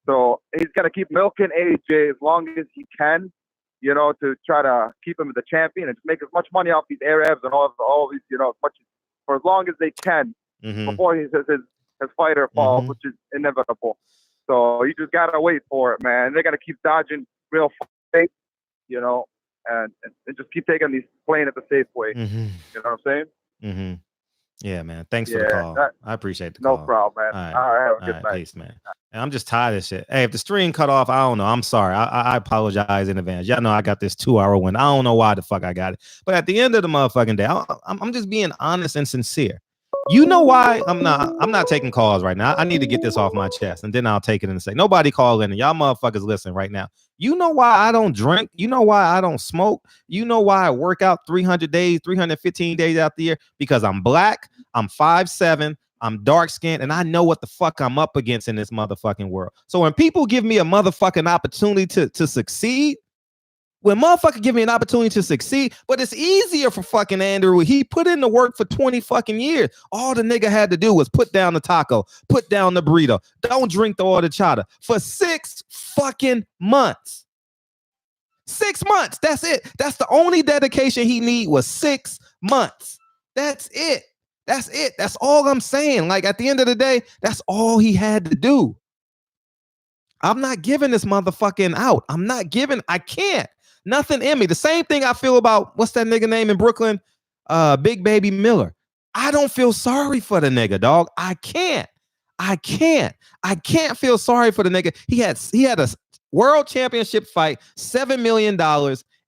So he's gonna keep milking AJ as long as he can, you know, to try to keep him the champion and just make as much money off these Arabs and all these, you know, for as long as they can before his fighter falls, which is inevitable. So you just gotta wait for it, man. They're gonna keep dodging real fights. You know, and just keep playing it the safe way. You know what I'm saying? Yeah, man. Thanks for the call. I appreciate the call. No problem, man. All right, have a good night. Peace, man. And I'm just tired of this shit. Hey, if the stream cut off, I don't know. I'm sorry. I apologize in advance. Y'all know I got this 2-hour window. I don't know why the fuck I got it. But at the end of the motherfucking day, I'm just being honest and sincere. You know why I'm not taking calls right now. I need to get this off my chest, and then I'll take it in a second. Nobody call in, and y'all motherfuckers listen right now. You know why I don't drink? You know why I don't smoke? You know why I work out 300 days, 315 days out the year? Because I'm black, I'm 5'7", I'm dark skinned, and I know what the fuck I'm up against in this motherfucking world. So when people give me a motherfucking opportunity to succeed, when motherfucker give me an opportunity to succeed, but it's easier for fucking Andrew. He put in the work for 20 fucking years. All the nigga had to do was put down the taco, put down the burrito, don't drink the horchata for 6 fucking months. 6 months. That's it. That's the only dedication he need was 6 months. That's it. That's it. That's all I'm saying. Like at the end of the day, that's all he had to do. I'm not giving this motherfucking out. I can't. Nothing in me. The same thing I feel about what's that nigga name in Brooklyn? Big Baby Miller. I don't feel sorry for the nigga, dog. I can't feel sorry for the nigga. He had a world championship fight, $7 million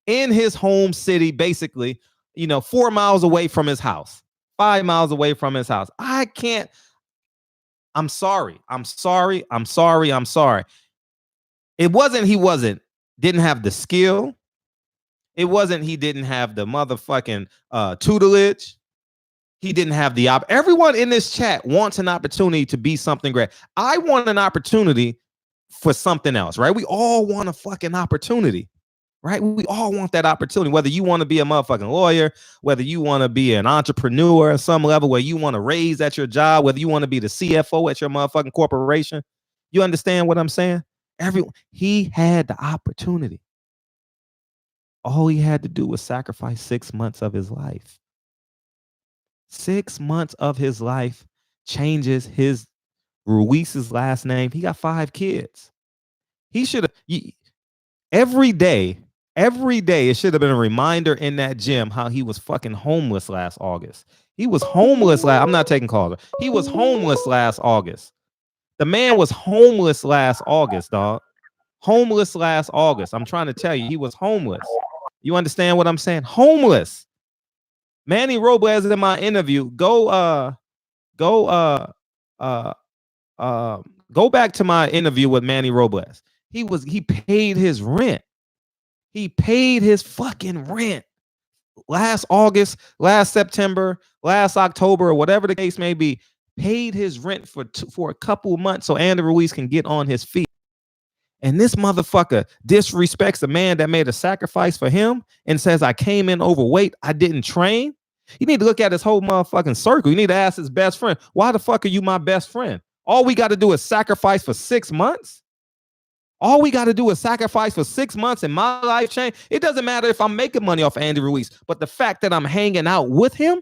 in his home city, basically, 4 miles away from his house, 5 miles away from his house. I can't. I'm sorry. It wasn't didn't have the skill. It wasn't he didn't have the motherfucking tutelage. He didn't have the everyone in this chat wants an opportunity to be something great. I want an opportunity for something else, right? We all want a fucking opportunity, right? We all want that opportunity, whether you want to be a motherfucking lawyer, whether you want to be an entrepreneur at some level, where you want to raise at your job, whether you want to be the CFO at your motherfucking corporation. You understand what I'm saying? He had the opportunity. All he had to do was sacrifice 6 months of his life. 6 months of his life changes his Ruiz's last name. He got 5 kids. He should have every day it should have been a reminder in that gym how he was fucking homeless last August. He was homeless I'm not taking calls. He was homeless last August. The man was homeless last August, dog. Homeless last August. I'm trying to tell you, he was homeless. You understand what I'm saying? Homeless. Manny Robles in my interview. Go back to my interview with Manny Robles. He paid his rent. He paid his fucking rent. Last August, last September, last October, or whatever the case may be, paid his rent for a couple months so Andy Ruiz can get on his feet. And this motherfucker disrespects a man that made a sacrifice for him and says, I came in overweight, I didn't train. You need to look at his whole motherfucking circle. You need to ask his best friend, why the fuck are you my best friend? All we got to do is sacrifice for 6 months. All we got to do is sacrifice for 6 months and my life change. It doesn't matter if I'm making money off Andy Ruiz, but the fact that I'm hanging out with him,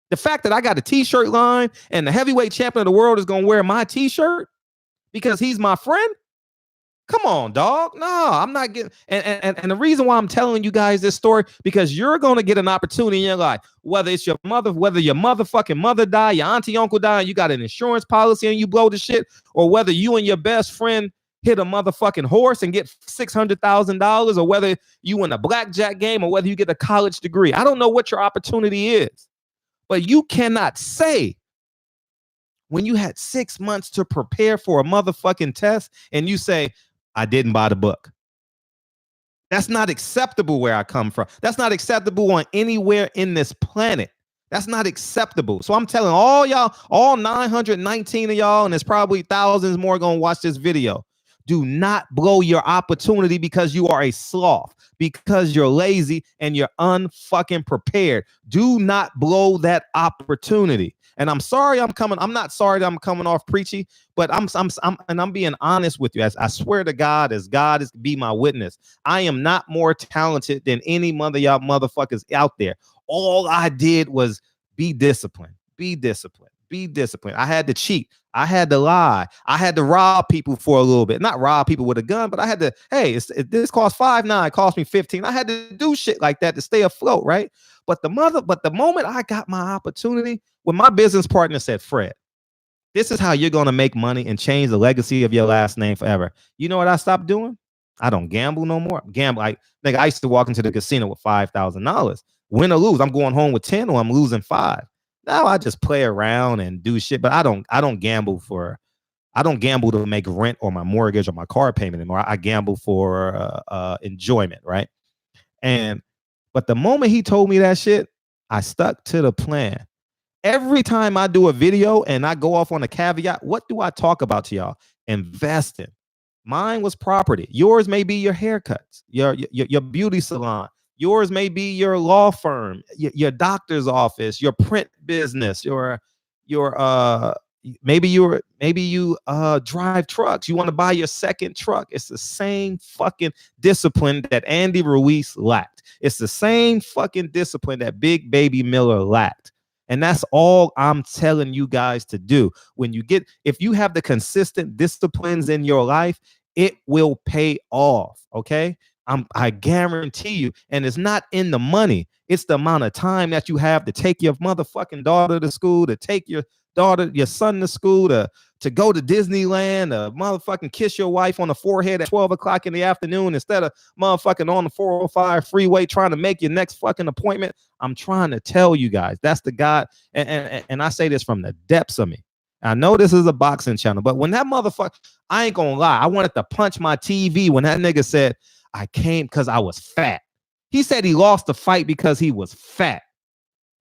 the fact that I got a t-shirt line and the heavyweight champion of the world is going to wear my t-shirt because he's my friend. Come on, dog. No, I'm not getting. And the reason why I'm telling you guys this story, because you're going to get an opportunity in your life, whether it's your mother, whether your motherfucking mother die, your auntie, uncle die, and you got an insurance policy and you blow the shit, or whether you and your best friend hit a motherfucking horse and get $600,000, or whether you win a blackjack game, or whether you get a college degree. I don't know what your opportunity is, but you cannot say when you had 6 months to prepare for a motherfucking test and you say, I didn't buy the book. That's not acceptable where I come from. That's not acceptable on anywhere in this planet. That's not acceptable. So I'm telling all y'all, all 919 of y'all, and there's probably thousands more going to watch this video. Do not blow your opportunity because you are a sloth, because you're lazy and you're unfucking prepared. Do not blow that opportunity. And I'm sorry I'm not sorry that I'm coming off preachy, but I'm being honest with you. As I swear to God, as God is to be my witness, I am not more talented than any mother y'all motherfuckers out there. All I did was be disciplined. Be disciplined. Be disciplined. I had to cheat. I had to lie. I had to rob people for a little bit. Not rob people with a gun, but I had to, hey, this cost $5.9, cost me $15. I had to do shit like that to stay afloat, right? But the moment I got my opportunity, when my business partner said, Fred, this is how you're going to make money and change the legacy of your last name forever. You know what I stopped doing? I don't gamble no more. I used to walk into the casino with $5,000. Win or lose, I'm going home with 10 or I'm losing 5. Now I just play around and do shit, but I don't gamble to make rent or my mortgage or my car payment anymore. I gamble for enjoyment, right? But the moment he told me that shit, I stuck to the plan. Every time I do a video and I go off on a caveat, what do I talk about to y'all? Investing. Mine was property. Yours may be your haircuts, your beauty salon. Yours may be your law firm, your doctor's office, your print business, maybe you drive trucks. You want to buy your second truck. It's the same fucking discipline that Andy Ruiz lacked. It's the same fucking discipline that Big Baby Miller lacked. And that's all I'm telling you guys to do. If you have the consistent disciplines in your life, it will pay off. Okay. I guarantee you. And it's not in the money. It's the amount of time that you have to take your motherfucking daughter to school, to take your son to school, to go to Disneyland, to motherfucking kiss your wife on the forehead at 12 o'clock in the afternoon instead of motherfucking on the 405 freeway trying to make your next fucking appointment. I'm trying to tell you guys, that's the God. And I say this from the depths of me. I know this is a boxing channel, but when that motherfucker, I ain't gonna lie, I wanted to punch my TV when that nigga said, I came because I was fat. He said he lost the fight because he was fat.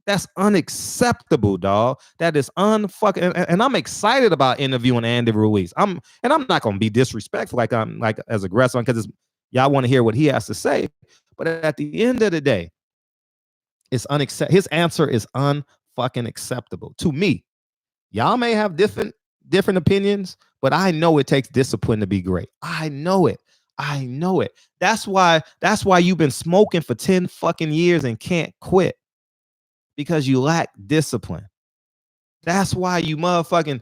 That's unacceptable, dog. That is unfucking. And I'm excited about interviewing Andy Ruiz. I'm not gonna be disrespectful like I'm like as aggressive because y'all want to hear what he has to say. But at the end of the day, it's unacceptable. His answer is unfucking acceptable to me. Y'all may have different opinions, but I know it takes discipline to be great. I know it. That's why you've been smoking for 10 fucking years and can't quit. Because you lack discipline. That's why you motherfucking,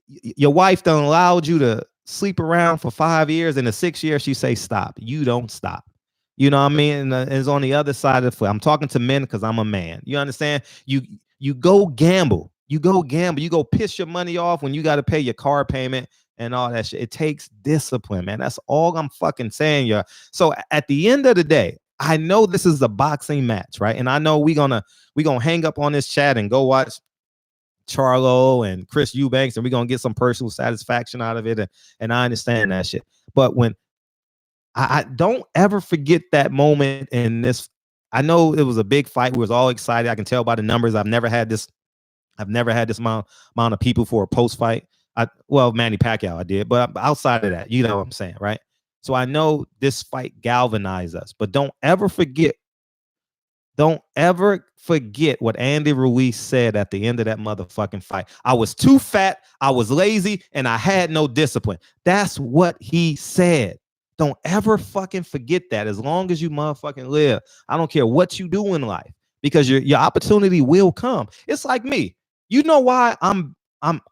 your wife done allowed you to sleep around for 5 years, and the 6th year she say stop. You don't stop. You know what I mean? And it's on the other side of the foot. I'm talking to men because I'm a man. You understand? You go gamble. You go piss your money off when you got to pay your car payment and all that shit. It takes discipline, man. That's all I'm fucking saying, y'all. So at the end of the day, I know this is a boxing match, right? And I know we gonna hang up on this chat and go watch Charlo and Chris Eubanks, and we're gonna get some personal satisfaction out of it. And I understand that shit. But when I don't ever forget that moment in this. I know it was a big fight. We was all excited. I can tell by the numbers. I've never had this amount of people for a post fight. Manny Pacquiao, I did, but outside of that, you know what I'm saying, right? So I know this fight galvanized us, but don't ever forget what Andy Ruiz said at the end of that motherfucking fight. I was too fat, I was lazy, and I had no discipline. That's what he said. Don't ever fucking forget that. As long as you motherfucking live, I don't care what you do in life, because your opportunity will come. It's like me. You know why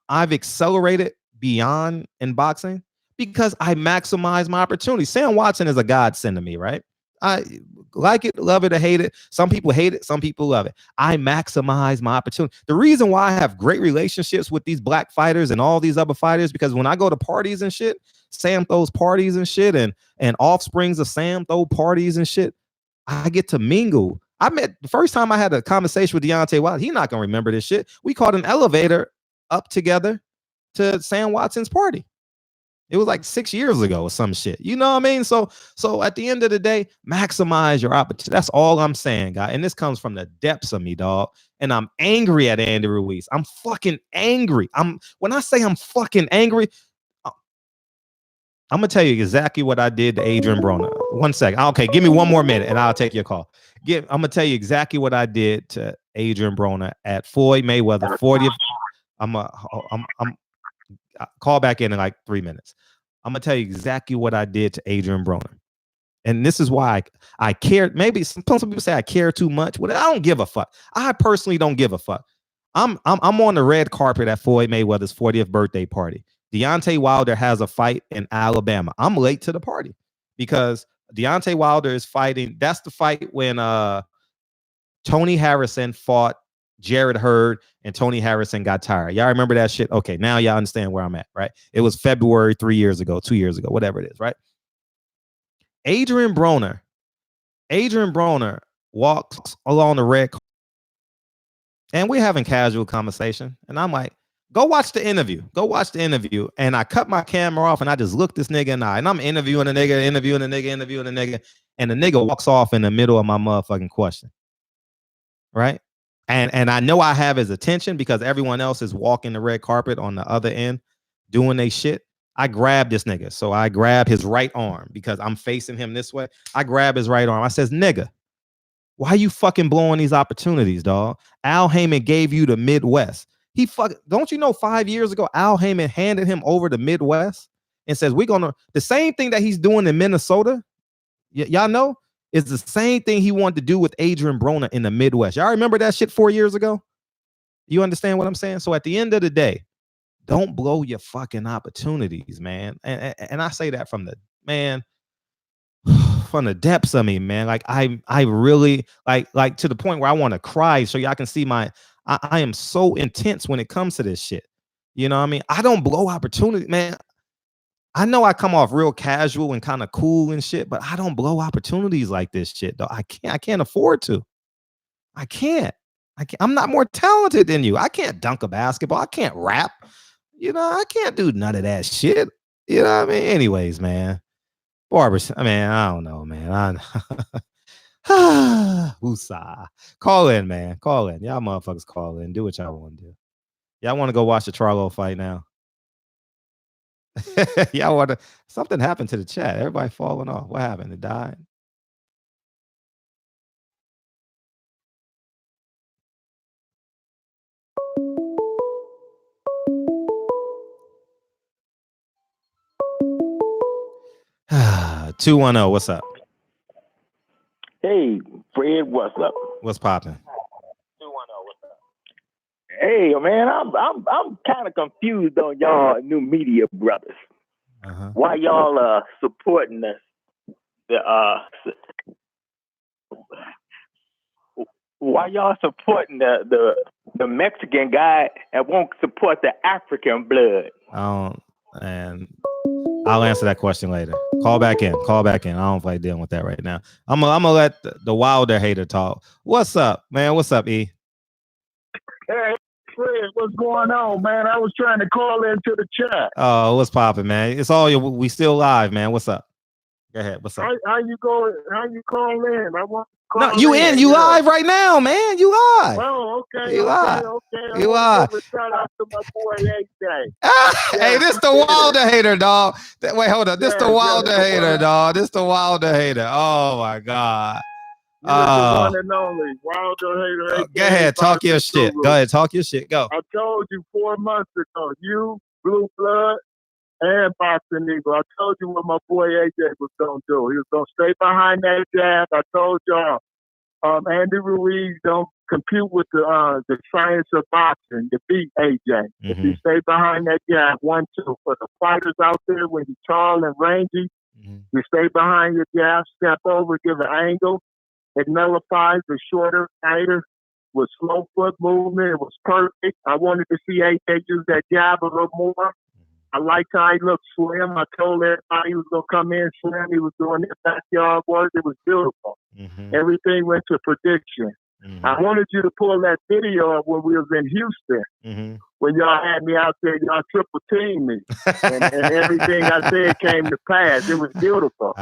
I've accelerated beyond in boxing? Because I maximize my opportunity. Sam Watson is a godsend to me, right? I like it, love it, or hate it. Some people hate it, some people love it. I maximize my opportunity. The reason why I have great relationships with these black fighters and all these other fighters, because when I go to parties and shit, Sam throws parties and shit, and offsprings of Sam throw parties and shit. I get to mingle. I met the first time I had a conversation with Deontay Wilder. He's not gonna remember this shit. We caught an elevator up together to Sam Watson's party. It was like 6 years ago or some shit. You know what I mean? So at the end of the day, maximize your opportunity. That's all I'm saying, guy. And this comes from the depths of me, dog. And I'm angry at Andy Ruiz. I'm fucking angry. When I say I'm fucking angry, I'm gonna tell you exactly what I did to Adrian Broner. 1 second. Okay, give me 1 more minute and I'll take your call. I'm gonna tell you exactly what I did to Adrian Broner at Floyd Mayweather 40th. I'm call back in like 3 minutes. I'm gonna tell you exactly what I did to Adrian Broner, and this is why I care. Maybe some people say I care too much. Well, I don't give a fuck. I personally don't give a fuck. I'm on the red carpet at Floyd Mayweather's 40th birthday party. Deontay Wilder has a fight in Alabama. I'm late to the party because Deontay Wilder is fighting. That's the fight when Tony Harrison fought Jared Hurd, and Tony Harrison got tired. Y'all remember that shit? Okay, now y'all understand where I'm at, right? It was February 3 years ago, 2 years ago, whatever it is, right? Adrian Broner walks along the red carpet, and we're having casual conversation, and I'm like, go watch the interview. And I cut my camera off, and I just looked this nigga in the eye, and I'm interviewing a nigga, and the nigga walks off in the middle of my motherfucking question, right? And I know I have his attention because everyone else is walking the red carpet on the other end doing they shit. I grab this nigga. So I grab his right arm because I'm facing him this way. I grab his right arm. I says, nigga, why you fucking blowing these opportunities, dog? Al Heyman gave you the Midwest. Don't you know 5 years ago, Al Heyman handed him over the Midwest and says, the same thing that he's doing in Minnesota. Y'all know? It's the same thing he wanted to do with Adrian Broner in the Midwest. Y'all remember that shit 4 years ago? You understand what I'm saying? So at the end of the day, don't blow your fucking opportunities, man. And I say that from the depths of me, man. Like I really like to the point where I want to cry so y'all can see I am so intense when it comes to this shit. You know what I mean? I don't blow opportunity, man. I know I come off real casual and kind of cool and shit, but I don't blow opportunities like this shit, though. I can't afford to. I can't. I'm not more talented than you. I can't dunk a basketball. I can't rap. You know, I can't do none of that shit. You know what I mean? Anyways, man. I don't know, man. Woosah. Call in, man. Call in. Y'all motherfuckers call in. Do what y'all want to do. Y'all want to go watch the Charlo fight now? Y'all want to? Something happened to the chat. Everybody falling off. What happened? It died. Ah, 210. What's up? Hey, Fred. What's up? What's popping? 210. What's up? Hey, man. I'm kind of confused on y'all new media brothers. Why y'all supporting us? Why y'all supporting the Mexican guy and won't support the African blood? And I'll answer that question later. Call back in. I don't feel like dealing with that right now. I'm gonna let the Wilder hater talk. What's up, man? What's up, E? Hey, Fred, what's going on, man? I was trying to call into the chat. Oh, what's popping, man? It's all we still live, man. What's up? Go ahead. What's up? How you going? How you call in? I want to call you live right now, man. You live. Oh, okay, You live. okay. You I live. want to give a shout out to my boy AJ. Hey, this the Wilder hater, dog. Wait, hold on. This the Wilder hater, dog. This the Wilder hater. Oh my God. You're the one and only Wilder hater. Go ahead, talk your shit. Go ahead, talk your shit. Go. I told you 4 months ago, you, Blue Blood, and Boxing Eagle. I told you what my boy AJ was gonna do. He was gonna stay behind that jab. I told y'all, Andy Ruiz don't compute with the science of boxing to beat AJ. If you stay behind that jab, 1-2. For the fighters out there, when you're tall and rangy, you stay behind your jab, step over, give an angle. It nullifies the shorter fighter with slow foot movement. It was perfect. I wanted to see AJ use that jab a little more. I liked how he looked slim. I told everybody he was going to come in slim. He was doing his backyard work. It was beautiful. Everything went to prediction. I wanted you to pull that video up when we was in Houston. When y'all had me out there, y'all triple teamed me. and everything I said came to pass. It was beautiful.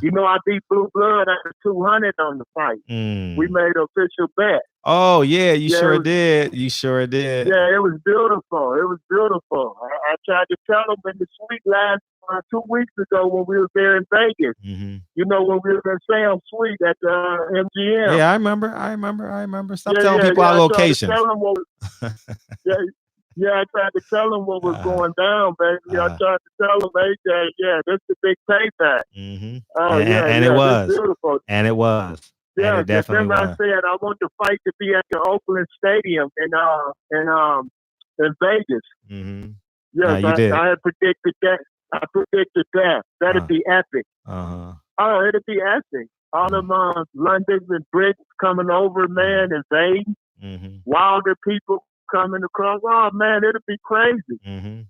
You know, I beat Blue Blood at the 200 on the fight. We made an official bet. Oh, yeah, you sure did. You sure did. Yeah, it was beautiful. It was beautiful. I tried to tell them in the suite last 2 weeks ago when we were there in Vegas. You know, when we were in Sam's Suite at the MGM. Yeah, I remember. Stop telling people our locations. I tried to tell them what was going down, baby. I tried to tell them, AJ, this is a big payback. And it was. Beautiful. And it was. Yeah, and it definitely remember was. I said I want the fight to be at the Oakland Stadium in Vegas. Yes, you did. I had predicted that. I predicted that. That'd be epic. Oh, it'd be epic. All them Londons and Brits coming over, man, invading. Wilder people coming across. Oh, man, it'd be crazy.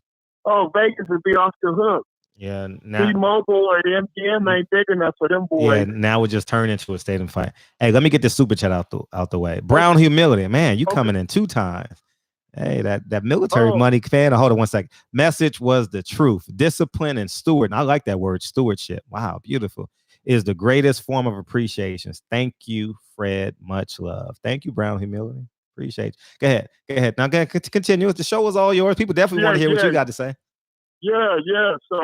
Oh, Vegas would be off the hook. Yeah, now T-Mobile or the MGM ain't big enough for them boys. Yeah, now it just turned into a stadium fight. Hey, let me get this super chat out the way. Brown Humility, man, you coming in 2 times. Hey, that military money fan. Hold on 1 second. Message was the truth. Discipline and steward. And I like that word, stewardship. Wow, beautiful. Is the greatest form of appreciation. Thank you, Fred. Much love. Thank you, Brown Humility. Appreciate you. Go ahead. Now, go ahead. Continue. The show is all yours. People definitely want to hear what you got to say. Yeah. So,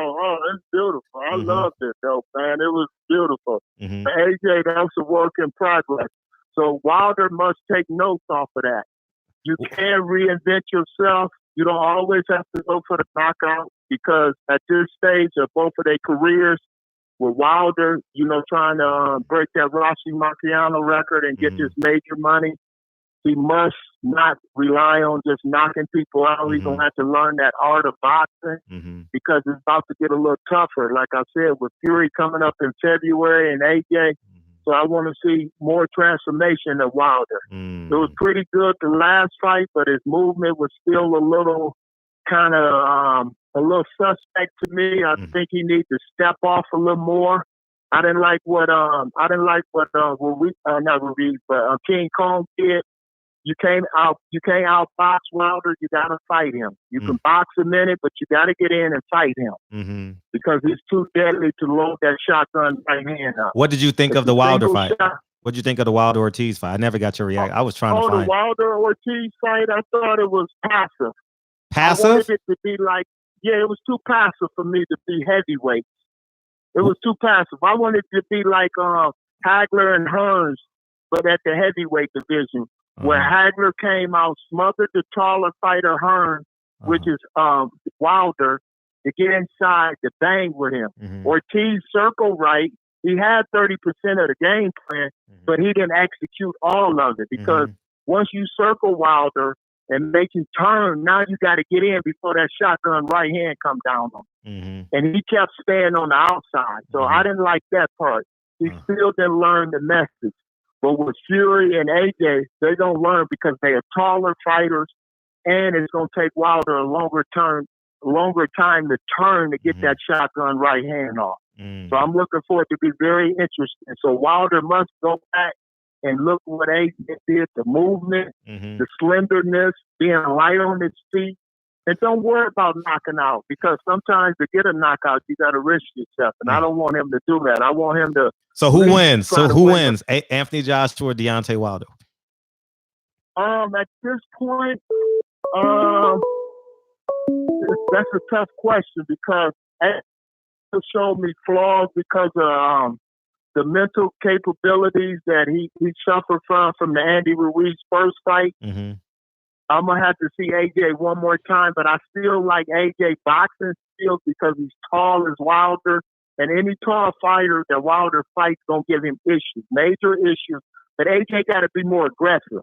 it's beautiful. I loved it, though, man. It was beautiful. AJ, that's a work in progress. So Wilder must take notes off of that. You can reinvent yourself. You don't always have to go for the knockout because at this stage of both of their careers, with Wilder, trying to break that Rossi Marciano record and get this major money, he must not rely on just knocking people out. He's going to have to learn that art of boxing because it's about to get a little tougher. Like I said, with Fury coming up in February and AJ. So I want to see more transformation of Wilder. It was pretty good the last fight, but his movement was still a little kind of a little suspect to me. I think he needs to step off a little more. I didn't like what King Kong did. You can't outbox Wilder. You gotta fight him. You can box a minute, but you gotta get in and fight him because he's too deadly to load that shotgun right hand up. What did you think of the Wilder fight? What did you think of the Wilder Ortiz fight? I never got your reaction. I was trying to find. The Wilder Ortiz fight, I thought it was passive. Passive? I wanted it to be like, it was too passive for me to be heavyweight. It was too passive. I wanted it to be like Hagler and Hearns, but at the heavyweight division. Where Hagler came out, smothered the taller fighter Hearn, which is Wilder, to get inside to bang with him. Ortiz circle right. He had 30% of the game plan, but he didn't execute all of it because once you circle Wilder and make him turn, now you got to get in before that shotgun right hand come down on him. And he kept staying on the outside. So I didn't like that part. He still didn't learn the message. But with Fury and AJ, they don't learn because they are taller fighters, and it's going to take Wilder a longer time to turn to get that shotgun right hand off. So I'm looking for it to be very interesting. So Wilder must go back and look what AJ did, the movement, the slenderness, being light on his feet, And don't worry about knocking out, because sometimes to get a knockout, you got to risk yourself. And I don't want him to do that. I want him to. So who wins? So who wins? Anthony Joshua or Deontay Wilder? At this point, that's a tough question, because he showed me flaws because of the mental capabilities that he suffered from the Andy Ruiz first fight. Mm-hmm. I'm going to have to see AJ one more time, but I still like AJ boxing skills because he's tall as Wilder. And any tall fighter that Wilder fights going to give him issues, major issues. But AJ got to be more aggressive.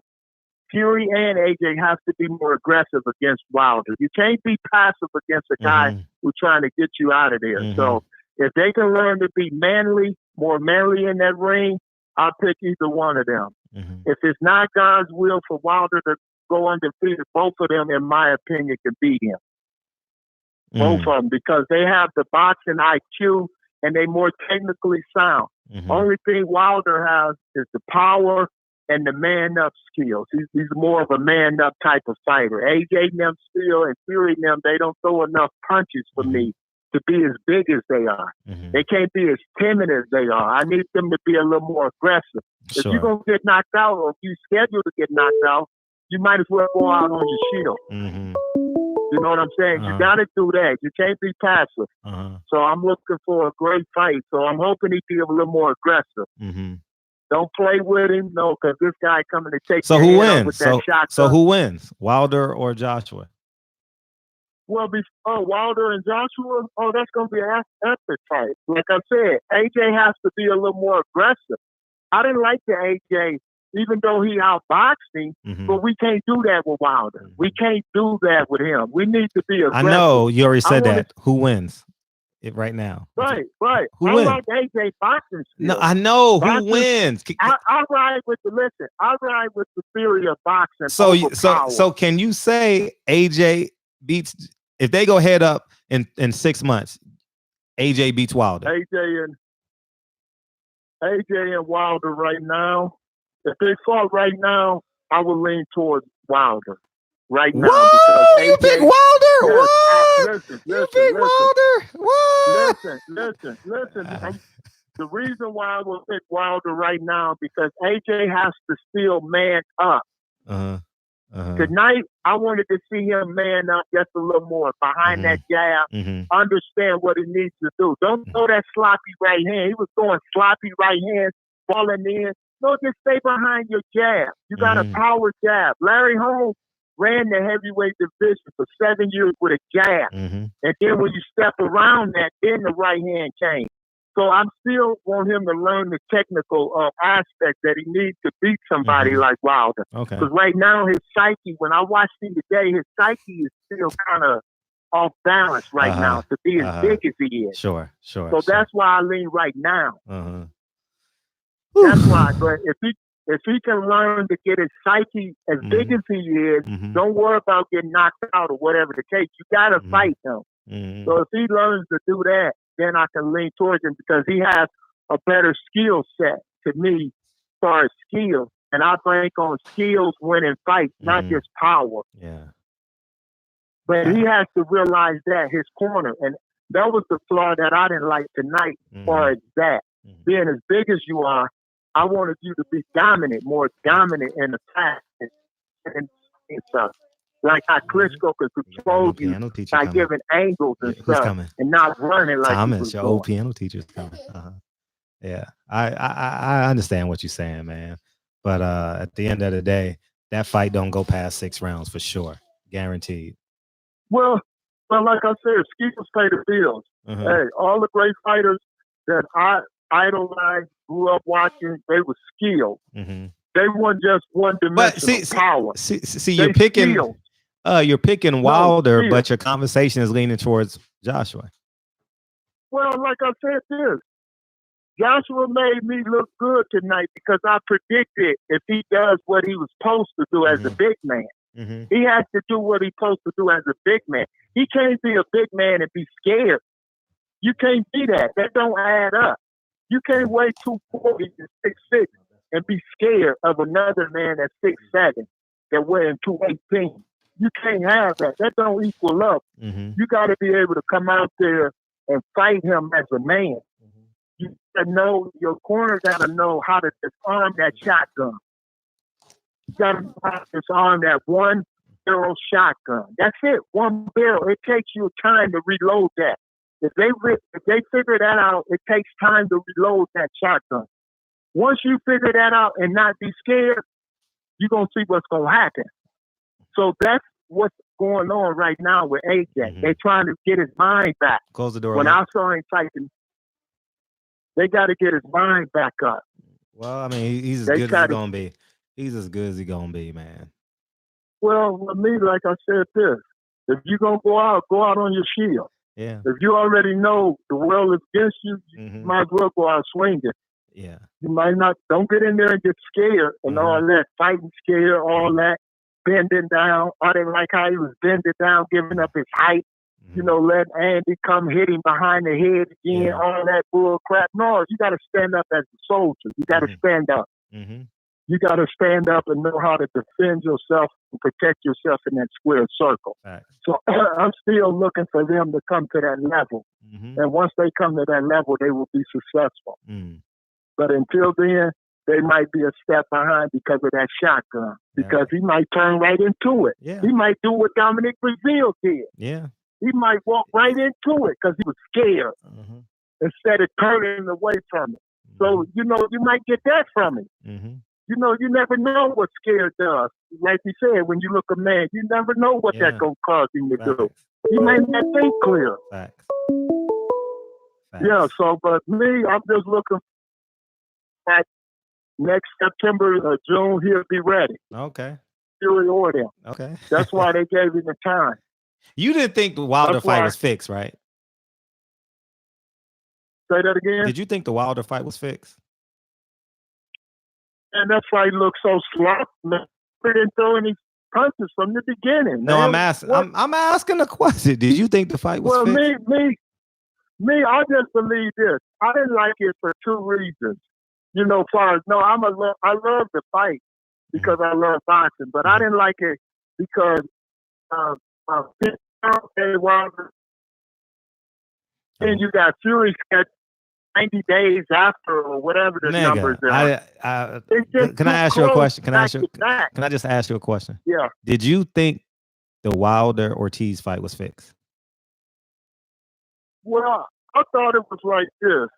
Fury and AJ have to be more aggressive against Wilder. You can't be passive against a guy who's trying to get you out of there. Mm-hmm. So if they can learn to be manly, more manly in that ring, I'll pick either one of them. Mm-hmm. If it's not God's will for Wilder to go undefeated, both of them, in my opinion, can beat him. Both of them, because they have the boxing IQ and they more technically sound. Mm-hmm. Only thing Wilder has is the power and the man-up skills. He's more of a man-up type of fighter. AJ and them still, and Fury and them, they don't throw enough punches for me to be as big as they are. Mm-hmm. They can't be as timid as they are. I need them to be a little more aggressive. If you're going to get knocked out, or if you're scheduled to get knocked out, you might as well go out on your shield. Mm-hmm. You know what I'm saying? You got to do that. You can't be passive. So I'm looking for a great fight. So I'm hoping he be a little more aggressive. Mm-hmm. Don't play with him, no, because this guy coming to take. So who wins? That so who wins? Wilder or Joshua? Well, Wilder and Joshua, that's going to be an epic fight. Like I said, AJ has to be a little more aggressive. I didn't like the AJ, even though he outboxed him, but we can't do that with Wilder. We can't do that with him. We need to be aggressive. I know, you already said that. Who wins right now? Right. Who I wins? like AJ boxing skills. No, I know. Who wins? I ride with the theory of boxing. So can you say AJ beats, if they go head up in 6 months, AJ beats Wilder? AJ and Wilder right now, if they fought right now, I would lean towards Wilder right now. What? You pick Wilder? Yes, What? You pick Wilder? What? Listen. The reason why I will pick Wilder right now, because AJ has to still man up. Tonight, I wanted to see him man up just a little more behind that jab, understand what he needs to do. Don't throw that sloppy right hand. He was throwing sloppy right hands, falling in. No, just stay behind your jab. You got a power jab. Larry Holmes ran the heavyweight division for 7 years with a jab. And then when you step around that, then the right hand came. So I still want him to learn the technical aspect that he needs to beat somebody like Wilder. Okay. Because right now his psyche, when I watched him today, his psyche is still kind of off balance right now to be as big as he is. Sure. So that's why I lean right now. That's why. But if he can learn to get his psyche as big as he is, don't worry about getting knocked out or whatever the case. You got to fight him. So if he learns to do that, then I can lean towards him, because he has a better skill set to me as far as skills. And I bank on skills winning fights, not just power. Yeah. But he has to realize that his corner, and that was the flaw that I didn't like tonight, as far as that. Being as big as you are, I wanted you to be dominant, more dominant in attack and stuff. Like how Klitschko could control you by giving angles and stuff, and not running like Thomas, your old piano teacher's coming. Yeah, I understand what you're saying, man. But at the end of the day, that fight don't go past 6 rounds for sure, guaranteed. Well, like I said, skills pay the bills. Hey, all the great fighters that I idolized, grew up watching, they were skilled. They weren't just one-dimensional power. See, you're picking. You're picking Wilder, but your conversation is leaning towards Joshua. Well, like I said, Joshua made me look good tonight, because I predicted if he does what he was supposed to do as a big man, he has to do what he's supposed to do as a big man. He can't be a big man and be scared. You can't be that. That don't add up. You can't weigh 240 and 6'6" and be scared of another man that's 6'7" that weighing 218. You can't have that. That don't equal up. You got to be able to come out there and fight him as a man. You got to know, your corner got to know how to disarm that shotgun. You got to know how to disarm that one barrel shotgun. That's it. One barrel. It takes you time to reload that. If they figure that out, it takes time to reload that shotgun. Once you figure that out and not be scared, you're going to see what's going to happen. So that's what's going on right now with AJ. They're trying to get his mind back. Close the door. When I saw him fighting, they got to get his mind back up. Well, I mean, he's as good as he's going to be. He's as good as he's going to be, man. Well, with me, like I said this, if you're going to go out on your shield. Yeah. If you already know the world is against you, you might as well go out swinging. Yeah. You might not, don't get in there and get scared and all that, fighting scared, all that, bending down. I didn't like how he was bending down, giving up his height. You know, let Andy come hit him behind the head again, all that bull crap. No, you got to stand up as a soldier. You got to stand up. You got to stand up and know how to defend yourself and protect yourself in that square circle. So I'm still looking for them to come to that level. And once they come to that level, they will be successful. But until then, they might be a step behind because of that shotgun. Because he might turn right into it. He might do what Dominic Brazil did. He might walk right into it because he was scared instead of turning away from it. So, you know, you might get that from it. You know, you never know what scared does. Like you said, when you look a man, you never know what that's going to cause him to do. He may not think clear. Yeah, so, but me, I'm just looking at next September or June, he'll be ready. Okay. Fury order. Okay. That's why they gave him the time. You didn't think the Wilder fight was fixed, right? Say that again? Did you think the Wilder fight was fixed? And that's why he looked so sloppy. He didn't throw any punches from the beginning. No, man. I'm asking a question. Did you think the fight was fixed? Me, I just believe this. I didn't like it for two reasons. You know, I love the fight because I love boxing, but I didn't like it because Wilder. And you got Fury 90 days after or whatever the numbers are. Can I ask you a question? Can I just ask you a question? Yeah. Did you think the Wilder Ortiz fight was fixed? Well, I thought it was like this.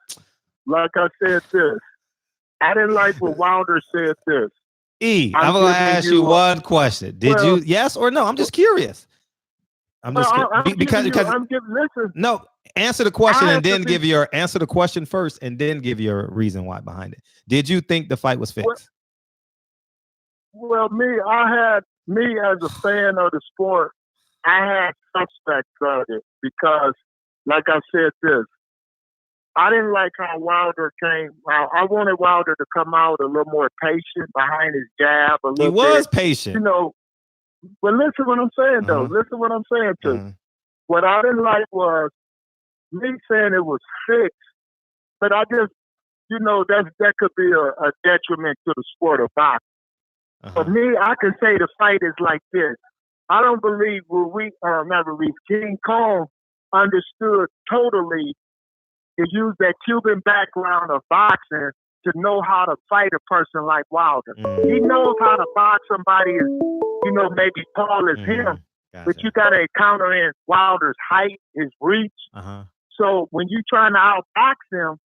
Like I said this. I didn't like what Wilder said this. I'm going to ask you one question. Did you, yes or no? I'm just curious. No, answer the question and then answer the question first and then give your reason why behind it. Did you think the fight was fixed? Well, me as a fan of the sport, I had suspects of it because, like I said this, I didn't like how Wilder came. I wanted Wilder to come out a little more patient behind his jab. He was patient. You know, but listen what I'm saying, though. Listen what I'm saying, too. What I didn't like was me saying it was fixed, but I just, you know, that could be a detriment to the sport of boxing. For me, I can say the fight is like this. I don't believe King Kong understood totally to use that Cuban background of boxing to know how to fight a person like Wilder. He knows how to box somebody as, you know, maybe tall as him, but you got to counter in Wilder's height, his reach. So when you're trying to outbox him,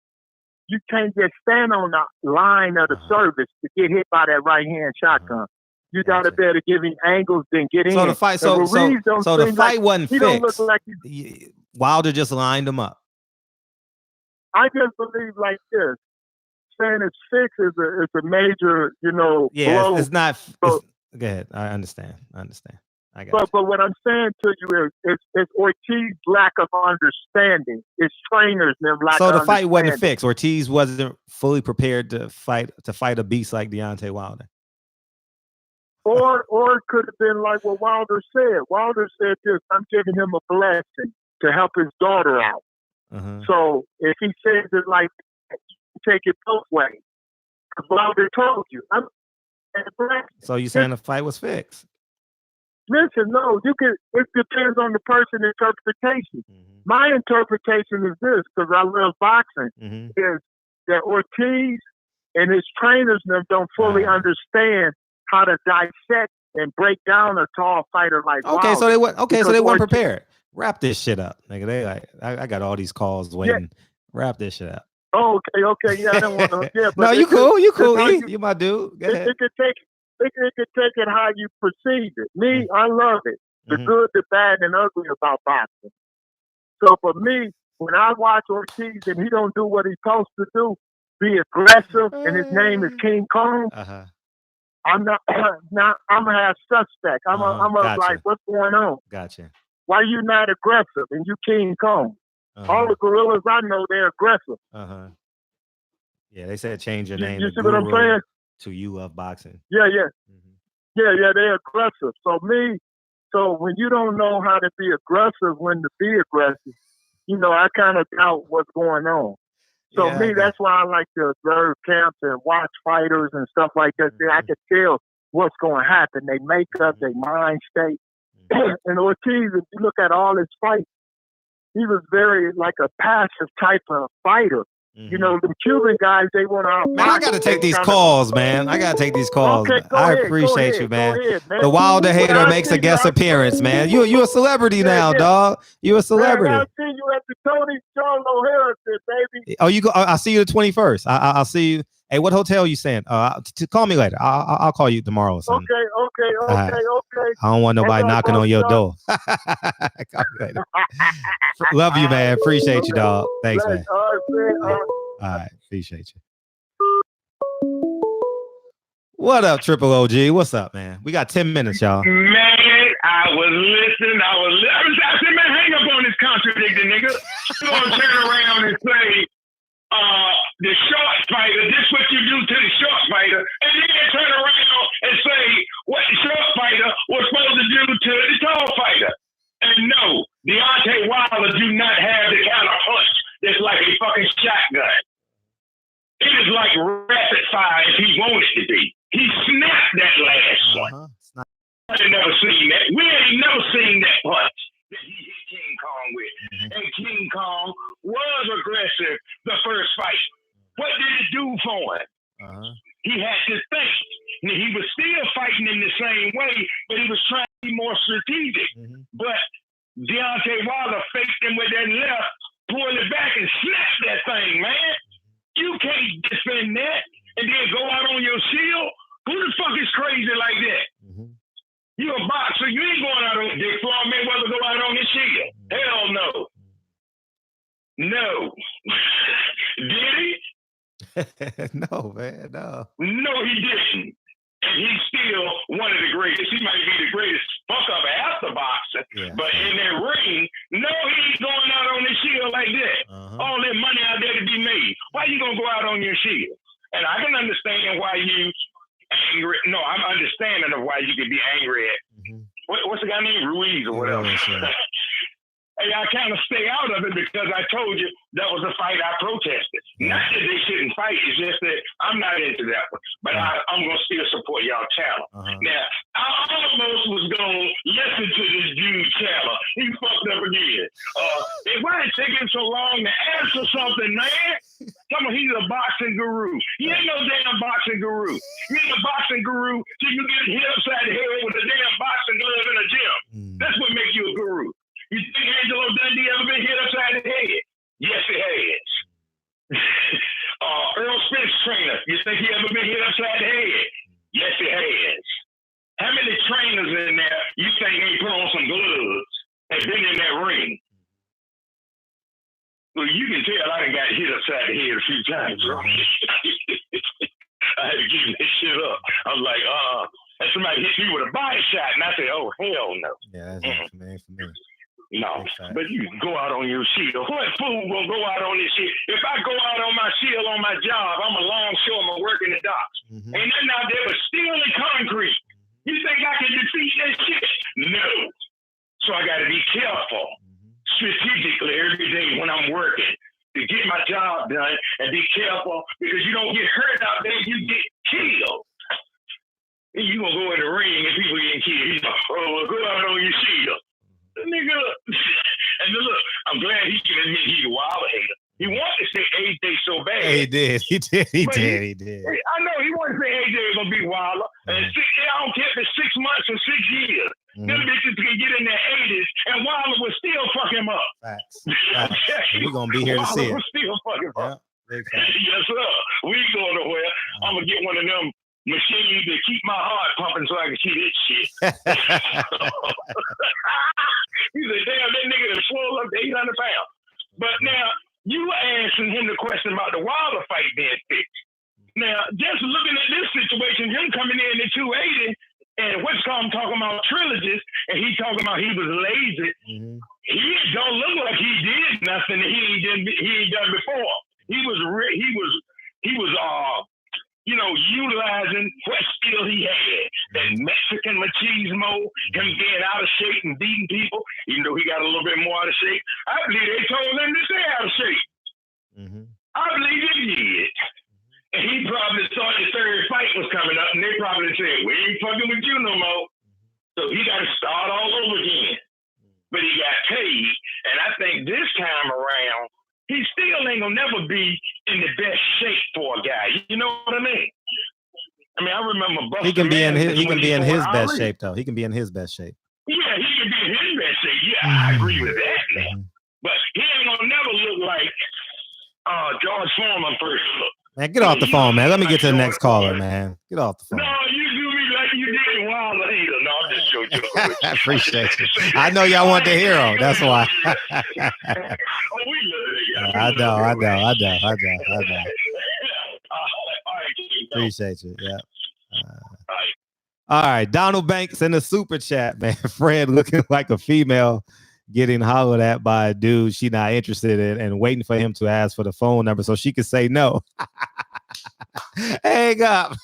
you can't just stand on the line of the service to get hit by that right hand shotgun. You got to be able to give him angles, then get in. So the fight, so the fight wasn't fixed. Don't look like Wilder just lined him up. I just believe like this. Saying it's fixed is a major, you know, blow. It's not. Go ahead. I understand. I got but what I'm saying to you is it's Ortiz's lack of understanding. It's trainers and lack of understanding. So the fight wasn't fixed. Ortiz wasn't fully prepared to fight a beast like Deontay Wilder. Or it could have been like what Wilder said. Wilder said this: I'm giving him a blessing to help his daughter out. So if he says it like that, you take it both ways. Because Wilder told you. So you're saying the fight was fixed? Listen, no, you can. It depends on the person's interpretation. My interpretation is this, because I love boxing, is that Ortiz and his trainers don't fully understand how to dissect and break down a tall fighter like Okay, Wilder. so they went. Okay, so they weren't Ortiz, prepared. Wrap this shit up, nigga. They like, I got all these calls waiting. Yeah. Wrap this shit up. Oh, okay, yeah, I don't want to. Yeah, but no, you cool, E. You my dude. Go ahead. It could take it how you perceive it. Me, I love it. The good, the bad, and ugly about boxing. So for me, when I watch Ortiz and he don't do what he's supposed to do, be aggressive, and his name is King Kong, I'm not. Now I'm gonna have suspect. I'm gotcha. Like, what's going on? Gotcha. Why you not aggressive and you King Kong? All the gorillas I know, they're aggressive. Yeah, they said change your name. You see what I'm saying? To You Love Boxing. Yeah, they're aggressive. So when you don't know how to be aggressive, when to be aggressive, I kind of doubt what's going on. So that's why I like to observe camps and watch fighters and stuff like that. I can tell what's going to happen. They make up their mind state. And Ortiz, if you look at all his fights, he was very like a passive type of fighter. The Cuban guys, they want to. Man, I got to take these calls, man. I got to take these calls. Okay, I appreciate you, man. The Wilder Hater makes a guest appearance, man. You a celebrity now, dog. You a celebrity. Man, I'll see you at the Tony Charlo Harrison, baby. Oh, you go. I'll see you the 21st. I'll see you. Hey, what hotel you staying? Call me later. I'll call you tomorrow or something. Okay. I don't want nobody knocking on your door. Call me later. Love you, man. Appreciate you, dog. Thanks, man. All right, appreciate you. What up, Triple OG? What's up, man? We got 10 minutes, y'all. Man, I was listening. I said, man, hang up on this contradicting nigga. You gonna turn around and say, the short fighter, this what you do to the short fighter, and then turn around and say what the short fighter was supposed to do to the tall fighter. And no, Deontay Wilder do not have the kind of punch that's like a fucking shotgun. It is like rapid fire if he wanted to be. He snapped that last one. I ain't never seen that. We ain't never seen that punch that he hit King Kong with. And King Kong was aggressive the first fight. What did it do for him? He had to think. He was still fighting in the same way, but he was trying to be more strategic. But Deontay Wilder faked him with that left, pulled it back, and snapped that thing, man. You can't defend that and then go out on your shield. Who the fuck is crazy like that? You a boxer. You ain't going out on Dick Floyd Mayweather go out on his shield. Hell no. No. Did he? No, man, no. No, he didn't. And he's still one of the greatest. He might be the greatest fuck up after boxing, but in that ring, no, he ain't going out on his shield like that. All that money out there to be made. Why you gonna go out on your shield? And I can understand why you angry. No, I'm understanding of why you could be angry at. What's the guy named Ruiz or whatever? Hey, I kind of stay out of it because I told you that was a fight I protested. Not that they shouldn't fight, it's just that I'm not into that one. But I'm going to still support y'all channel. Now, I almost was going to listen to this dude channel. He fucked up again. Why it taking so long to answer something, man? Come on, he's a boxing guru. You ain't no damn boxing guru. You ain't a boxing guru till you get hit upside the head with a damn boxing glove in a gym. That's what makes you a guru. You think Angelo Dundee ever been hit upside the head? Yes, he has. Earl Spence trainer, you think he ever been hit upside the head? Yes, he has. How many trainers in there you think they put on some gloves and been in that ring? Well, you can tell I done got hit upside the head a few times, bro. I had to give that shit up. I was like, and somebody hit me with a body shot, and I said, oh, hell no. Yeah, that's for me. No, but you go out on your shield. What fool gonna go out on this shit? If I go out on my shield on my job, I'm a longshoreman working the docks. Ain't nothing out there but steel and concrete. You think I can defeat that shit? No. So I gotta be careful, strategically every day when I'm working to get my job done and be careful because you don't get hurt out there, you get killed. You gonna go in the ring and people getting killed. He's like, oh, go out on your shield. Nigga. And look, I'm glad he can admit he's a wild hater. He wanted to say AJ so bad. He did. He did. He did. I know he wanted to say AJ was gonna be wilder. And I don't care if it's 6 months or 6 years. Them bitches can get in their 80s and Wilder will still fuck him up. Facts. We're gonna be here to see it. Wilder will still fuck him up. Yes, sir. We going nowhere. I'm gonna get one of them machines to keep my heart pumping so I can see this shit. He said, damn, that nigga that swole up to 800 pounds. But now, you were asking him the question about the Wilder fight being fixed. Now, just looking at this situation, him coming in at 280, and what's called talking about trilogies, and he talking about he was lazy. He don't look like he did nothing that he ain't done before. He was utilizing what skill he had. That Mexican machismo, him being out of shape and beating people, even though he got a little bit more out of shape. I believe they told him to stay out of shape. I believe he did. And he probably thought the third fight was coming up, and they probably said, we ain't fucking with you no more. So he got to start all over again. But he got paid, and I think this time around, he still ain't gonna never be in the best shape for a guy. You know what I mean? I mean, I remember Buster. He can be in his best shape though. He can be in his best shape. Yeah, he can be in his best shape. Yeah, I agree with that, man. But he ain't gonna never look like George Foreman first look. Man, get off the phone, man. Let me get to the next caller, man. Get off the phone. No, you do me like you did Wilder either. No, I'm just joking. I appreciate you. I know y'all want the hero. That's why. I know. Appreciate you. Yeah. All right. Donald Banks in the super chat, man. Fred looking like a female getting hollered at by a dude she not interested in and waiting for him to ask for the phone number so she could say no. Hang up.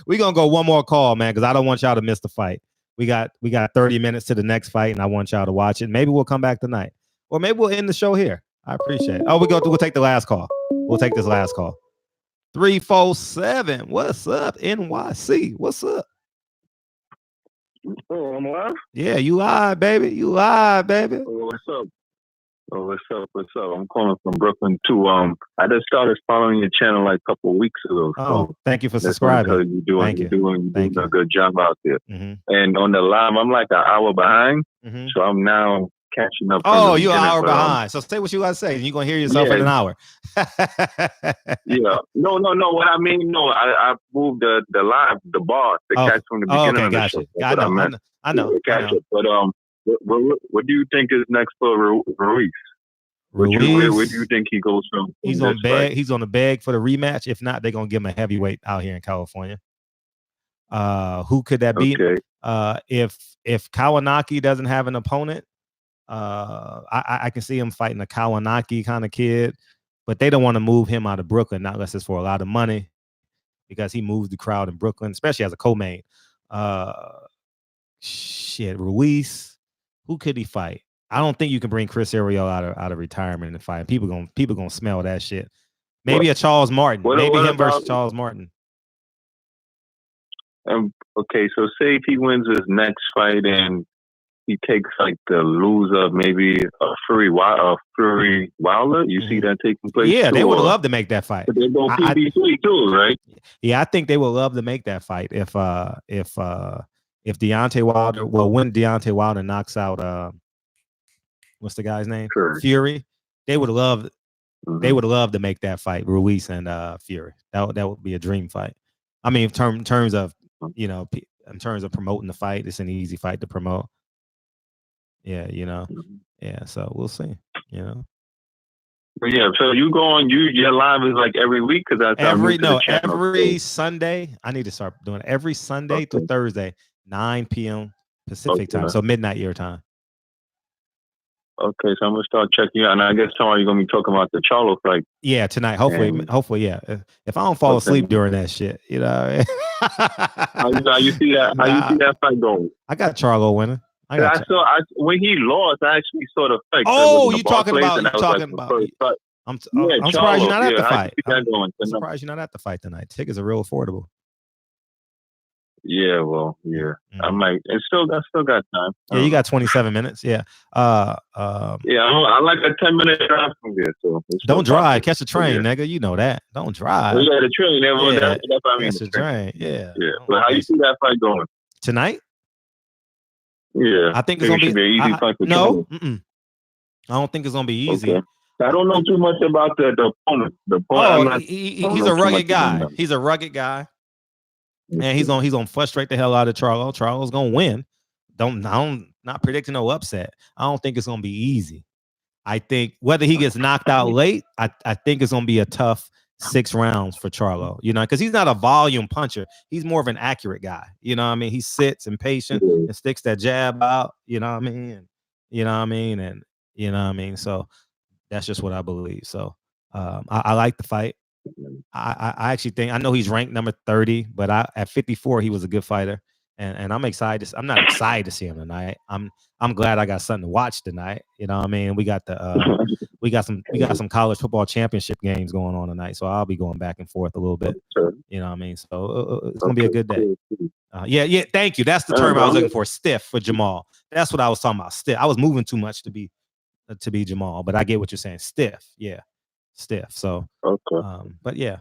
We're going to go one more call, man, because I don't want y'all to miss the fight. We got 30 minutes to the next fight, and I want y'all to watch it. Maybe we'll come back tonight. Or maybe we'll end the show here. I appreciate it. Oh, we'll take the last call. We'll take this last call. 347. What's up, NYC? What's up? Oh, I'm live? Yeah, you live, baby. You live, baby. Oh, what's up? What's up? I'm calling from Brooklyn too. I just started following your channel like a couple of weeks ago. So thank you for subscribing. You're doing a good job out there. And on the live, I'm like an hour behind. So I'm now catching up. Oh, you're an hour behind. So say what you gotta say. You're gonna hear yourself in an hour. Yeah. No. What I mean, I moved the live, the bar to catch from the beginning of the show. I know. Catch it. But what do you think is next for Ruiz? Where do you think he goes from? He's on beg. He's on the beg for the rematch. If not, they're gonna give him a heavyweight out here in California. Who could that be? If Kawanaki doesn't have an opponent, I can see him fighting a Kawanaki kind of kid, but they don't want to move him out of Brooklyn, not unless it's for a lot of money, because he moves the crowd in Brooklyn, especially as a co-main. Ruiz, who could he fight? I don't think you can bring Chris Ariel out of retirement and fight. People gonna smell that shit. Maybe a Charles Martin. Maybe him versus Charles Martin. Okay, so say if he wins his next fight and he takes like the loser, maybe a Fury Wilder. You see that taking place? Yeah, they would love to make that fight. But they go PBC too, right? Yeah, I think they would love to make that fight if Deontay Wilder, when Deontay Wilder knocks out what's the guy's name? Fury. They would love to make that fight, Ruiz and Fury. That would be a dream fight. I mean, in terms of in terms of promoting the fight, it's an easy fight to promote. Yeah, yeah. So we'll see. But yeah, so your live is like every week because every Sunday. I need to start doing it every Sunday through Thursday, 9 p.m. Pacific time, so midnight your time. Okay, so I'm gonna start checking you out, and I guess tomorrow you're gonna be talking about the Charlo fight. Yeah, tonight. Hopefully, yeah. If I don't fall asleep during that shit, How you see that? How you see that fight going? I got Charlo winning. When he lost, I actually saw the fight. Oh, you talking about? I'm surprised you're not at the fight. I'm surprised you're not at the fight tonight. Tickets are real affordable. Yeah, well, yeah. I might. I still got time. Yeah, you got 27 minutes. Yeah. Yeah, I like a 10-minute drive from here. So don't drive. Catch a train, nigga. You know that. Don't drive. Yeah, the train. Yeah, That's what I mean. catch a train. Yeah. Yeah. But how you see that fight going tonight? Yeah, I think it's gonna be an easy fight for no. I don't think it's gonna be easy. Okay. I don't know too much about the opponent. He's a rugged guy. He's a rugged guy. And he's gonna frustrate the hell out of Charlo. Charlo's gonna win. I'm not predicting no upset. I don't think it's gonna be easy. I think whether he gets knocked out late, I think it's gonna be a tough 6 rounds for Charlo. You know, because he's not a volume puncher. He's more of an accurate guy. You know what I mean? He sits and patient and sticks that jab out. You know what I mean? And you know what I mean? And you know what I mean? So that's just what I believe. So I like the fight. I actually think I know he's ranked number 30, but at 54 he was a good fighter, and I'm excited. I'm not excited to see him tonight. I'm glad I got something to watch tonight. You know what I mean? We got we got some college football championship games going on tonight, so I'll be going back and forth a little bit. You know what I mean? So it's gonna be a good day. Yeah. Thank you. That's the term I was looking for. Stiff for Jamal. That's what I was talking about. Stiff. I was moving too much to be Jamal, but I get what you're saying. Stiff. Yeah. Stiff. So but yeah,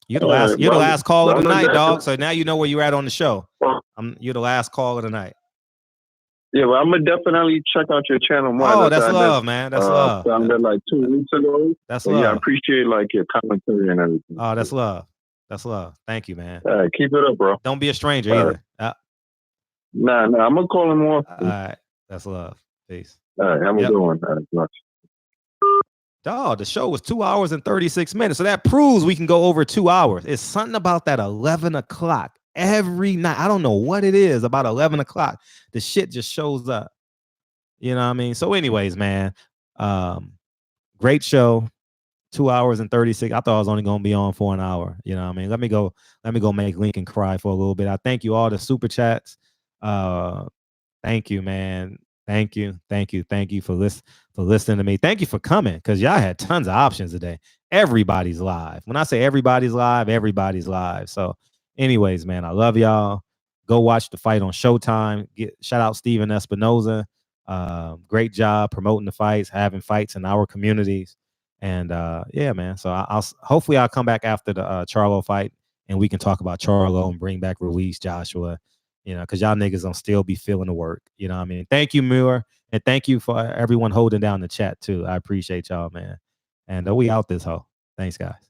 you're the last call of the night, dog. So now you know where you're at on the show. You're the last call of the night. Yeah, well, I'm gonna definitely check out your channel more. Oh, that's love, man. That's love. Found that like 2 weeks ago. That's so love. Yeah, I appreciate like your commentary and everything. Oh, that's love. That's love. Thank you, man. All right, keep it up, bro. Don't be a stranger either. Nah, I'm gonna call him more. All right, that's love. Peace. All right, have a good one. All right, watch. Dog, the show was 2 hours and 36 minutes. So that proves we can go over 2 hours. It's something about that 11 o'clock every night. I don't know what it is about 11 o'clock. The shit just shows up. You know what I mean? So anyways, man, great show. 2 hours and 36. I thought I was only going to be on for an hour. You know what I mean? Let me go make Lincoln cry for a little bit. I thank you all the super chats. Thank you, man. Thank you for listening to me. Thank you for coming, because y'all had tons of options today. Everybody's live. When I say everybody's live, everybody's live. So anyways, man, I love y'all. Go watch the fight on Showtime. Shout out Steven Espinoza. Great job promoting the fights, having fights in our communities. And yeah, man. So hopefully I'll come back after the Charlo fight and we can talk about Charlo and bring back Ruiz, Joshua. You know, because y'all niggas gonna still be feeling the work. You know what I mean? Thank you, Muir. And thank you for everyone holding down the chat, too. I appreciate y'all, man. And we out this hoe. Thanks, guys.